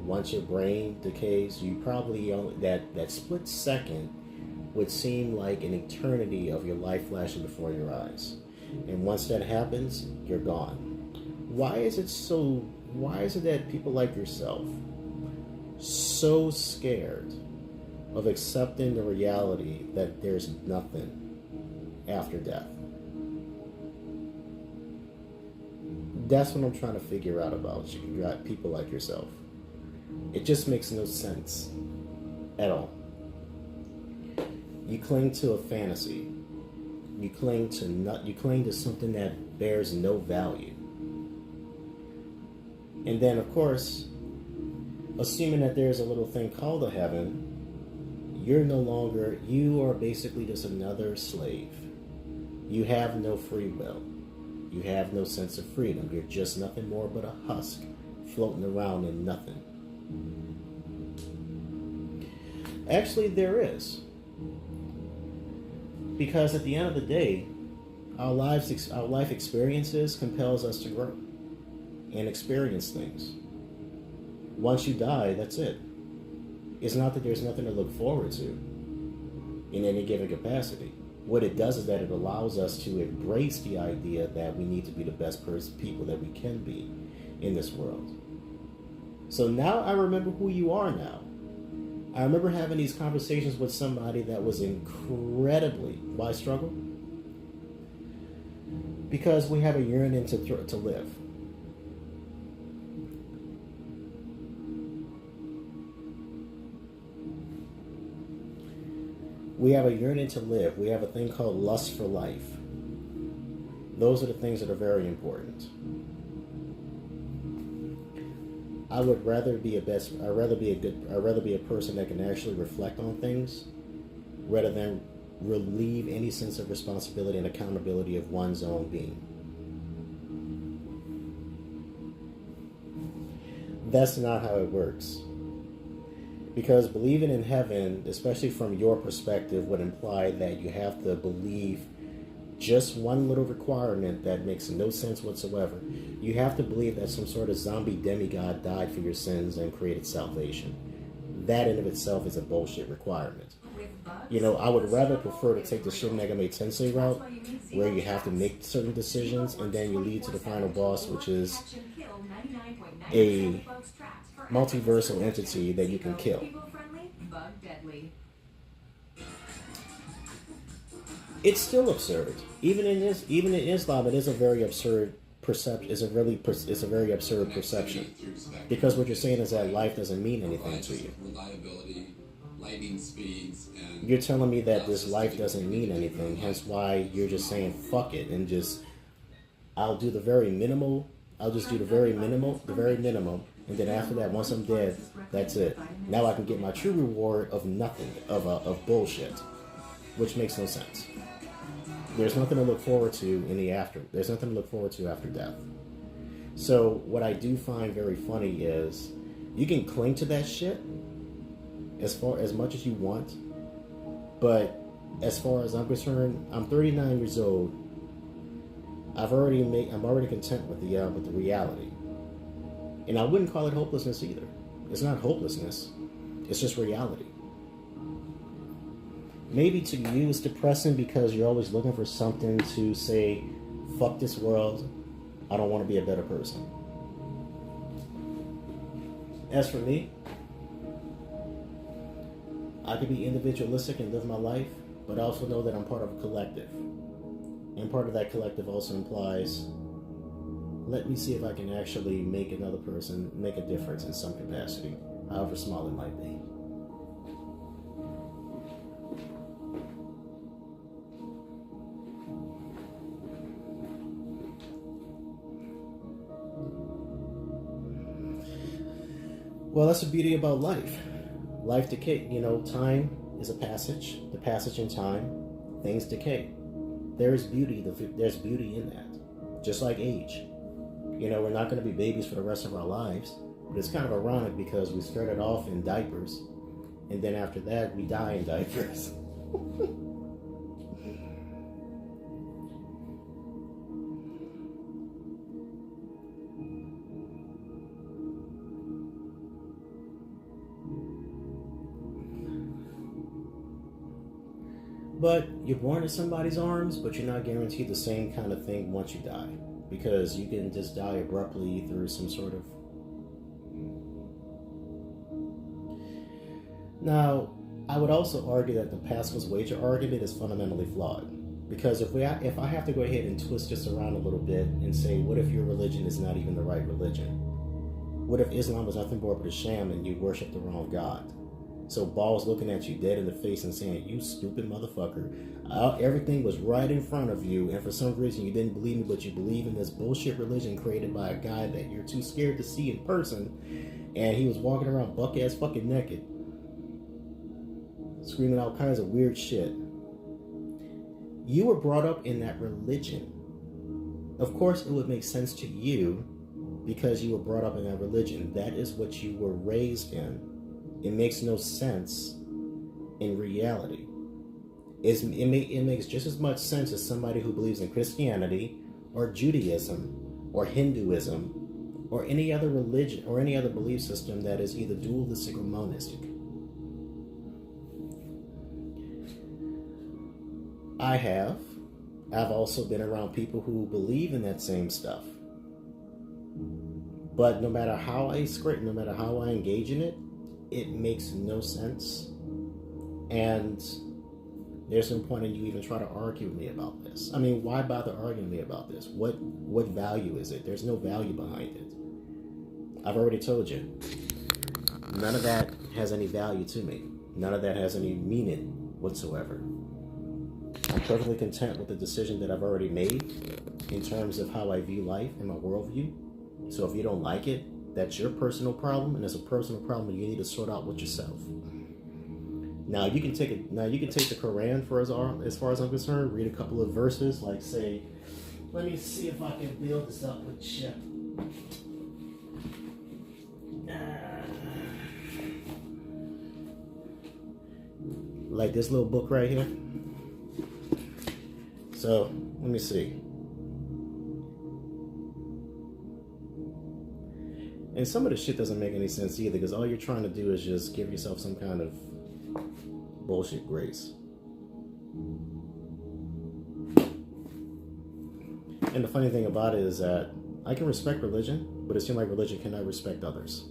once your brain decays, you probably only, that split second would seem like an eternity of your life flashing before your eyes. And once that happens, you're gone. Why is it that people like yourself so scared of accepting the reality that there's nothing after death? That's what I'm trying to figure out about people like yourself. It just makes no sense at all. You cling to a fantasy. You cling to something that bears no value. And then, of course, assuming that there's a little thing called a heaven, you are basically just another slave. You have no free will. You have no sense of freedom. You're just nothing more but a husk floating around in nothing. Actually, there is. Because at the end of the day, our life experiences compels us to grow and experience things. Once you die, that's it. It's not that there's nothing to look forward to in any given capacity. What it does is that it allows us to embrace the idea that we need to be the best people that we can be in this world. So now I remember who you are now. I remember having these conversations with somebody that was incredibly... Why struggle? Because we have a yearning to live. We have a yearning to live. We have a thing called lust for life. Those are the things that are very important. I would rather be a person that can actually reflect on things rather than relieve any sense of responsibility and accountability of one's own being. That's not how it works. Because believing in heaven, especially from your perspective, would imply that you have to believe just one little requirement that makes no sense whatsoever. You have to believe that some sort of zombie demigod died for your sins and created salvation. That in of itself is a bullshit requirement. You know, I would rather prefer to take the Shin Megami Tensei route, where you have to make certain decisions and then you lead to the final boss, which is a multiversal entity that you can kill. It's still absurd. Even in Islam, it is a very absurd it's a very absurd perception, because what you're saying is that life doesn't mean anything to you. Reliability, lightning speeds, and You're telling me that this life doesn't mean anything, hence why you're just saying fuck it and just I'll do the very minimal. I'll just do the very minimum, and then after that, once I'm dead, that's it. Now I can get my true reward of nothing, of bullshit, which makes no sense. There's nothing to look forward to in the after. There's nothing to look forward to after death. So what I do find very funny is you can cling to that shit as much as you want, but as far as I'm concerned, I'm 39 years old. I'm already content with the reality, and I wouldn't call it hopelessness either. It's not hopelessness; it's just reality. Maybe to you it's depressing because you're always looking for something to say, "Fuck this world, I don't want to be a better person." As for me, I can be individualistic and live my life, but I also know that I'm part of a collective. And part of that collective also implies, let me see if I can actually make another person make a difference in some capacity, however small it might be. Well, that's the beauty about life. Life decay. Time is a passage. The passage in time, things decay. There's beauty in that. Just like age. We're not going to be babies for the rest of our lives. But it's kind of ironic because we started off in diapers. And then after that, we die in diapers. But you're born in somebody's arms, but you're not guaranteed the same kind of thing once you die. Because you can just die abruptly through some sort of... Now, I would also argue that the Pascal's wager argument is fundamentally flawed. Because if I have to go ahead and twist this around a little bit and say, what if your religion is not even the right religion? What if Islam is nothing more but a sham and you worship the wrong God? So Ball's looking at you dead in the face and saying, you stupid motherfucker. Everything was right in front of you, and for some reason you didn't believe me, but you believe in this bullshit religion created by a guy that you're too scared to see in person, and he was walking around buck-ass fucking naked, screaming all kinds of weird shit. You were brought up in that religion. Of course it would make sense to you because you were brought up in that religion. That is what you were raised in. It makes no sense in reality. It makes just as much sense as somebody who believes in Christianity or Judaism or Hinduism or any other religion or any other belief system that is either dualistic or monistic. I've also been around people who believe in that same stuff. But no matter how I engage in it, it makes no sense. And there's no point in you even trying to argue with me about this. I mean, why bother arguing with me about this? What value is it? There's no value behind it. I've already told you. None of that has any value to me. None of that has any meaning whatsoever. I'm perfectly content with the decision that I've already made in terms of how I view life and my worldview. So if you don't like it, that's your personal problem, and it's a personal problem you need to sort out with yourself. Now you can take the Quran for as far as I'm concerned. Read a couple of verses, like say, let me see if I can build this up with shit. Like this little book right here. So let me see. And some of the shit doesn't make any sense either, because all you're trying to do is just give yourself some kind of bullshit grace. And the funny thing about it is that I can respect religion, but it seems like religion cannot respect others.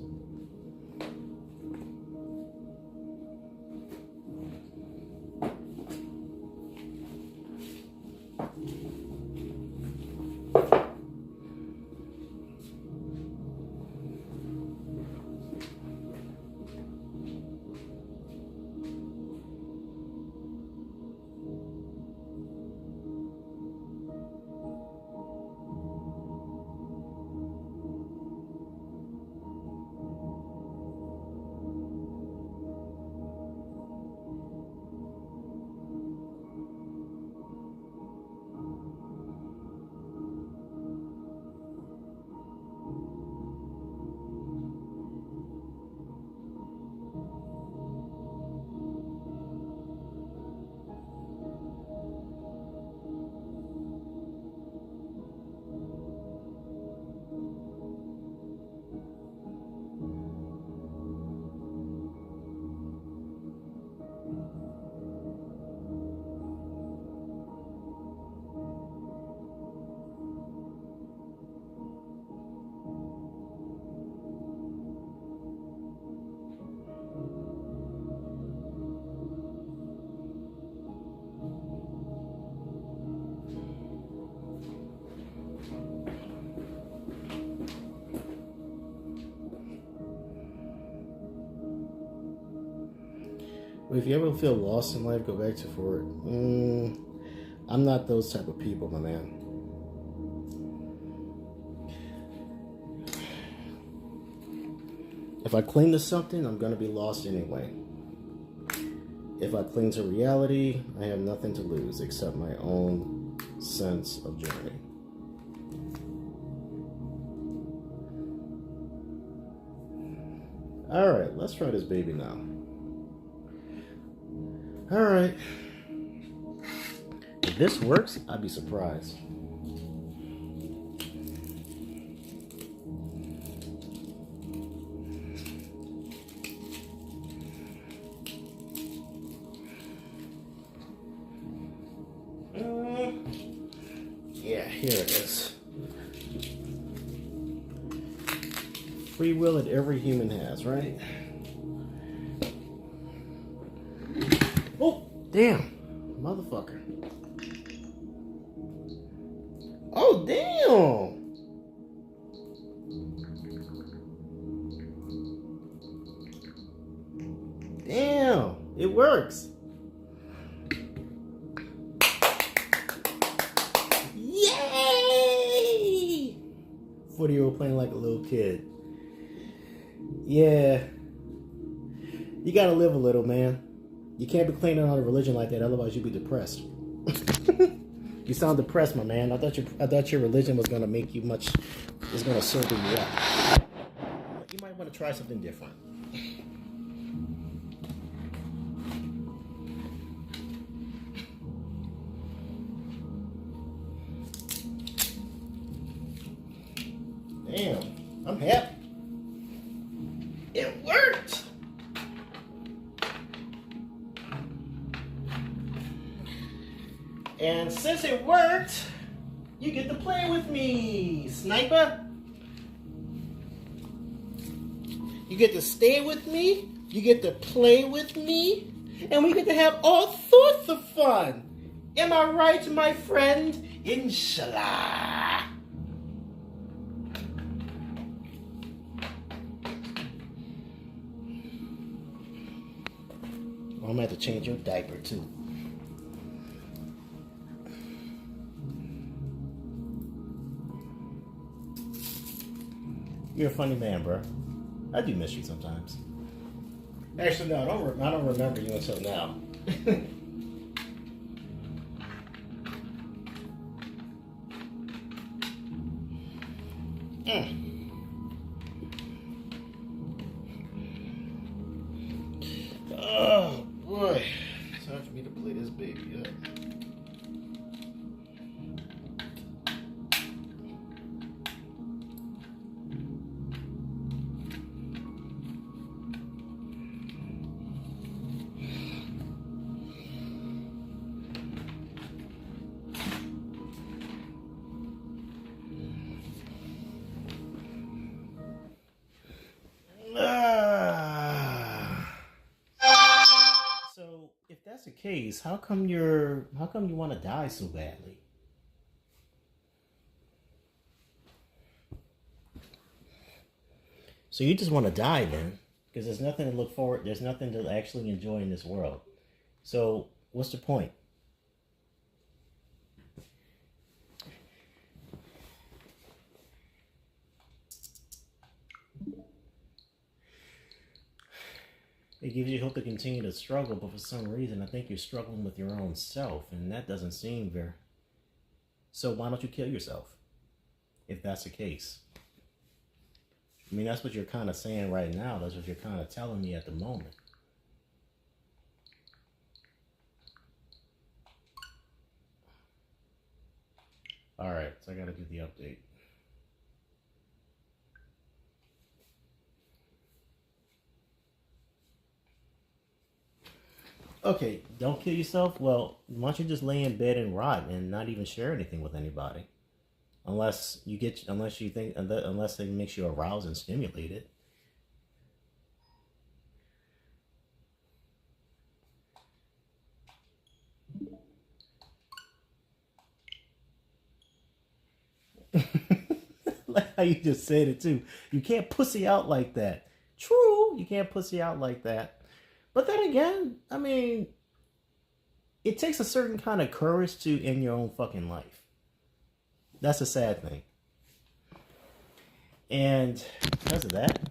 If you ever feel lost in life, go back to Fort. I'm not those type of people, my man. If I cling to something, I'm going to be lost anyway. If I cling to reality, I have nothing to lose except my own sense of journey. Alright, let's try this baby now. Alright. If this works, I'd be surprised. Yeah, here it is. Free will that every human has, right? Oh, damn. Motherfucker. Oh, damn. Damn. It works. Yay! 40-year-old playing like a little kid. Yeah. You gotta live a little, man. You can't be clinging on a religion like that, otherwise you'll be depressed. You sound depressed, my man. I thought your religion was gonna make you much. Was gonna sober you up. You might want to try something different. Damn, I'm happy. It worked. And since it worked, you get to play with me, sniper. You get to stay with me, you get to play with me, and we get to have all sorts of fun. Am I right, my friend? Inshallah. I'm gonna have to change your diaper too. You're a funny man, bro. I do miss you sometimes. Actually, no, I don't remember you until now. Oh boy, it's time for me to play this baby up. So, if that's the case, how come you want to die so badly? So you just want to die then, because there's nothing to look forward. There's nothing to actually enjoy in this world. So, what's the point? It gives you hope to continue to struggle, but for some reason, I think you're struggling with your own self, and that doesn't seem very... So why don't you kill yourself, if that's the case? I mean, that's what you're kind of saying right now. That's what you're kind of telling me at the moment. Alright, so I gotta do the update. Okay, don't kill yourself. Well, why don't you just lay in bed and rot and not even share anything with anybody, unless it makes you aroused and stimulated. Like how you just said it too. You can't pussy out like that. True, you can't pussy out like that. But then again, I mean, it takes a certain kind of courage to end your own fucking life. That's a sad thing. And because of that,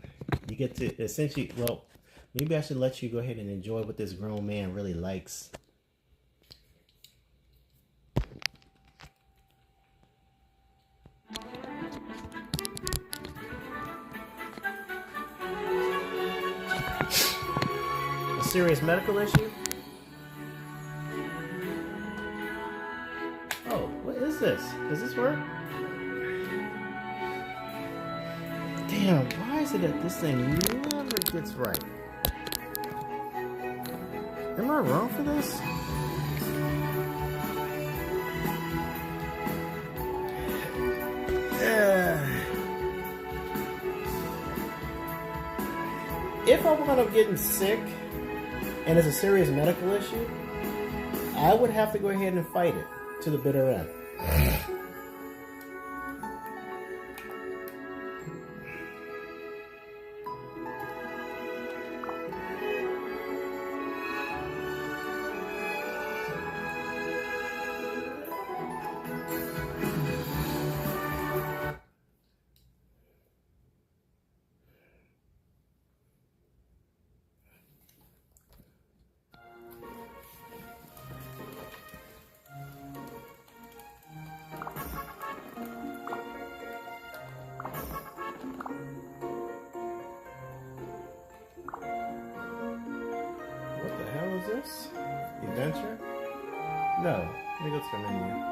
you get to essentially, well, maybe I should let you go ahead and enjoy what this grown man really likes. A serious medical issue? Oh, what is this? Does this work? Damn, why is it that this thing never gets right? Am I wrong for this? If I wind up getting sick and it's a serious medical issue, I would have to go ahead and fight it to the bitter end. What the hell is this? Adventure? No. Let me go to the menu.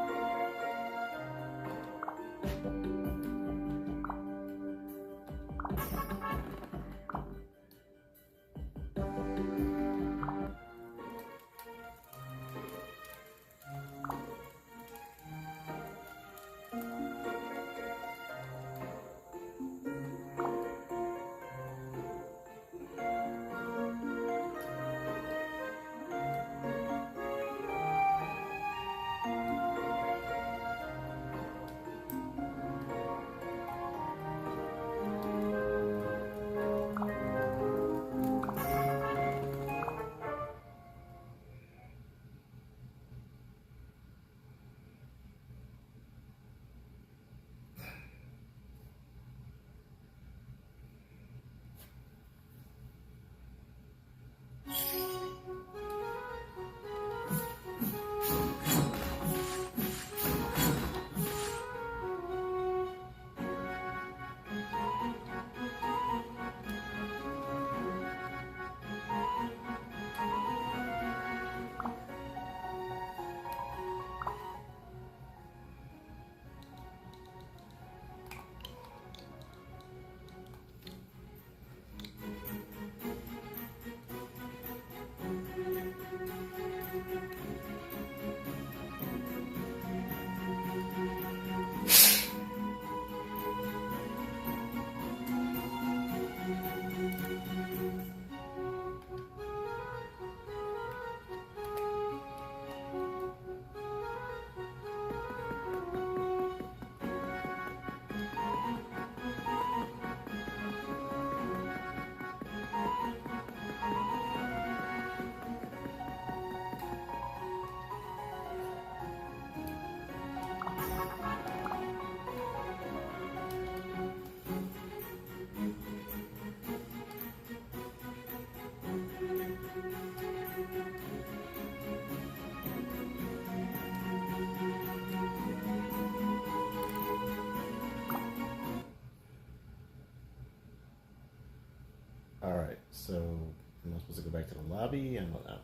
Alright, so am I supposed to go back to the lobby? I don't know.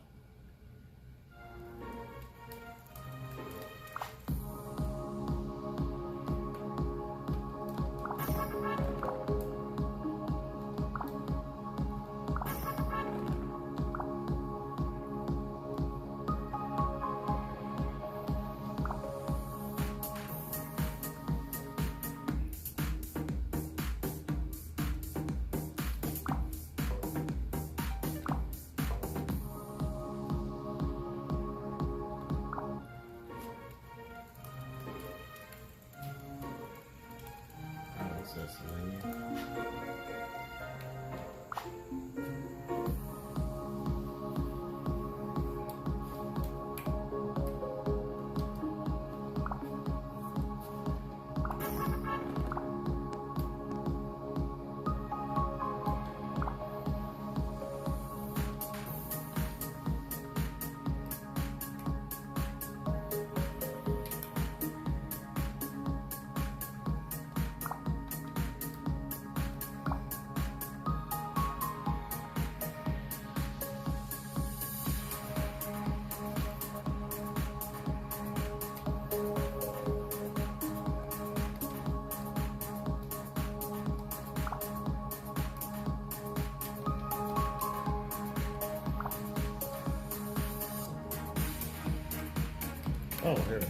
Oh, here it is.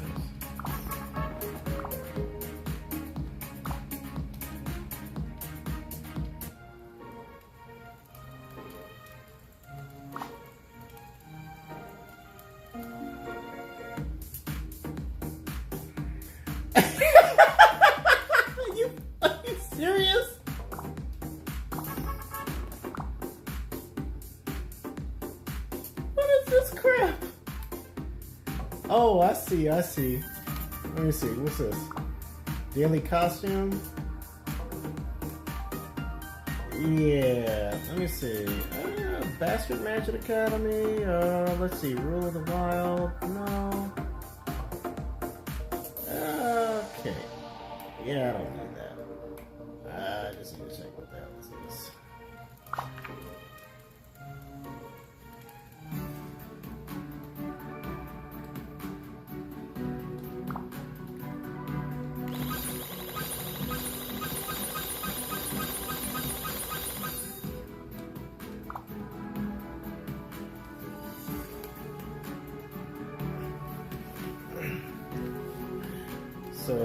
Are you serious? What is this crap? Oh, I see. Let me see. What's this? Daily costume? Yeah. Let me see. Bastard Magic Academy. Let's see. Rule of the Wild. No. Okay. Yeah, I don't need that. I just need to check what the hell this is. So,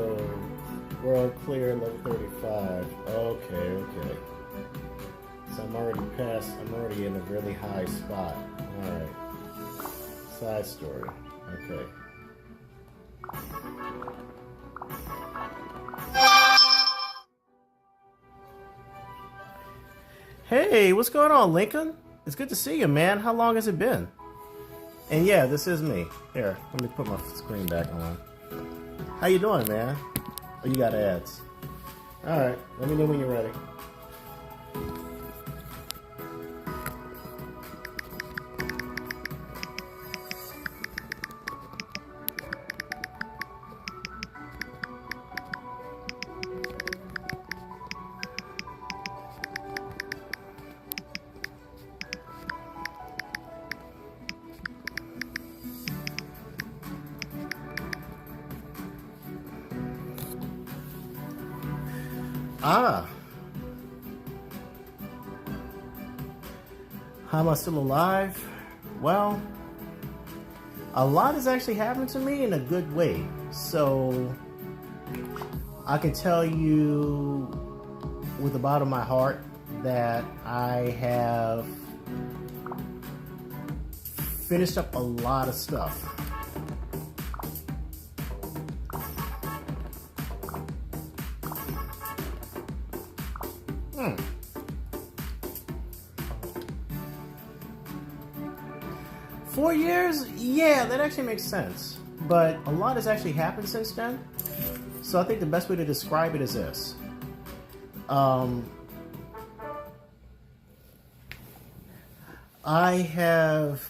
world clear, level 35. Okay. So I'm already in a really high spot. Alright. Side story. Okay. Hey, what's going on, Lincoln? It's good to see you, man. How long has it been? And yeah, this is me. Here, let me put my screen back on. How you doing, man? Oh, you got ads. Alright, let me know when you're ready. How am I still alive? Well, a lot has actually happened to me in a good way. So, I can tell you with the bottom of my heart that I have finished up a lot of stuff. Hmm. 4 years? Yeah, that actually makes sense. But a lot has actually happened since then. So I think the best way to describe it is this. I have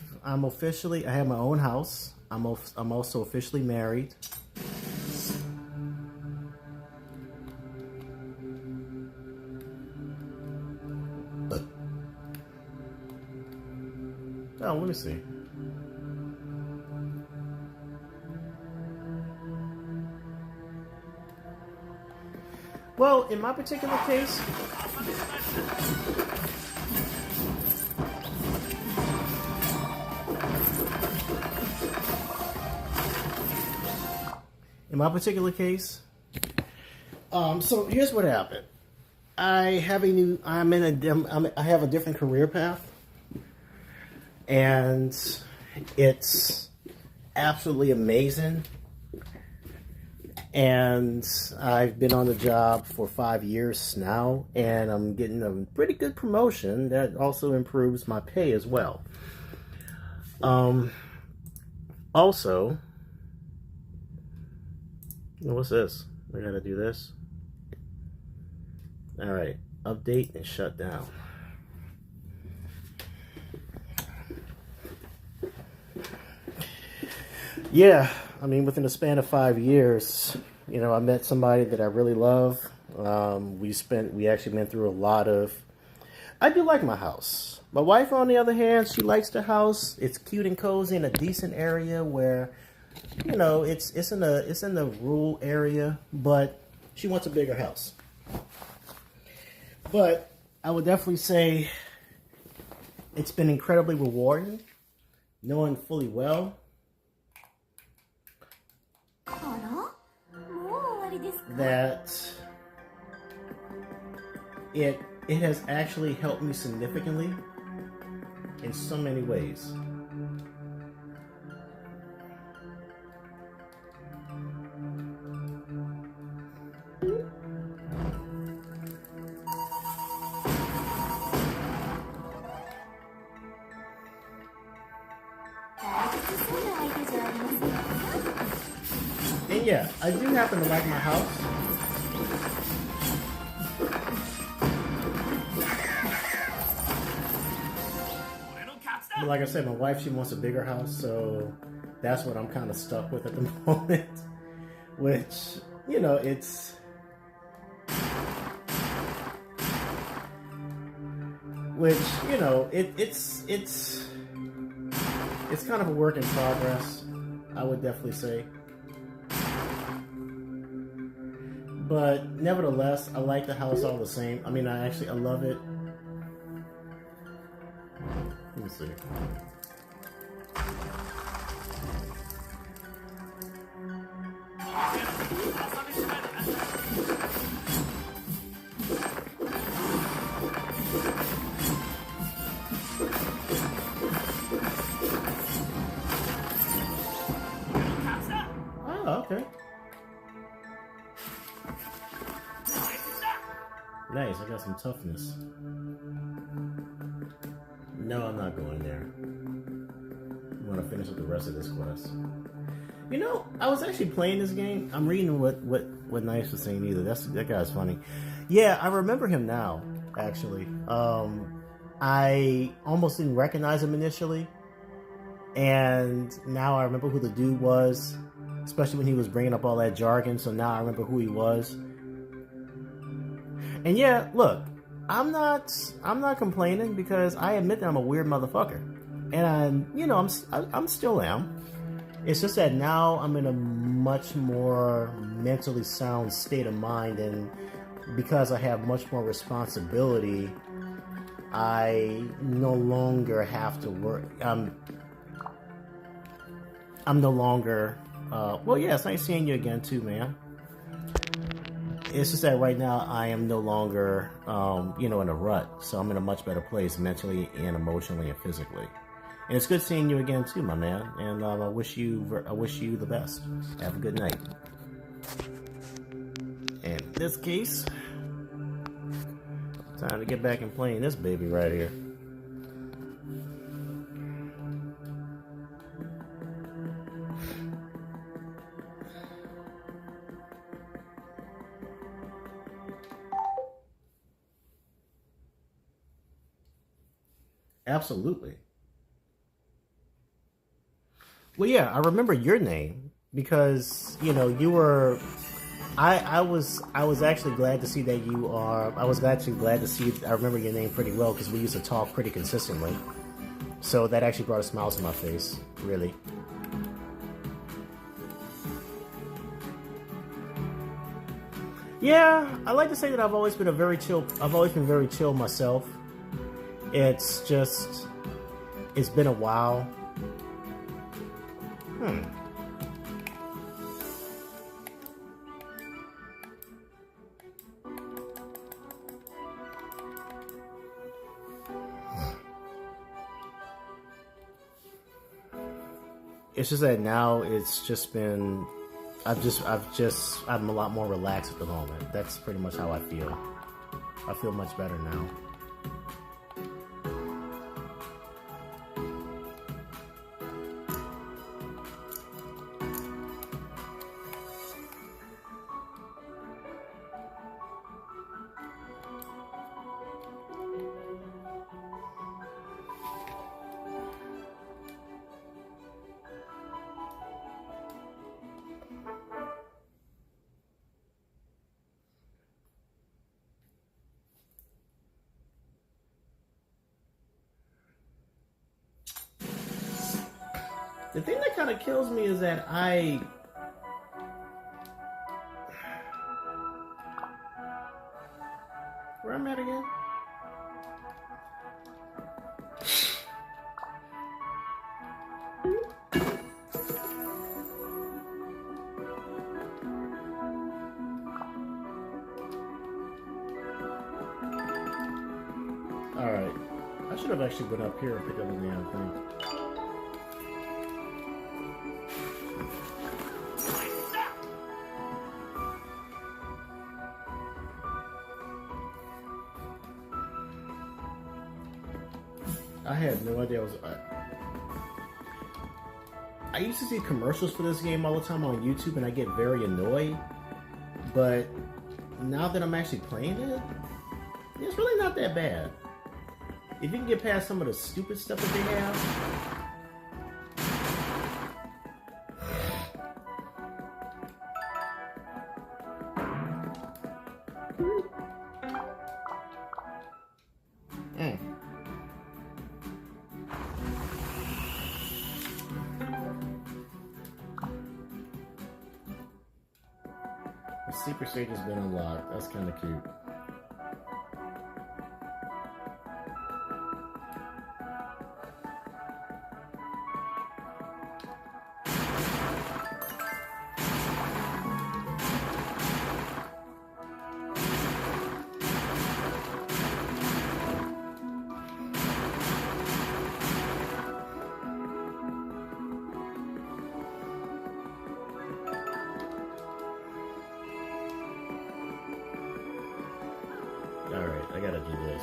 my own house. I'm also officially married. Oh, let me see. Well, in my particular case, so here's what happened. I have a different career path, and it's absolutely amazing. And I've been on the job for 5 years now, and I'm getting a pretty good promotion that also improves my pay as well. Also, what's this? I gotta do this. All right, update and shut down. Yeah, I mean, within the span of 5 years, I met somebody that I really love. We actually went through a lot of. I do like my house. My wife, on the other hand, she likes the house. It's cute and cozy in a decent area where, it's in the rural area, but she wants a bigger house. But I would definitely say it's been incredibly rewarding, knowing fully well that it has actually helped me significantly in so many ways. And yeah, I do happen to like my house. But like I said, my wife, she wants a bigger house, so that's what I'm kind of stuck with at the moment. Which, you know, it's... Which, you know, it's kind of a work in progress, I would definitely say. But nevertheless, I like the house all the same. I mean, I love it. Let me see. Oh, okay. Nice, I got some toughness. No, I'm not going there. I want to finish up the rest of this quest. You know, I was actually playing this game. I'm reading what Nice was saying either. That guy's funny. Yeah, I remember him now, actually. I almost didn't recognize him initially. And now I remember who the dude was. Especially when he was bringing up all that jargon. So now I remember who he was. And yeah, look. I'm not complaining because I admit that I'm a weird motherfucker, and you know I'm still am. It's just that now I'm in a much more mentally sound state of mind, and because I have much more responsibility, I no longer have to work. I'm no longer. Well, yeah, it's nice seeing you again too, man. It's just that right now I am no longer, in a rut. So I'm in a much better place mentally and emotionally and physically. And it's good seeing you again too, my man. And I wish you the best. Have a good night. And in this case, time to get back and playing this baby right here. Absolutely. Well, yeah, I remember your name because, you were... I was actually glad to see that you are... I was actually glad to see... I remember your name pretty well because we used to talk pretty consistently. So that actually brought a smile to my face, really. Yeah, I like to say that I've always been very chill myself. It's just, it's been a while. It's just that now it's just been, I'm a lot more relaxed at the moment. That's pretty much how I feel. I feel much better now. The thing that kind of kills me is that where I'm at again? Alright. I should have actually been up here and picked up the damn thing. I had no idea I was... I used to see commercials for this game all the time on YouTube and I get very annoyed. But now that I'm actually playing it, it's really not that bad. If you can get past some of the stupid stuff that they have. The secret stage has been unlocked. That's kind of cute. Alright, I gotta do this.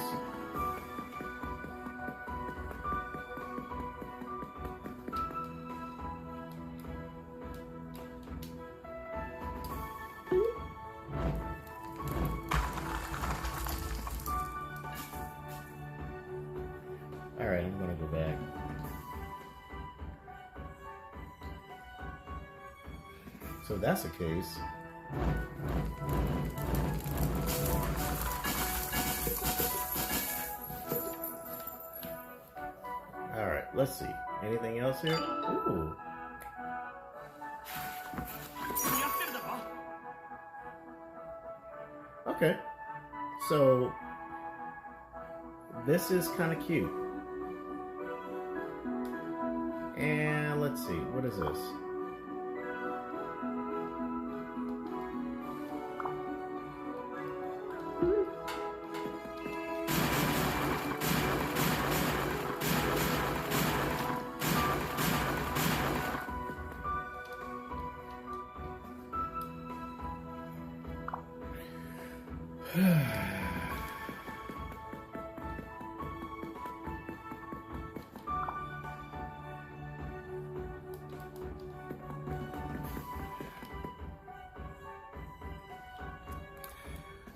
Alright, I'm gonna go back. So if that's the case. Alright, let's see. Anything else here? Ooh. Okay. So this is kind of cute. And let's see, what is this?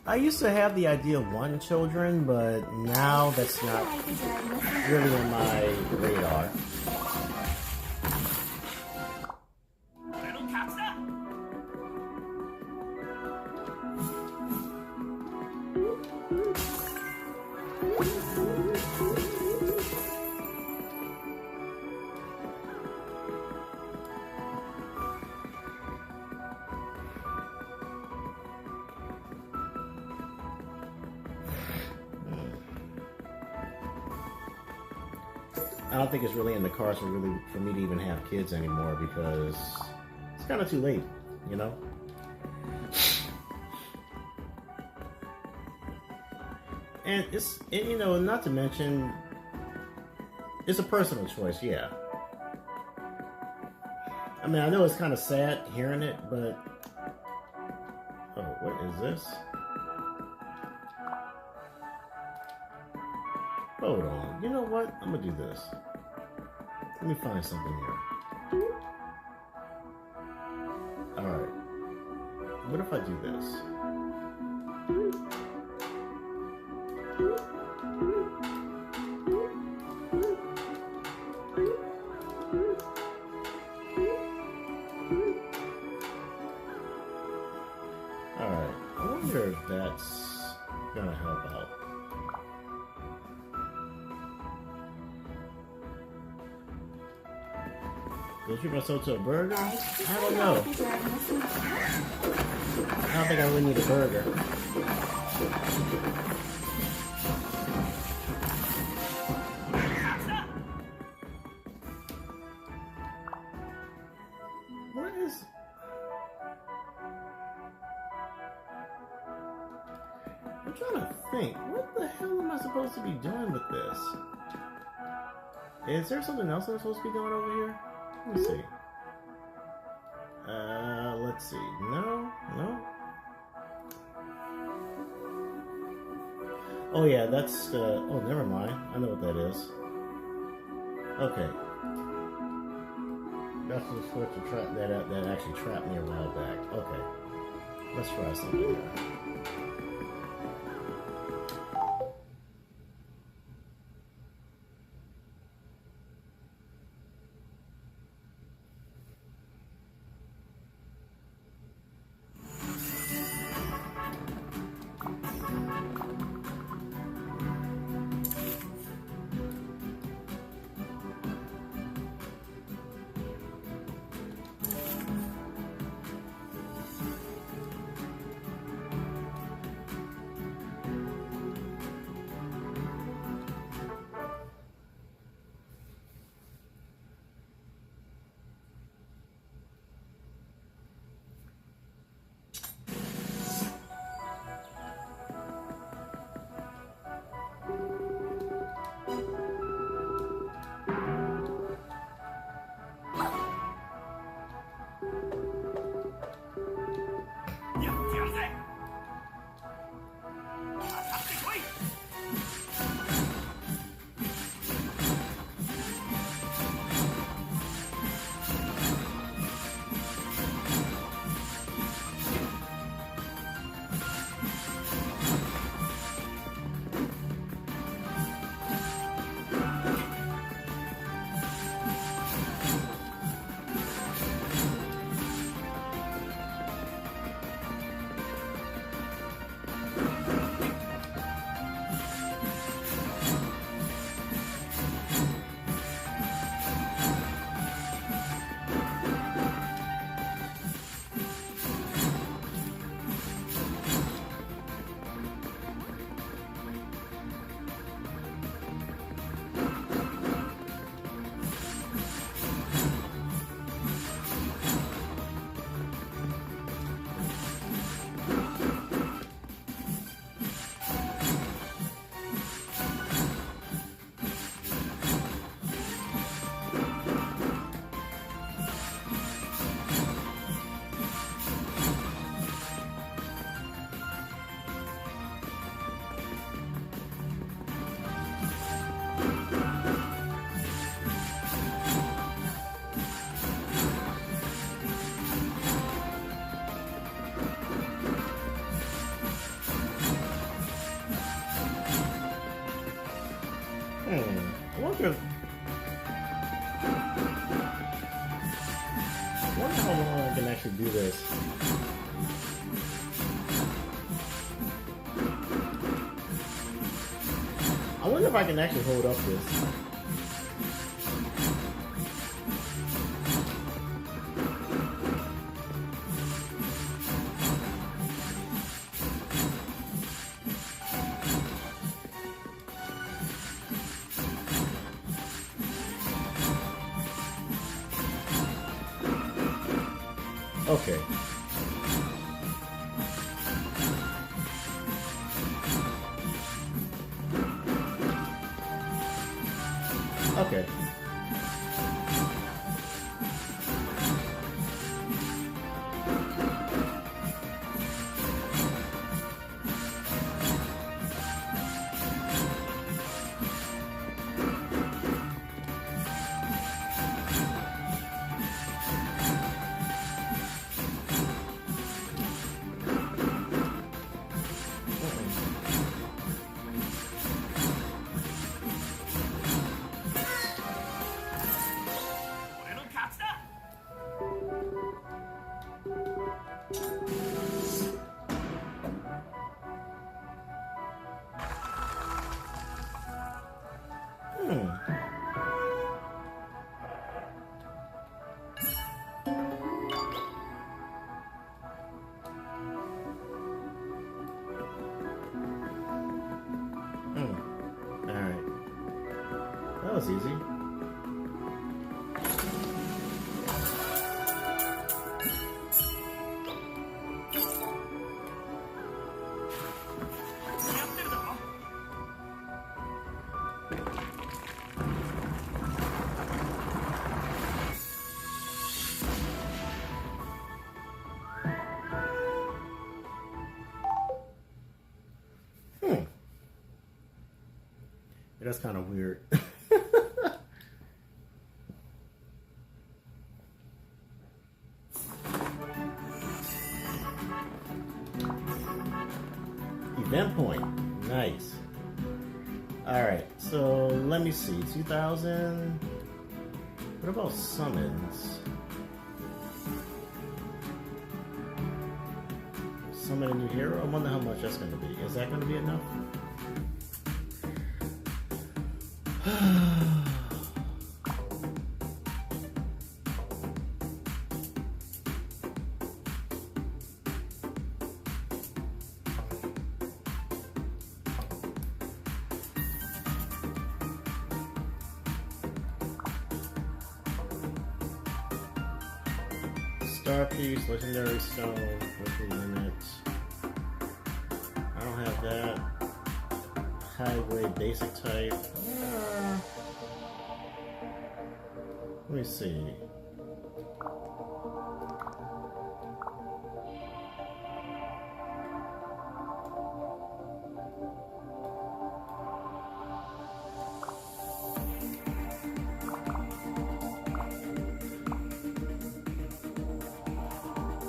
I used to have the idea of wanting children, but now that's not really on my radar. I don't think it's really in the cards for me to even have kids anymore because it's kind of too late, you know? And you know, not to mention, it's a personal choice, yeah. I mean, I know it's kind of sad hearing it, but... Oh, what is this? Hold on. You know what? I'm gonna do this. Let me find something here. Alright. What if I do this? Alright. I wonder if that's gonna help out. Go treat myself to a burger? I don't know. I don't think I really need a burger. What is... I'm trying trying to think. What the hell am I supposed to be doing with this? Is there something else I'm supposed to be doing over here? Let me see. Let's see. No. Oh yeah, that's oh, never mind. I know what that is. Okay. That's the switch to trap that actually trapped me a while back. Okay. Let's try something here. I wonder how long I can actually do this. I wonder if I can actually hold up this. Okay. Okay. Alright. That was easy. That's kind of weird. Event point. Nice. Alright, so let me see. 2000. What about summons? Summon a new hero? I wonder how much that's going to be. Is that going to be enough? Star Piece, Legendary Stone, Weekly Limit. I don't have that. High grade basic type. Let me see.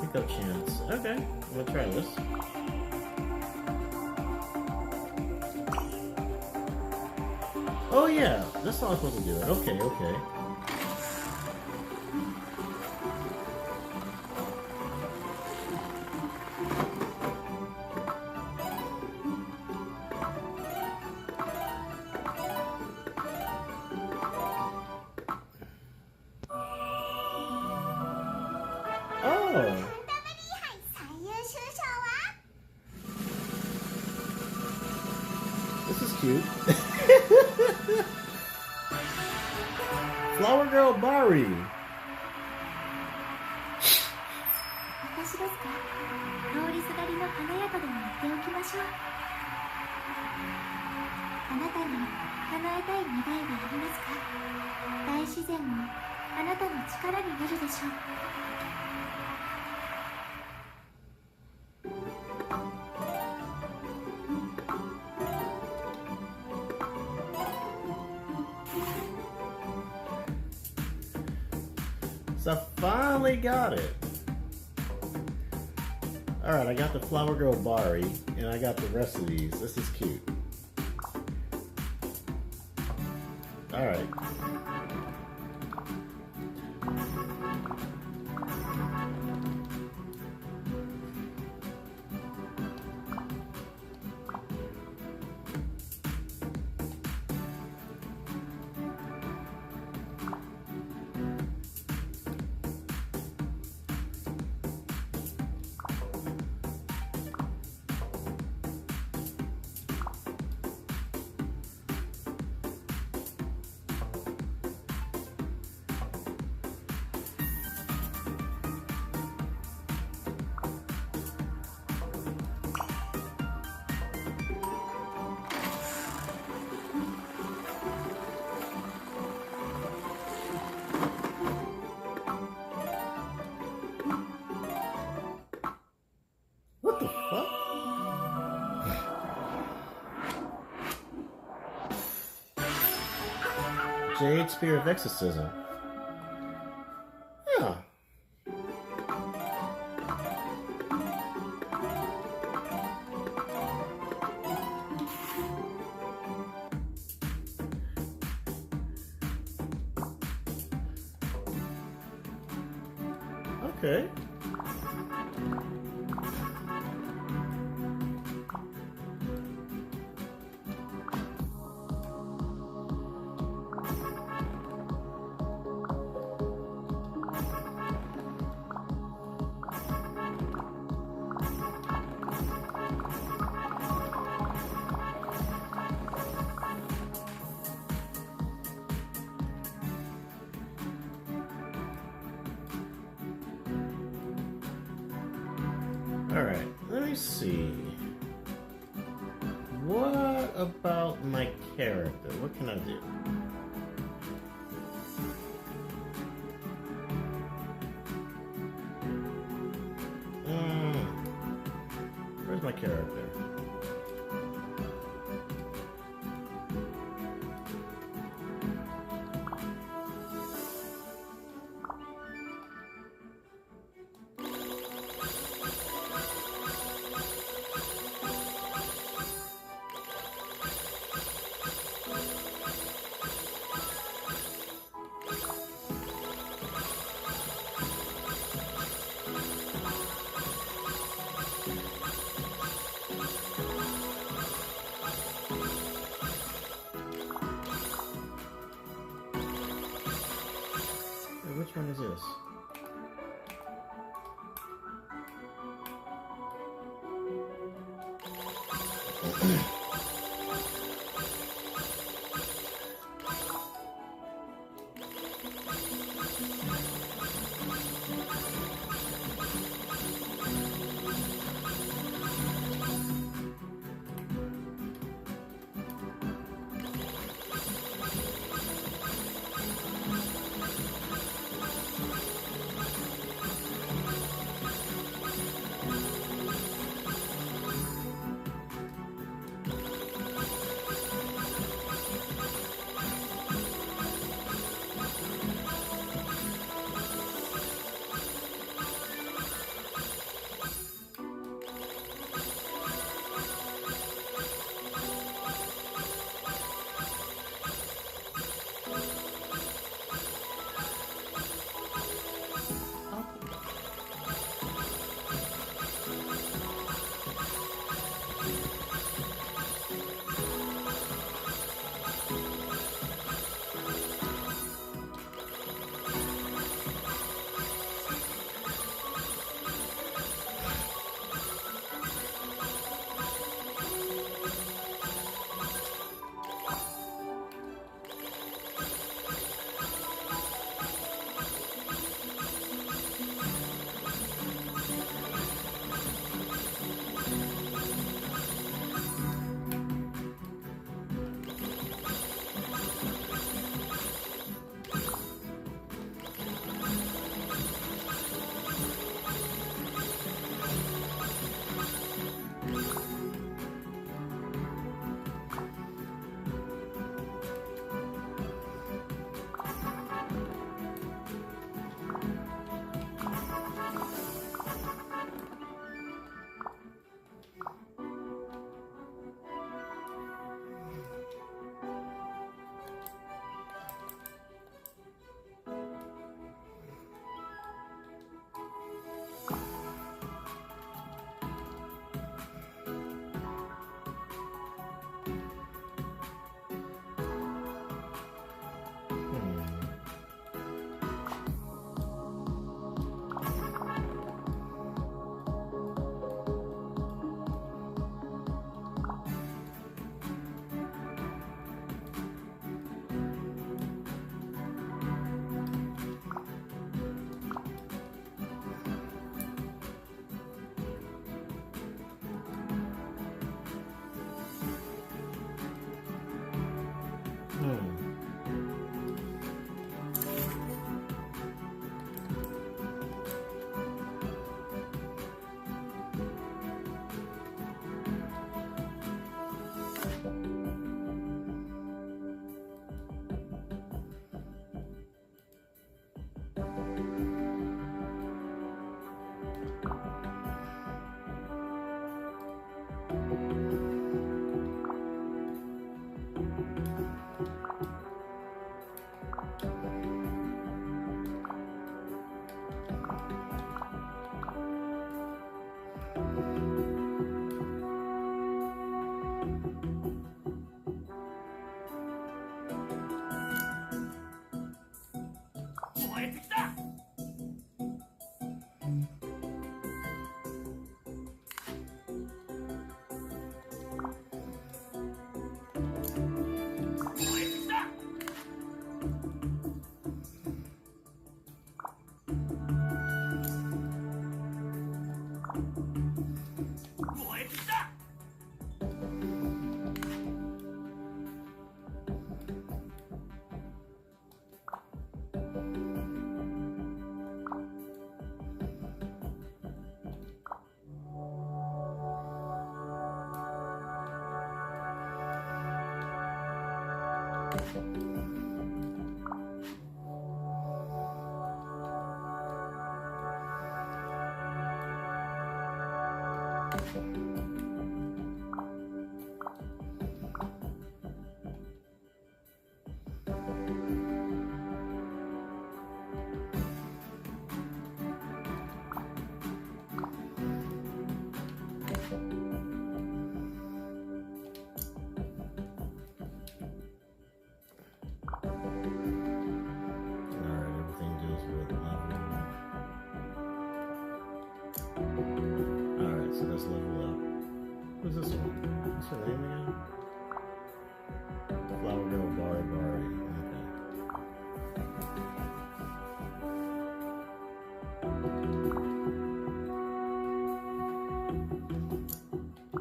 Pickup chance. Okay, I'm gonna try this. Oh yeah, that's not supposed to do it. Okay, okay. Oh. This is cute. Flower Girl Bari. 私ですか？通りすがりの花屋とでも言っておきましょう。あなたに叶えたい願いはありますか？大自然もあなたの力になるでしょう。So I finally got it. Alright, I got the Flower Girl Bari, and I got the rest of these. This is cute. Alright. What the fuck? Jade Spear of Exorcism. Yeah. Okay. Alright, let me see. What about my character? What can I do? Where's my character? which one is this? Alright, everything deals with What's her name again? Flower Girl Bari Bari. Okay.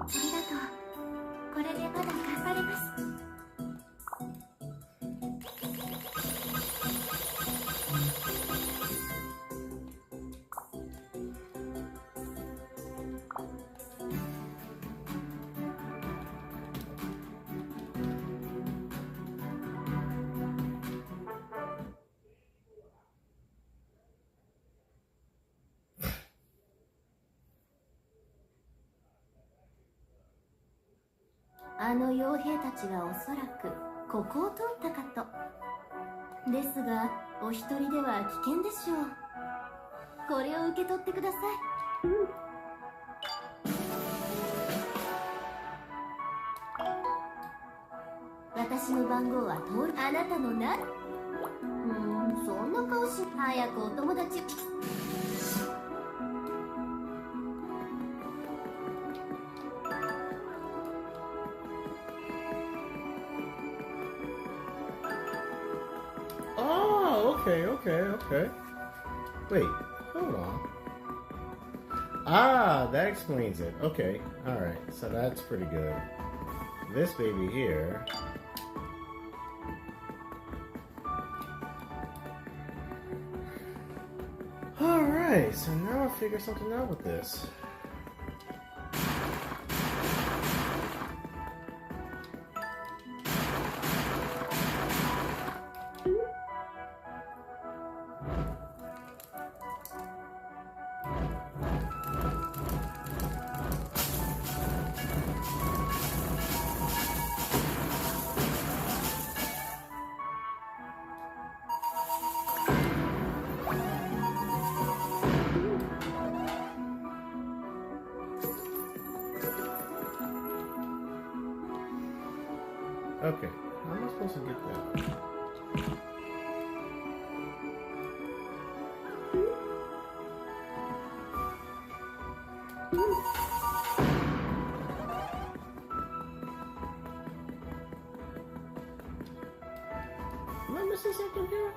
ありがとう。これでまだ頑張れます。あの傭兵たちはおそらくここを通ったかと。ですがお一人では危険でしょう。これを受け取ってください。私の番号は通る。あなたのな。そんな顔し。早くお友達。Okay. Wait, hold on. Ah, that explains it. Okay, alright, so that's pretty good. This baby here. Alright, so now I'll figure something out with this. Okay, how am I supposed to get that? Am I missing something here?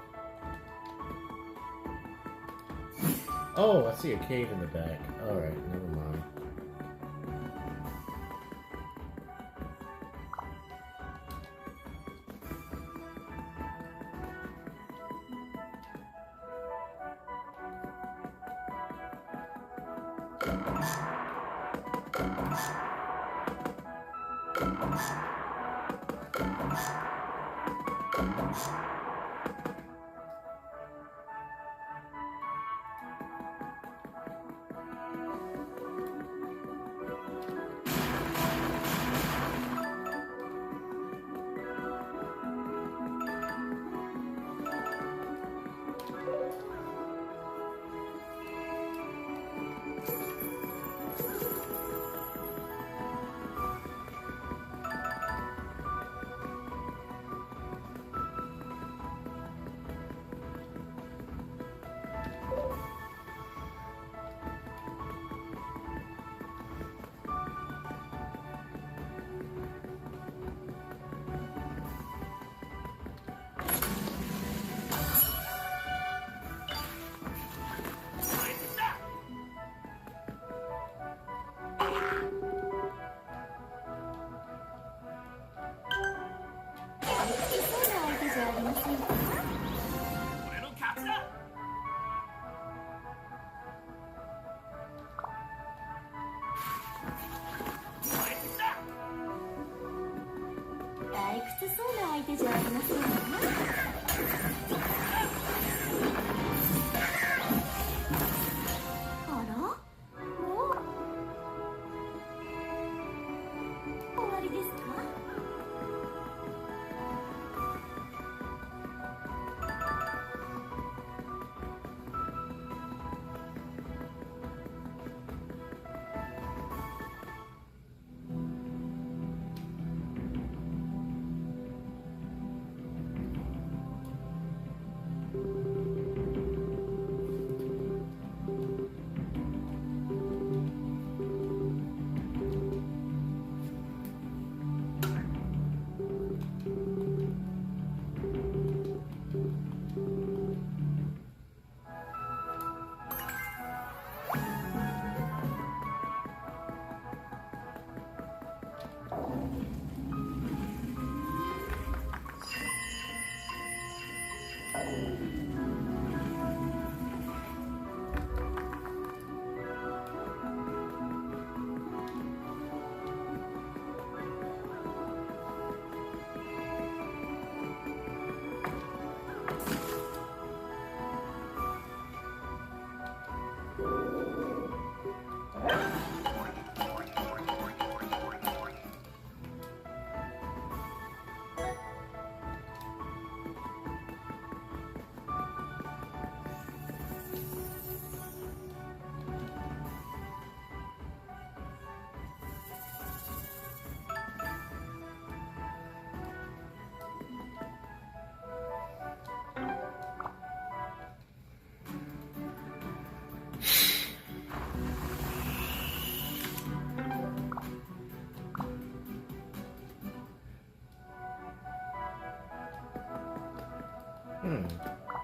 Oh, I see a cave in the back. Alright, never mind.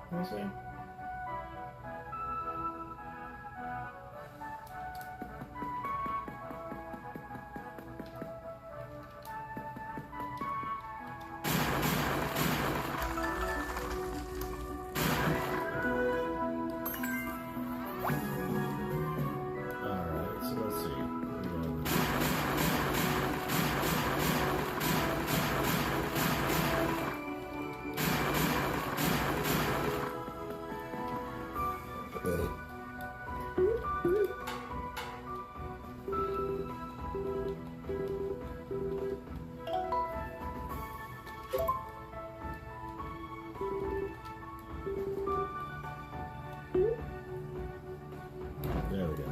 Let me see. Alright, so let's see. There we go.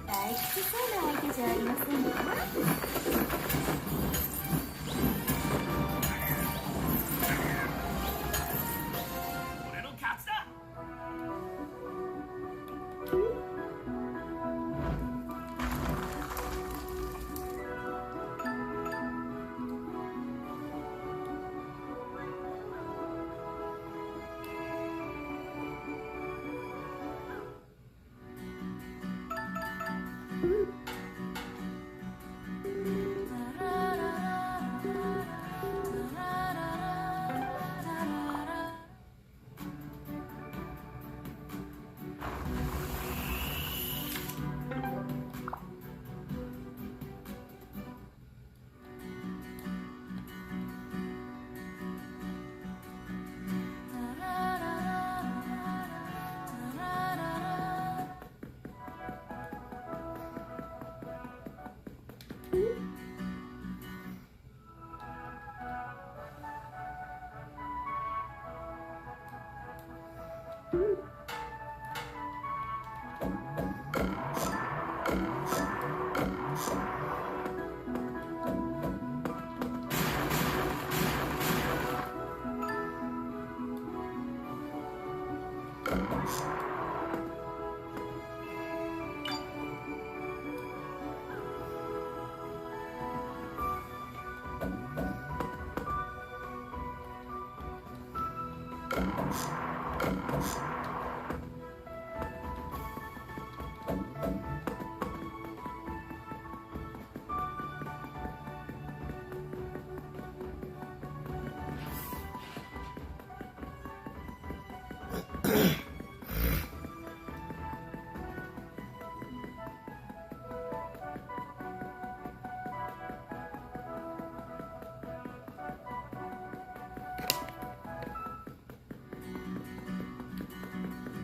大きそうな相手じゃありませんか。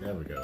There we go.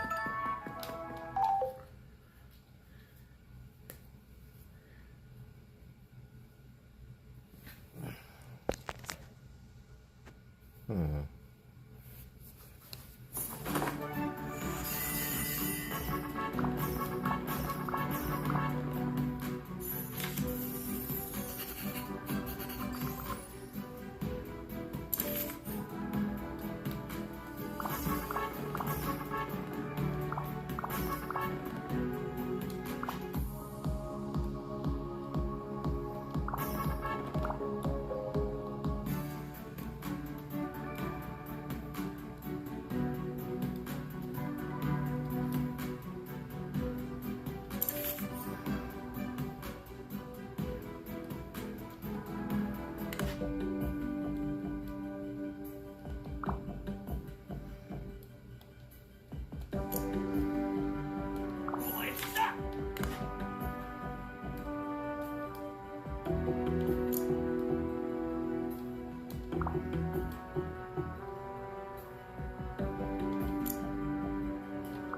あ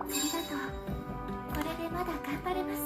りがとう。これでまだ頑張れます。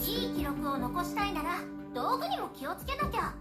いい記録を残したいなら道具にも気をつけなきゃ。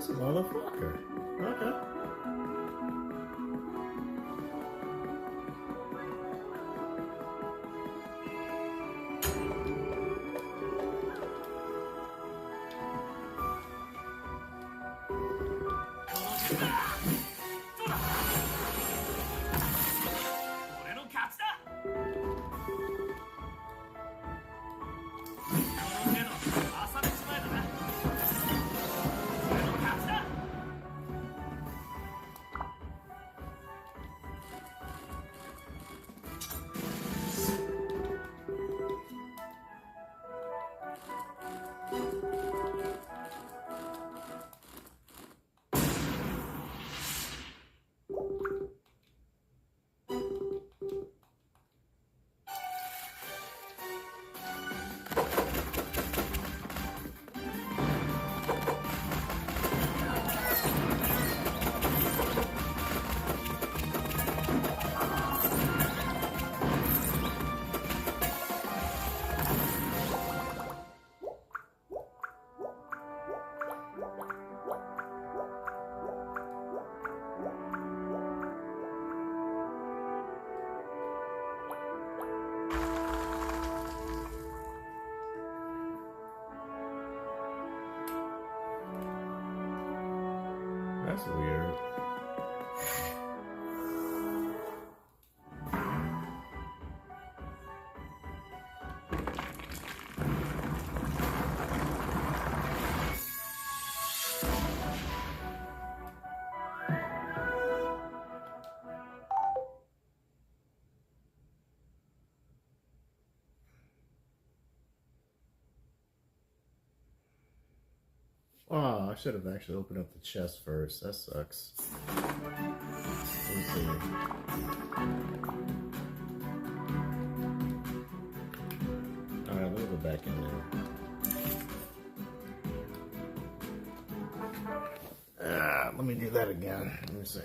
This motherfucker. Okay. That's weird. Oh, I should have actually opened up the chest first. That sucks. Let me see. Alright, let me go back in there. Let me do that again. Let me see.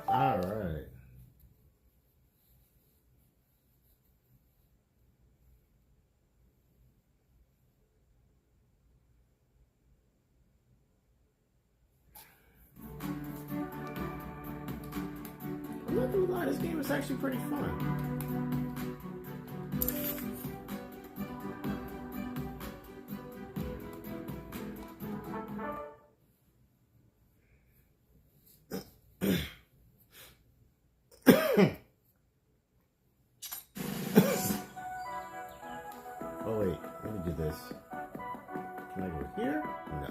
Alright. I'm not gonna lie, this game is actually pretty fun. Oh wait, let me do this. Can I go here? No.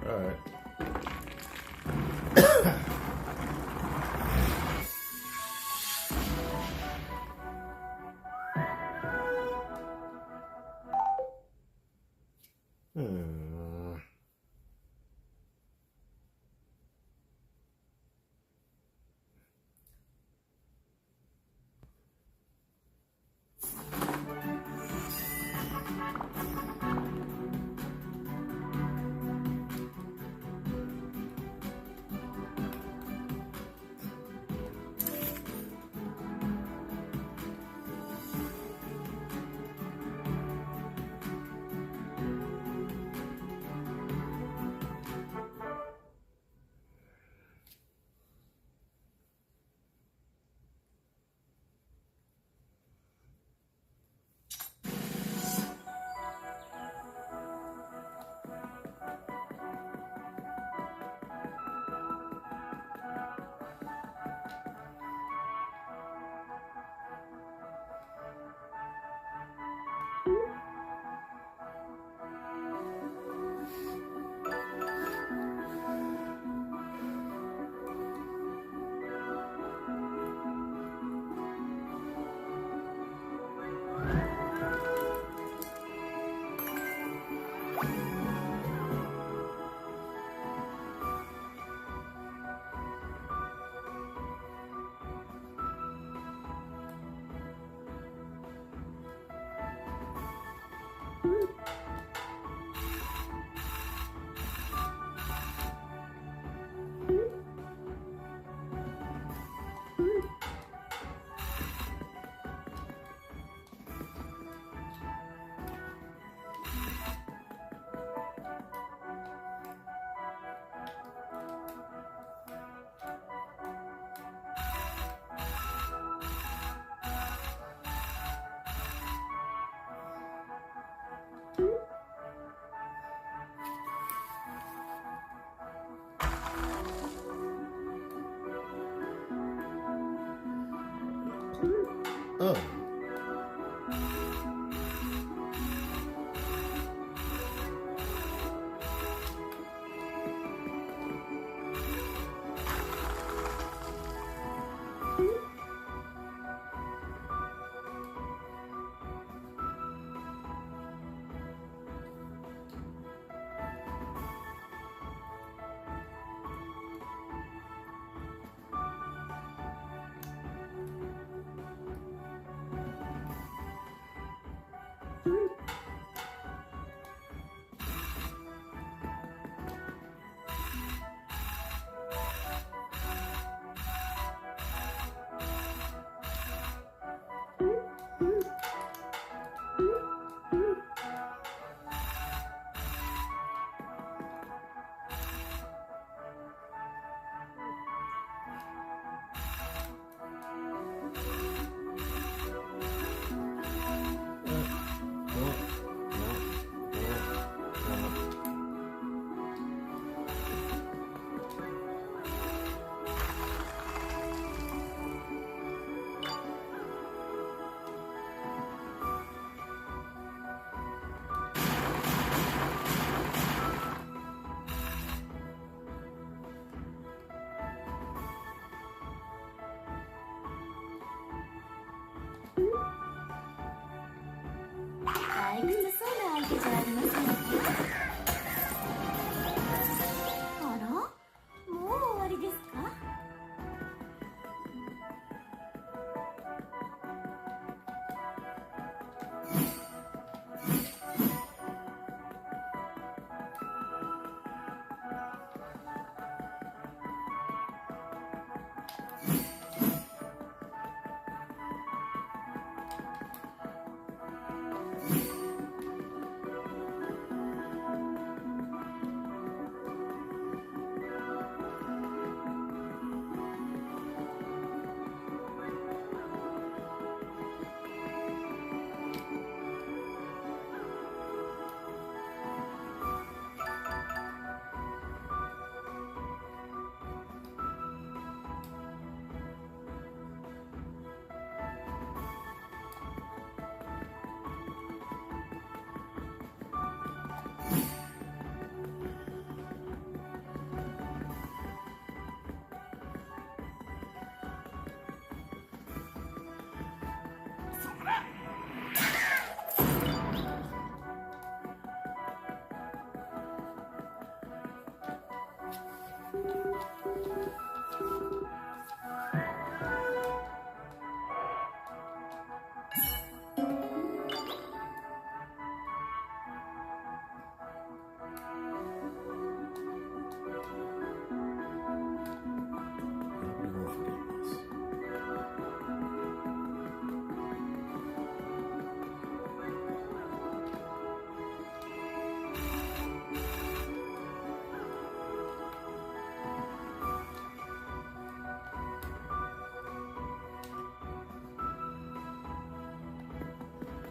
Alright.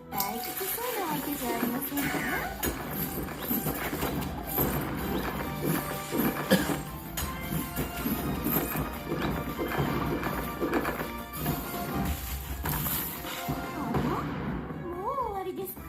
退屈そうな相手じゃありませんか？あら？もう終わりですか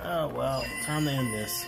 ？Oh, well, time to end this.